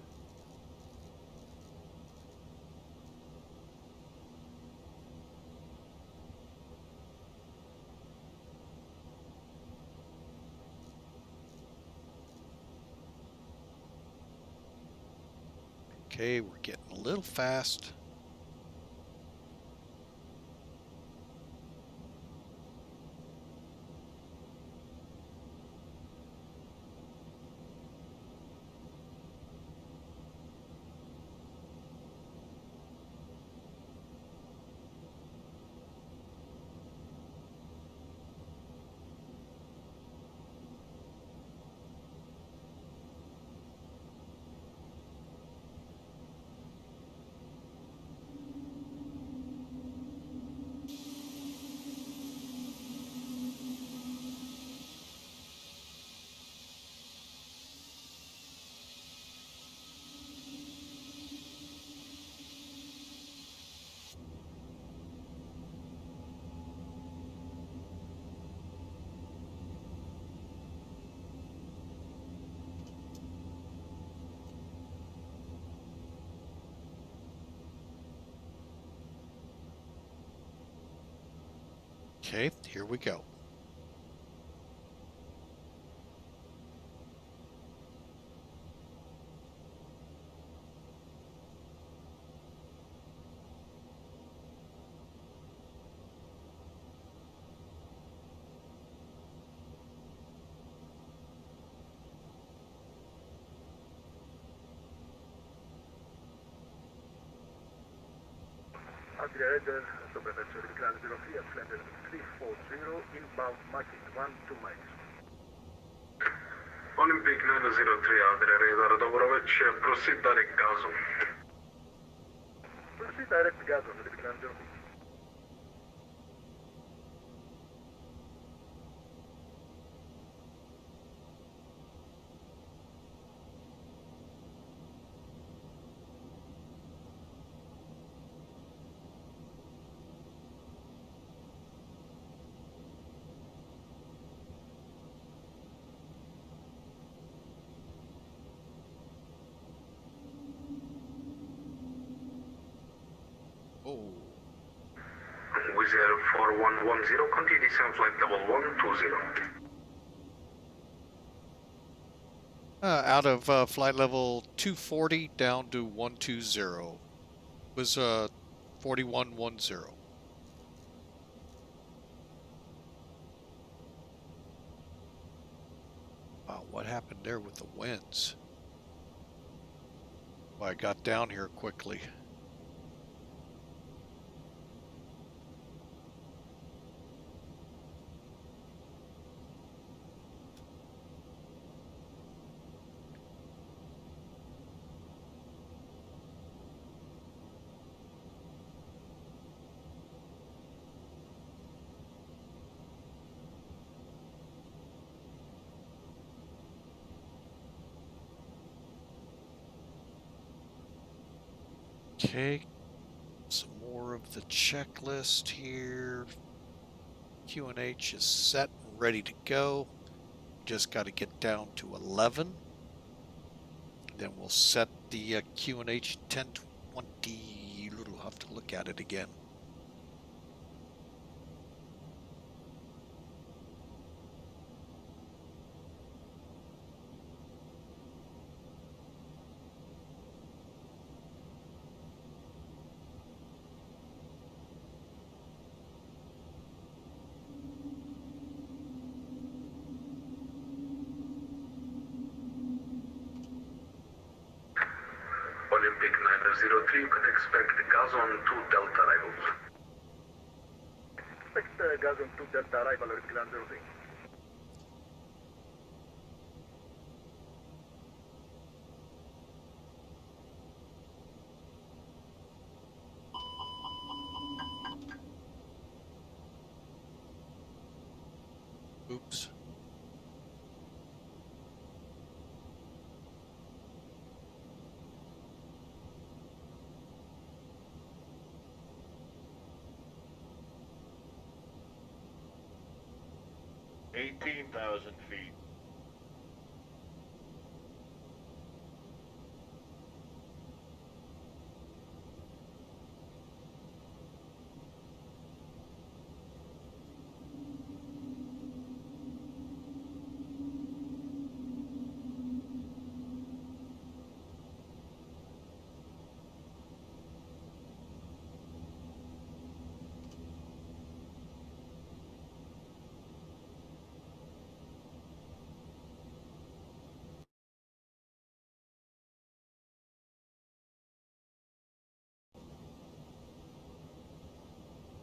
Okay, we're getting a little fast. Okay, here we go. Radar, Supervisor Ground 03 at Flanders 340, inbound marking 12 miles. Olympic 903, Adria Radar, Dobrovic, proceed direct Gazon. Proceed direct Gazon, Olympic 903. Oh. Wizz Air 4110, continue descent flight level 120. Out of flight level 240 down to 120. Was 4110. Wow, what happened there with the winds? Well, I got down here quickly. Okay, some more of the checklist here. QNH is set and ready to go. Just got to get down to 11. Then we'll set the QNH 1020. We'll have to look at it again. Olympic 903, you can expect Gazon 2 Delta arrivals. Expect Gazon 2 Delta arrival, Olympic 903. Oops. feet.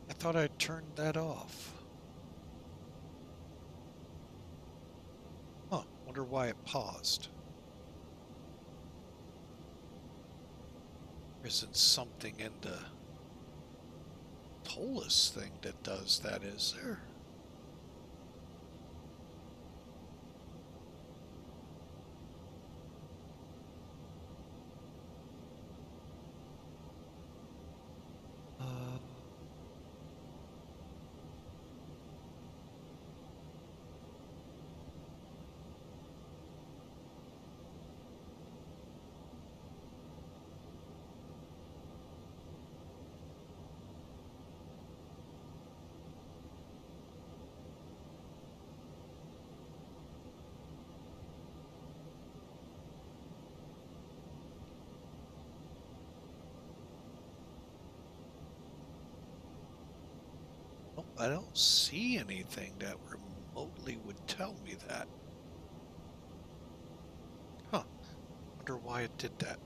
I thought I turned that off. Huh, wonder why it paused. There isn't something in the Toliss thing that does that, is there? I don't see anything that remotely would tell me that. Huh. Wonder why it did that.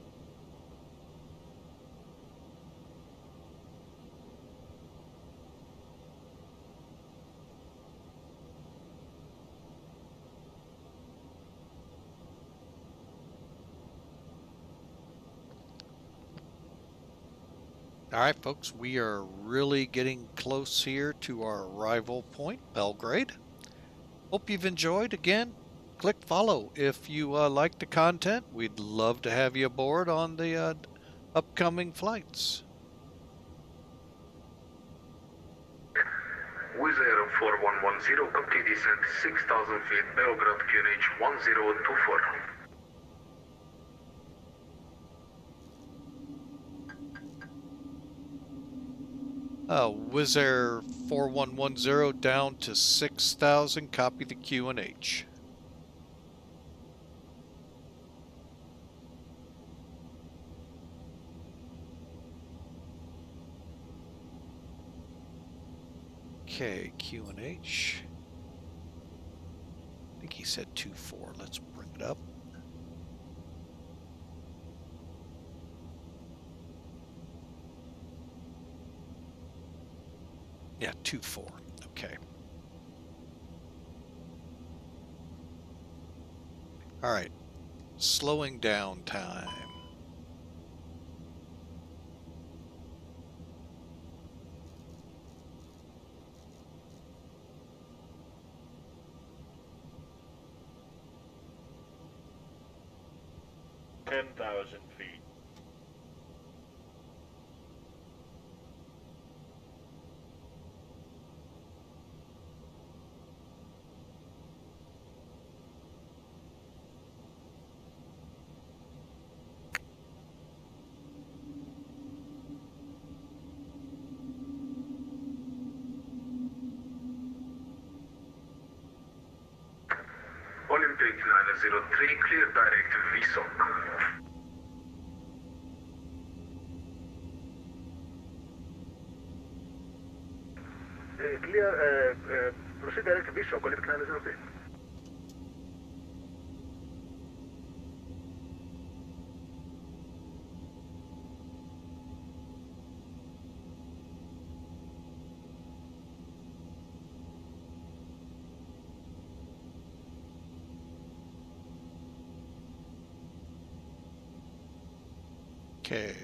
All right, folks, we are really getting close here to our arrival point, Belgrade. Hope you've enjoyed. Again, click follow if you like the content. We'd love to have you aboard on the upcoming flights. Wizz Air 4110, complete descent 6,000 feet, Belgrade QNH 1024. Wizz Air 4110 down to 6,000. Copy the QNH. Okay, QNH. I think he said 2-4. Let's bring it up. Yeah, 2-4. Okay. All right. Slowing down time. feet. Olympic 903, clear direct VSOC. Clear, proceed direct VSOC, Olympic 903. Okay.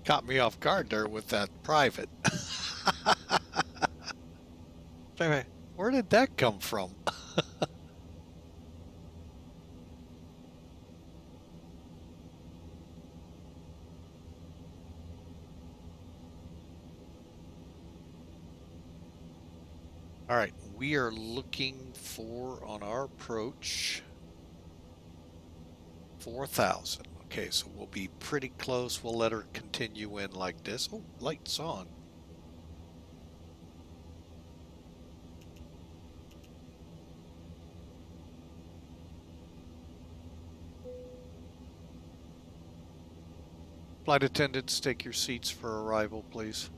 Caught me off guard there with that private. Where did that come from? All right, we are looking for, on our approach, 4,000. Okay, so we'll be pretty close. We'll let her continue in like this. Oh, lights on. Flight attendants, take your seats for arrival, please.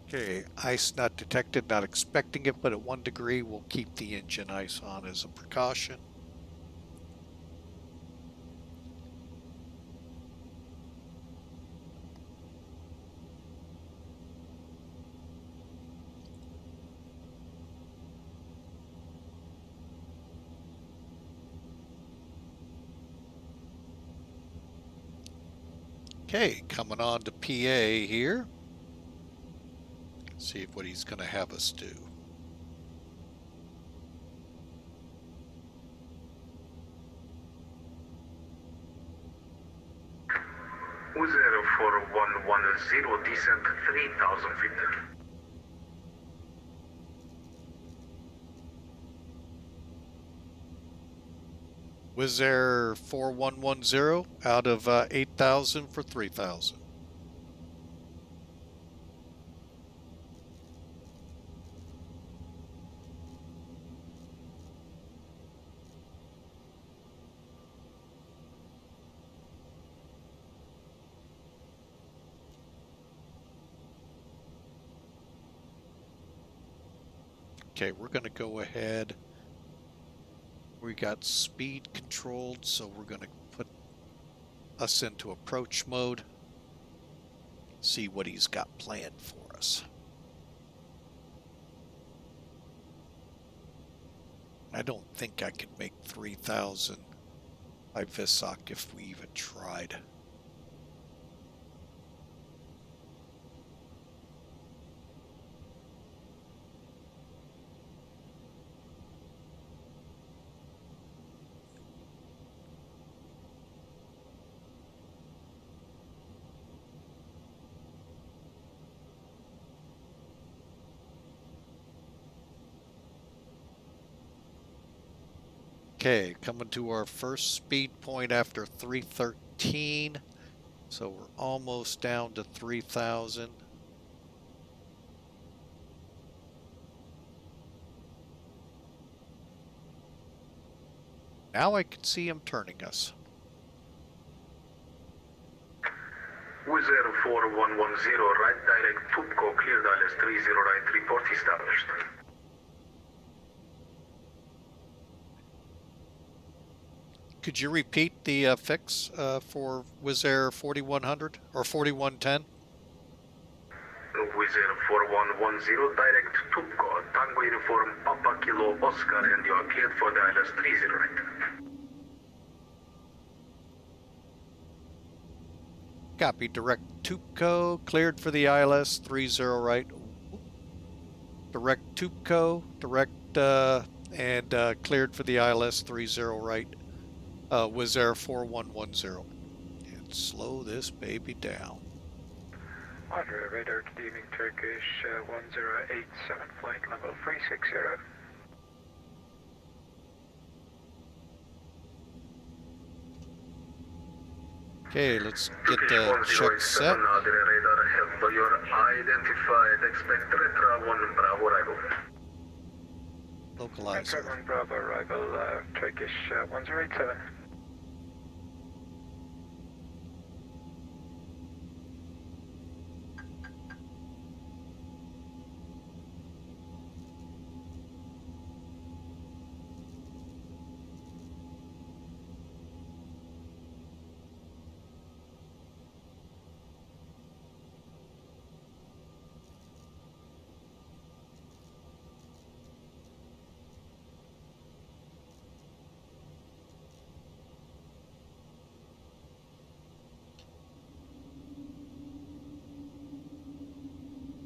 Okay, ice not detected, not expecting it, but at 1 degree, we'll keep the engine ice on as a precaution. Okay, coming on to PA here. See what he's going to have us do. Wizz Air 4110, descent 3,000 feet. Wizz Air 4110 out of 8,000 for 3,000. Okay, we're going to go ahead. We got speed controlled, so we're going to put us into approach mode. See what he's got planned for us. I don't think I could make 3,000 by VSOC if we even tried. Okay, coming to our first speed point after 313. So we're almost down to 3,000. Now I can see him turning us. Wizz Air 4110, right direct Tupco, cleared ILS 30 right, report established. Could you repeat the fix for Wizz Air 4100 or 4110? Wizz Air 4110, direct Tupco, Tango Uniform, Papa Kilo Oscar, and you are cleared for the ILS 30 right. Copy, direct Tupco, cleared for the ILS 30 right. Direct Tupco, direct and cleared for the ILS 30 right. Wizz Air 4110. And slow this baby down. Roger, radar good evening, Turkish 1087, flight level 360. Okay, let's get the check set. Radar have your identified, expect retra 1 Bravo arrival. Localizer. 1 Bravo arrival, Turkish 1087.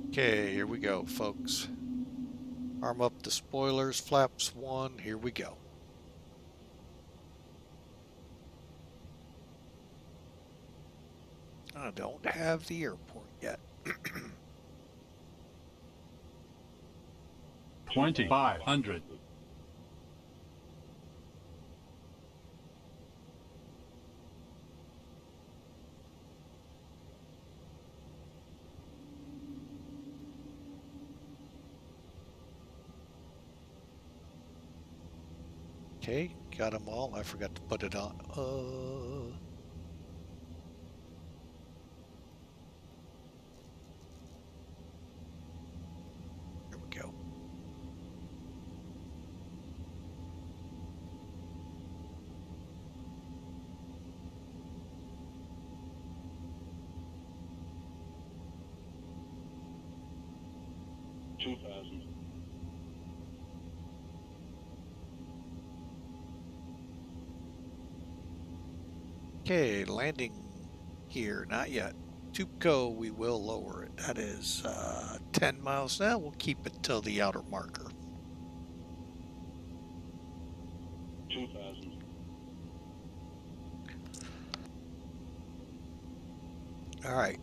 Okay, here we go, folks. Arm up the spoilers, flaps 1, here we go. I don't have the airport yet. 2,500. Okay, got them all. I forgot to put it on. Here we go. Okay, landing here, not yet. Tupco, we will lower it. That is 10 miles now. We'll keep it till the outer marker. 2,000. All right.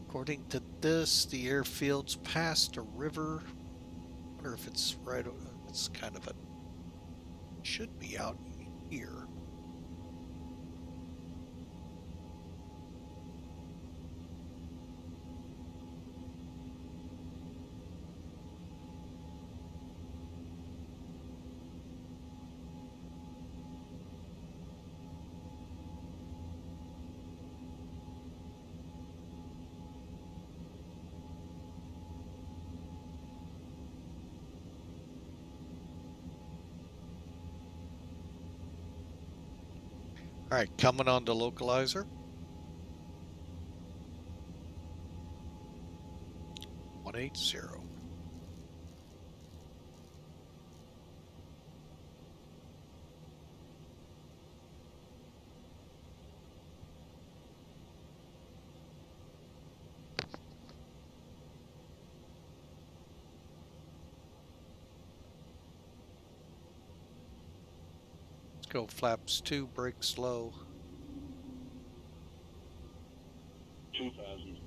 According to this, the airfield's past a river. I wonder if it's right. It's kind of a. Should be out here. All right, coming on to localizer. 180. Go flaps 2, brakes low. 2000.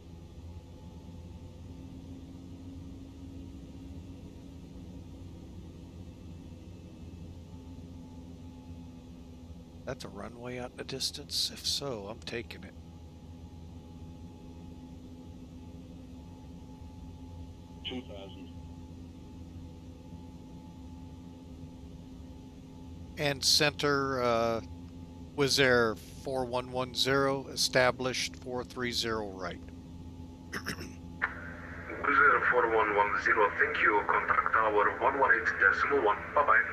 That's a runway out in the distance? If so, I'm taking it. 2000. And center, was there 4110 established 430 right? Wizz Air 4110, thank you. Contact tower 118.1. Bye-bye.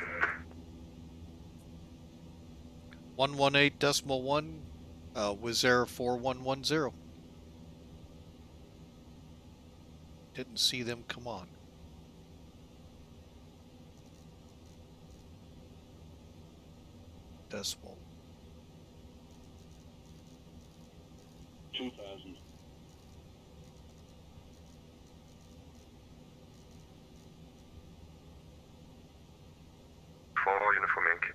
118.1, Wizz Air 4110. Didn't see them come on. Decimal. 2000. For Uniform Yankee.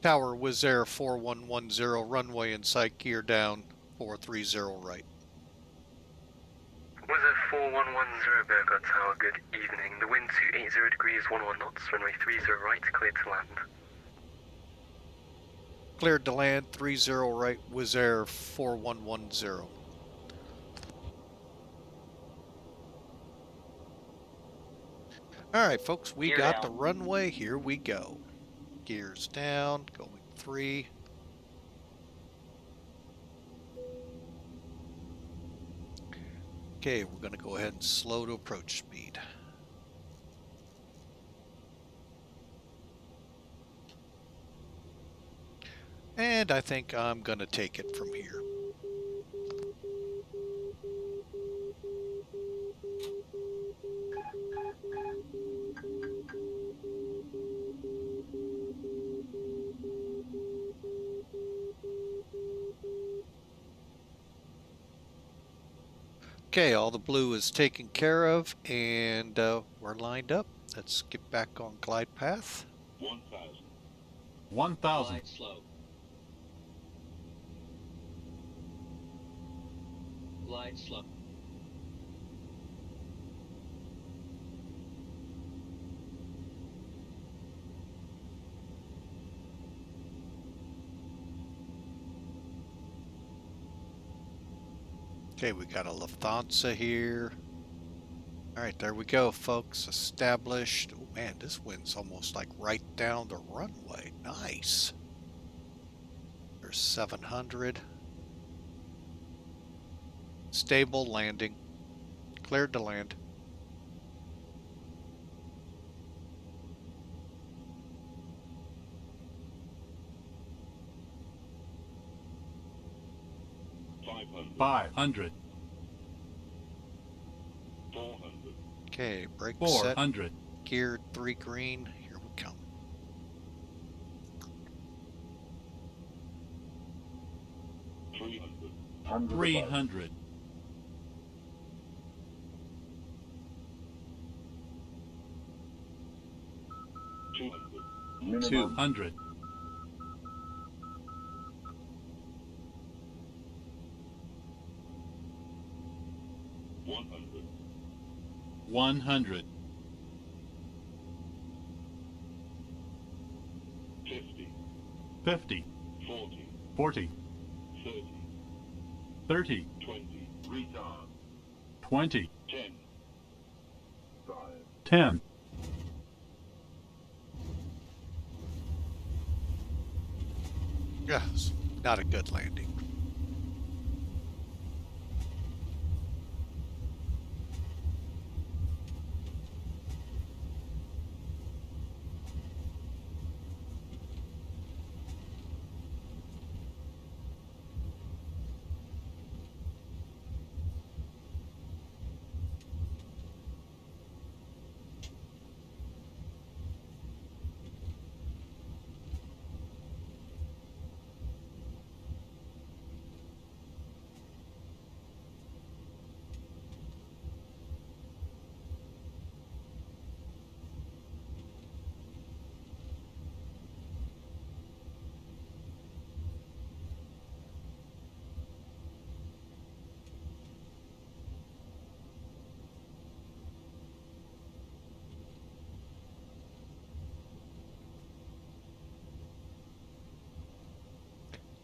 Tower Wizz Air 4110, runway in sight, gear down 430 right. Wizz Air 4110, Belgrade Tower, good evening. The wind 280 degrees, 11 knots, runway 30 right, cleared to land. Cleared to land 30 right, Wizz Air 4110. Alright folks, we Gear got down. the runway, here we go. Gears down, going 3. Okay, we're going to go ahead and slow to approach speed. And I think I'm going to take it from here. Okay, all the blue is taken care of, and we're lined up. Let's get back on glide path. 1000. 1000. Glide slow. Glide slow. Okay, we got a Lufthansa here. All right, there we go, folks. Established. Oh man, this wind's almost like right down the runway. Nice. There's 700. Stable landing. Cleared to land. $500. 500. 400. Okay, brake set. 400. Geared 3 green. Here we come. 300. 300. 200. 200. 100. 100. 50. 50. 40. 40. 30. 30. 20. Retard. 20. 10. 5. 10. Yes, not a good landing.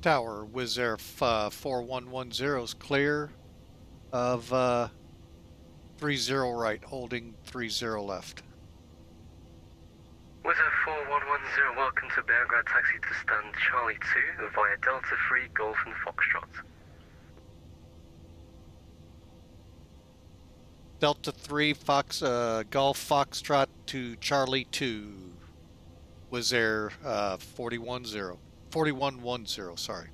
Tower, Wizz Air 4110 is clear of 30 right, holding 30 left. Wizz Air 4110, welcome to Belgrade, taxi to stand Charlie 2 via Delta 3 Golf and Foxtrot. Delta 3 Golf Foxtrot to Charlie 2. Wizz Air 4110, sorry.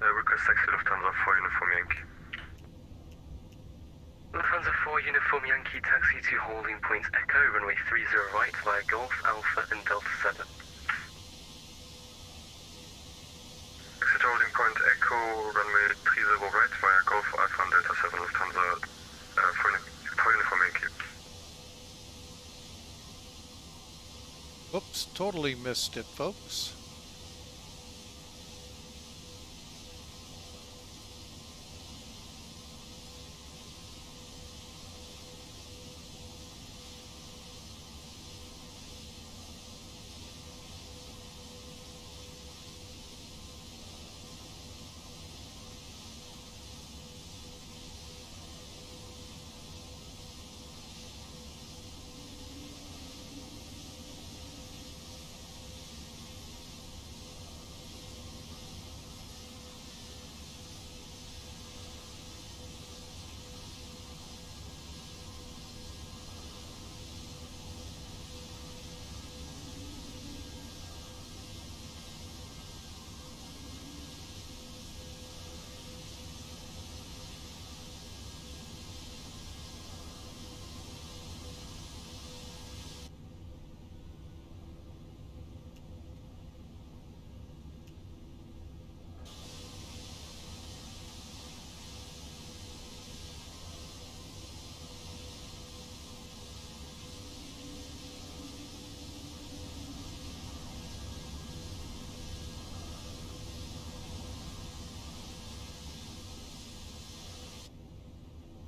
Request taxi Lufthansa 4 Uniform Yankee. Lufthansa 4 Uniform Yankee, taxi to holding point Echo, runway 30 right via Golf, Alpha and Delta 7. Exit holding point Echo, runway 30 right via Golf, Alpha and Delta 7 Lufthansa 4 Uniform Yankee. Whoops, totally missed it, folks.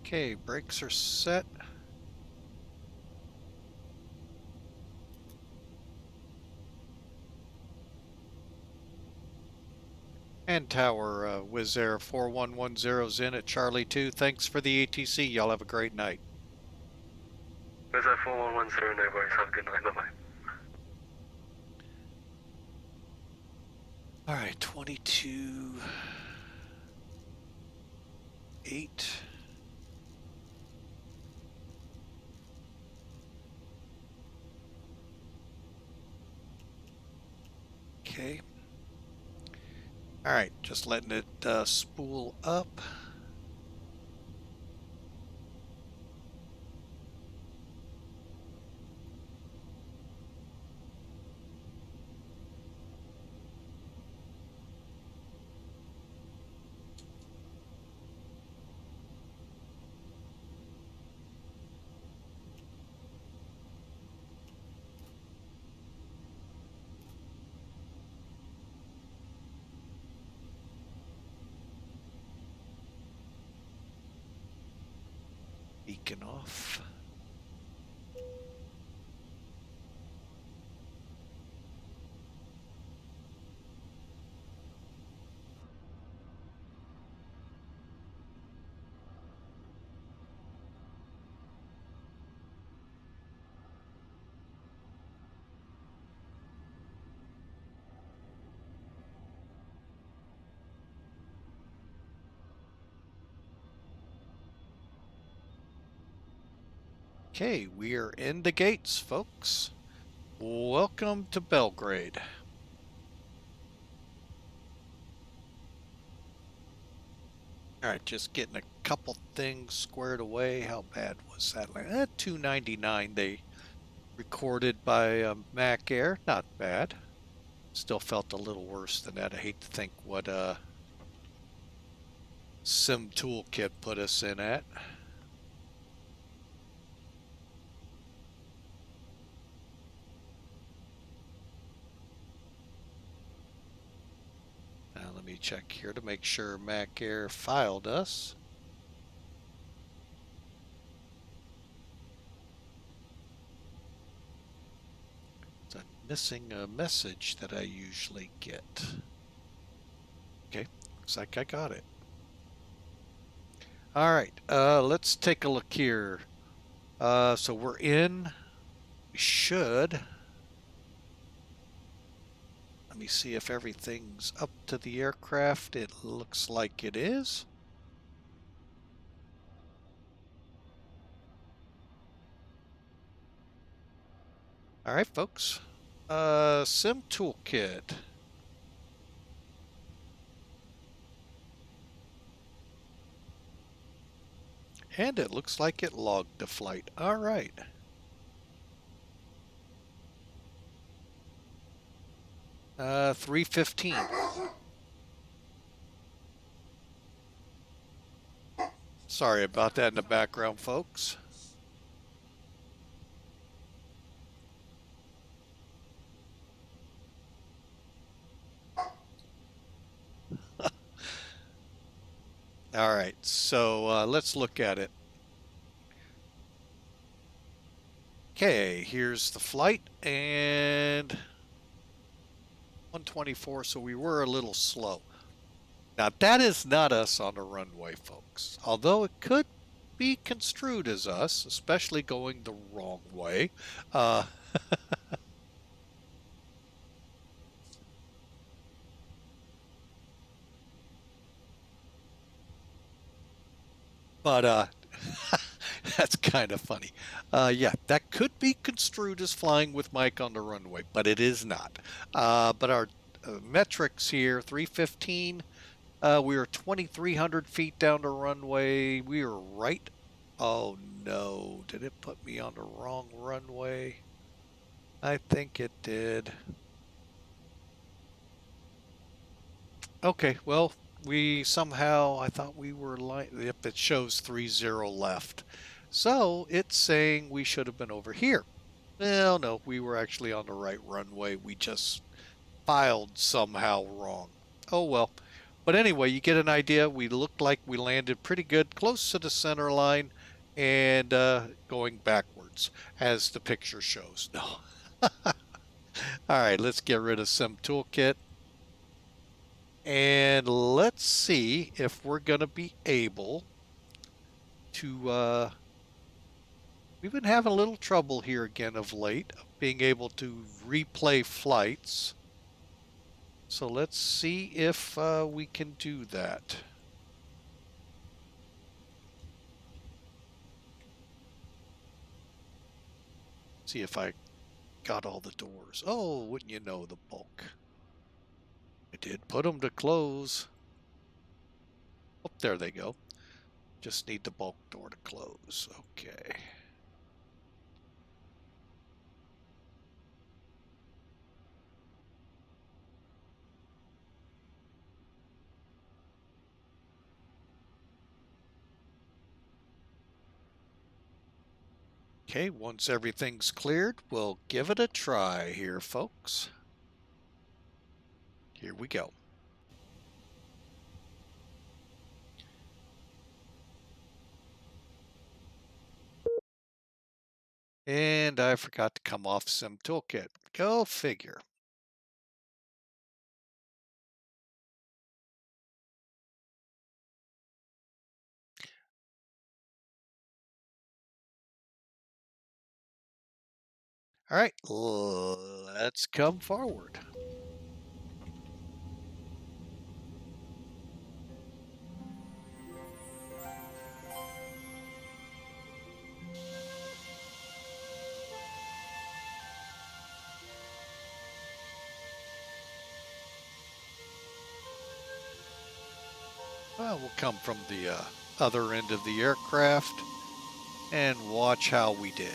Okay, brakes are set. And Tower, Wizz Air 4110's in at Charlie 2. Thanks for the ATC. Y'all have a great night. Wizz Air 4110, no worries. Have a good night. Bye-bye. All right, 22.8. Okay. All right, just letting it spool up. Beacon off. Okay, we are in the gates, folks. Welcome to Belgrade. Alright, just getting a couple things squared away. How bad was that? Like 299 they recorded by Mac Air. Not bad. Still felt a little worse than that. I hate to think what Sim Toolkit put us in at. Now let me check here to make sure Mac Air filed us. I'm missing a message that I usually get. Okay, looks like I got it. All right, let's take a look here. So we're in. We should. Let me see if everything's up to the aircraft. It looks like it is. All right, folks. Sim Toolkit. And it looks like it logged the flight. All right. Uh, 3:15. Sorry about that in the background, folks. All right, so let's look at it. Okay, here's the flight, and 124, so we were a little slow. Now, that is not us on the runway, folks, although it could be construed as us, especially going the wrong way. But that's kind of funny. Yeah, that could be construed as flying with Mike on the runway, but it is not. But our metrics here, 315, we were 2,300 feet down the runway. We were right. Oh no, did it put me on the wrong runway? I think it did. Okay, well, we somehow, I thought we were like, yep, it shows 30 left. So it's saying we should have been over here. Well, no, we were actually on the right runway. We just filed somehow wrong. Oh well. But anyway, you get an idea. We looked like we landed pretty good, close to the center line, and going backwards, as the picture shows. No. All right, let's get rid of Sim Toolkit. And let's see if we're going to be able to, we've been having a little trouble here again of late, being able to replay flights. So let's see if we can do that. See if I got all the doors. Oh, wouldn't you know, the bulk. I did put them to close. Oh, there they go. Just need the bulk door to close. Okay. Okay, once everything's cleared, we'll give it a try here, folks. Here we go. And I forgot to come off Sim Toolkit. Go figure. All right, let's come forward. Well, we'll come from the other end of the aircraft and watch how we did.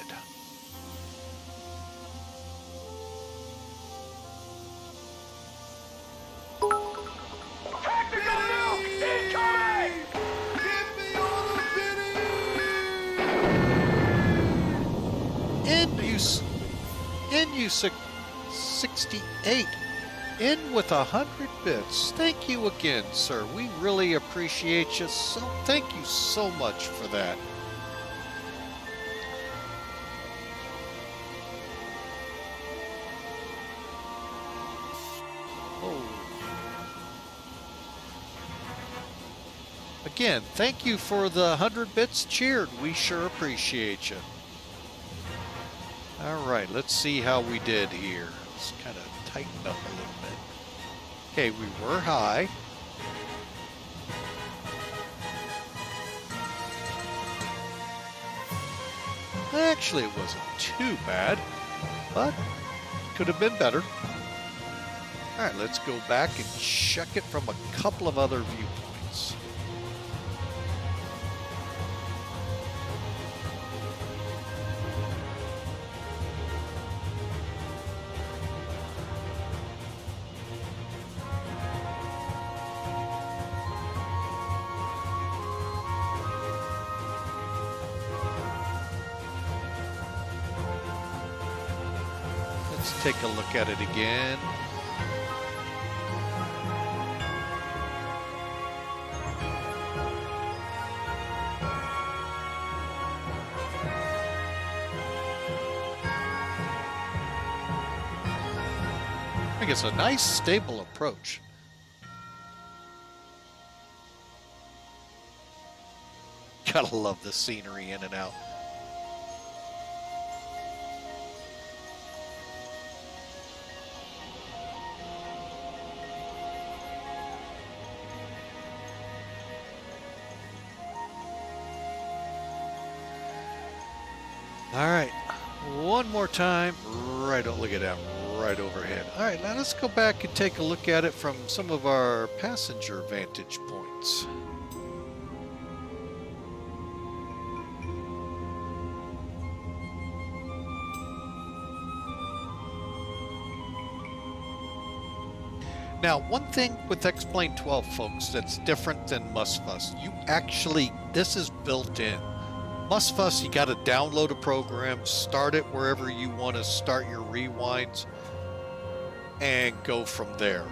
NU68 in with 100 bits. Thank you again, sir. We really appreciate you. So thank you so much for that. Oh. Again, thank you for the 100 bits cheered. We sure appreciate you. All right, let's see how we did here. Let's kind of tighten up a little bit. Okay, we were high. Actually, it wasn't too bad, but could have been better. All right, let's go back and check it from a couple of other viewpoints. Let's take a look at it again. I think it's a nice, stable approach. Gotta love the scenery in and out. All right, one more time. Right, oh, look at that, right overhead. All right, now let's go back and take a look at it from some of our passenger vantage points. Now, one thing with X-Plane 12, folks, that's different than MustFuss, you actually, this is built in. MustFuss, you got to download a program, start it wherever you want to start your rewinds, and go from there.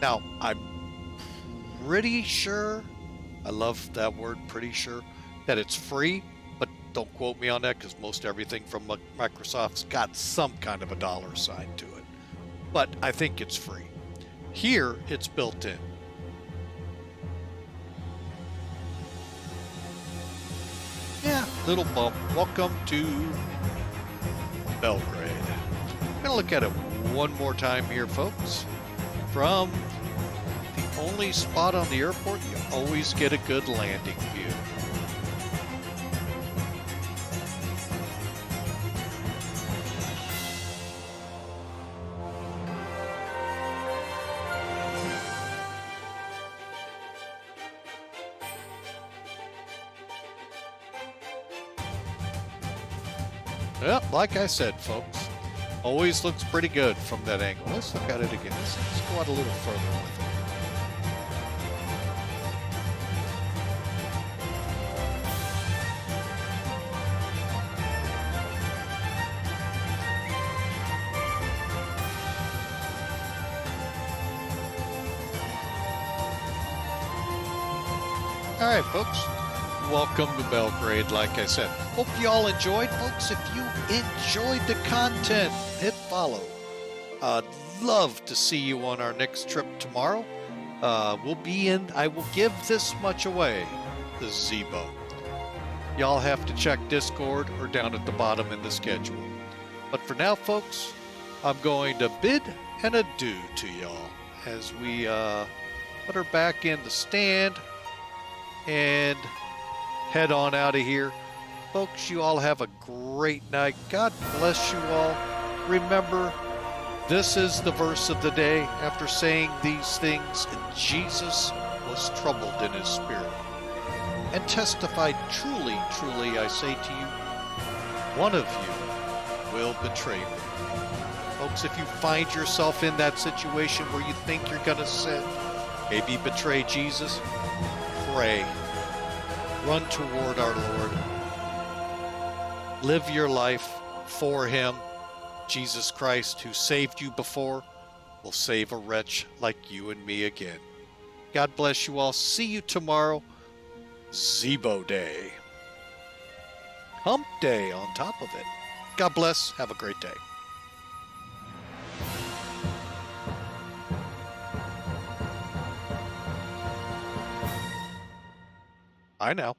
Now, I'm pretty sure, I love that word, pretty sure, that it's free, but don't quote me on that because most everything from Microsoft's got some kind of a dollar sign to it. But I think it's free. Here, it's built in. Yeah, little bump. Welcome to Belgrade. I'm going to look at it one more time here, folks. From the only spot on the airport, you always get a good landing view. Well, like I said, folks, always looks pretty good from that angle. Let's look at it again. Let's go out a little further with it. All right, folks. Welcome to Belgrade, like I said. Hope you all enjoyed. Folks, if you enjoyed the content, hit follow. I'd love to see you on our next trip tomorrow. We'll be in, I will give this much away, the Zebo. Y'all have to check Discord or down at the bottom in the schedule. But for now, folks, I'm going to bid an adieu to y'all as we put her back in the stand and head on out of here. Folks, you all have a great night. God bless you all. Remember, this is the verse of the day. After saying these things, Jesus was was troubled in his spirit, and testified, Truly, truly, I say to you, one of you will betray me. Folks, if you find yourself in that situation where you think you're going to sin, maybe betray Jesus, pray. Run toward our Lord. Live your life for Him. Jesus Christ, who saved you before, will save a wretch like you and me again. God bless you all. See you tomorrow. Zebo Day. Hump Day on top of it. God bless. Have a great day. I know.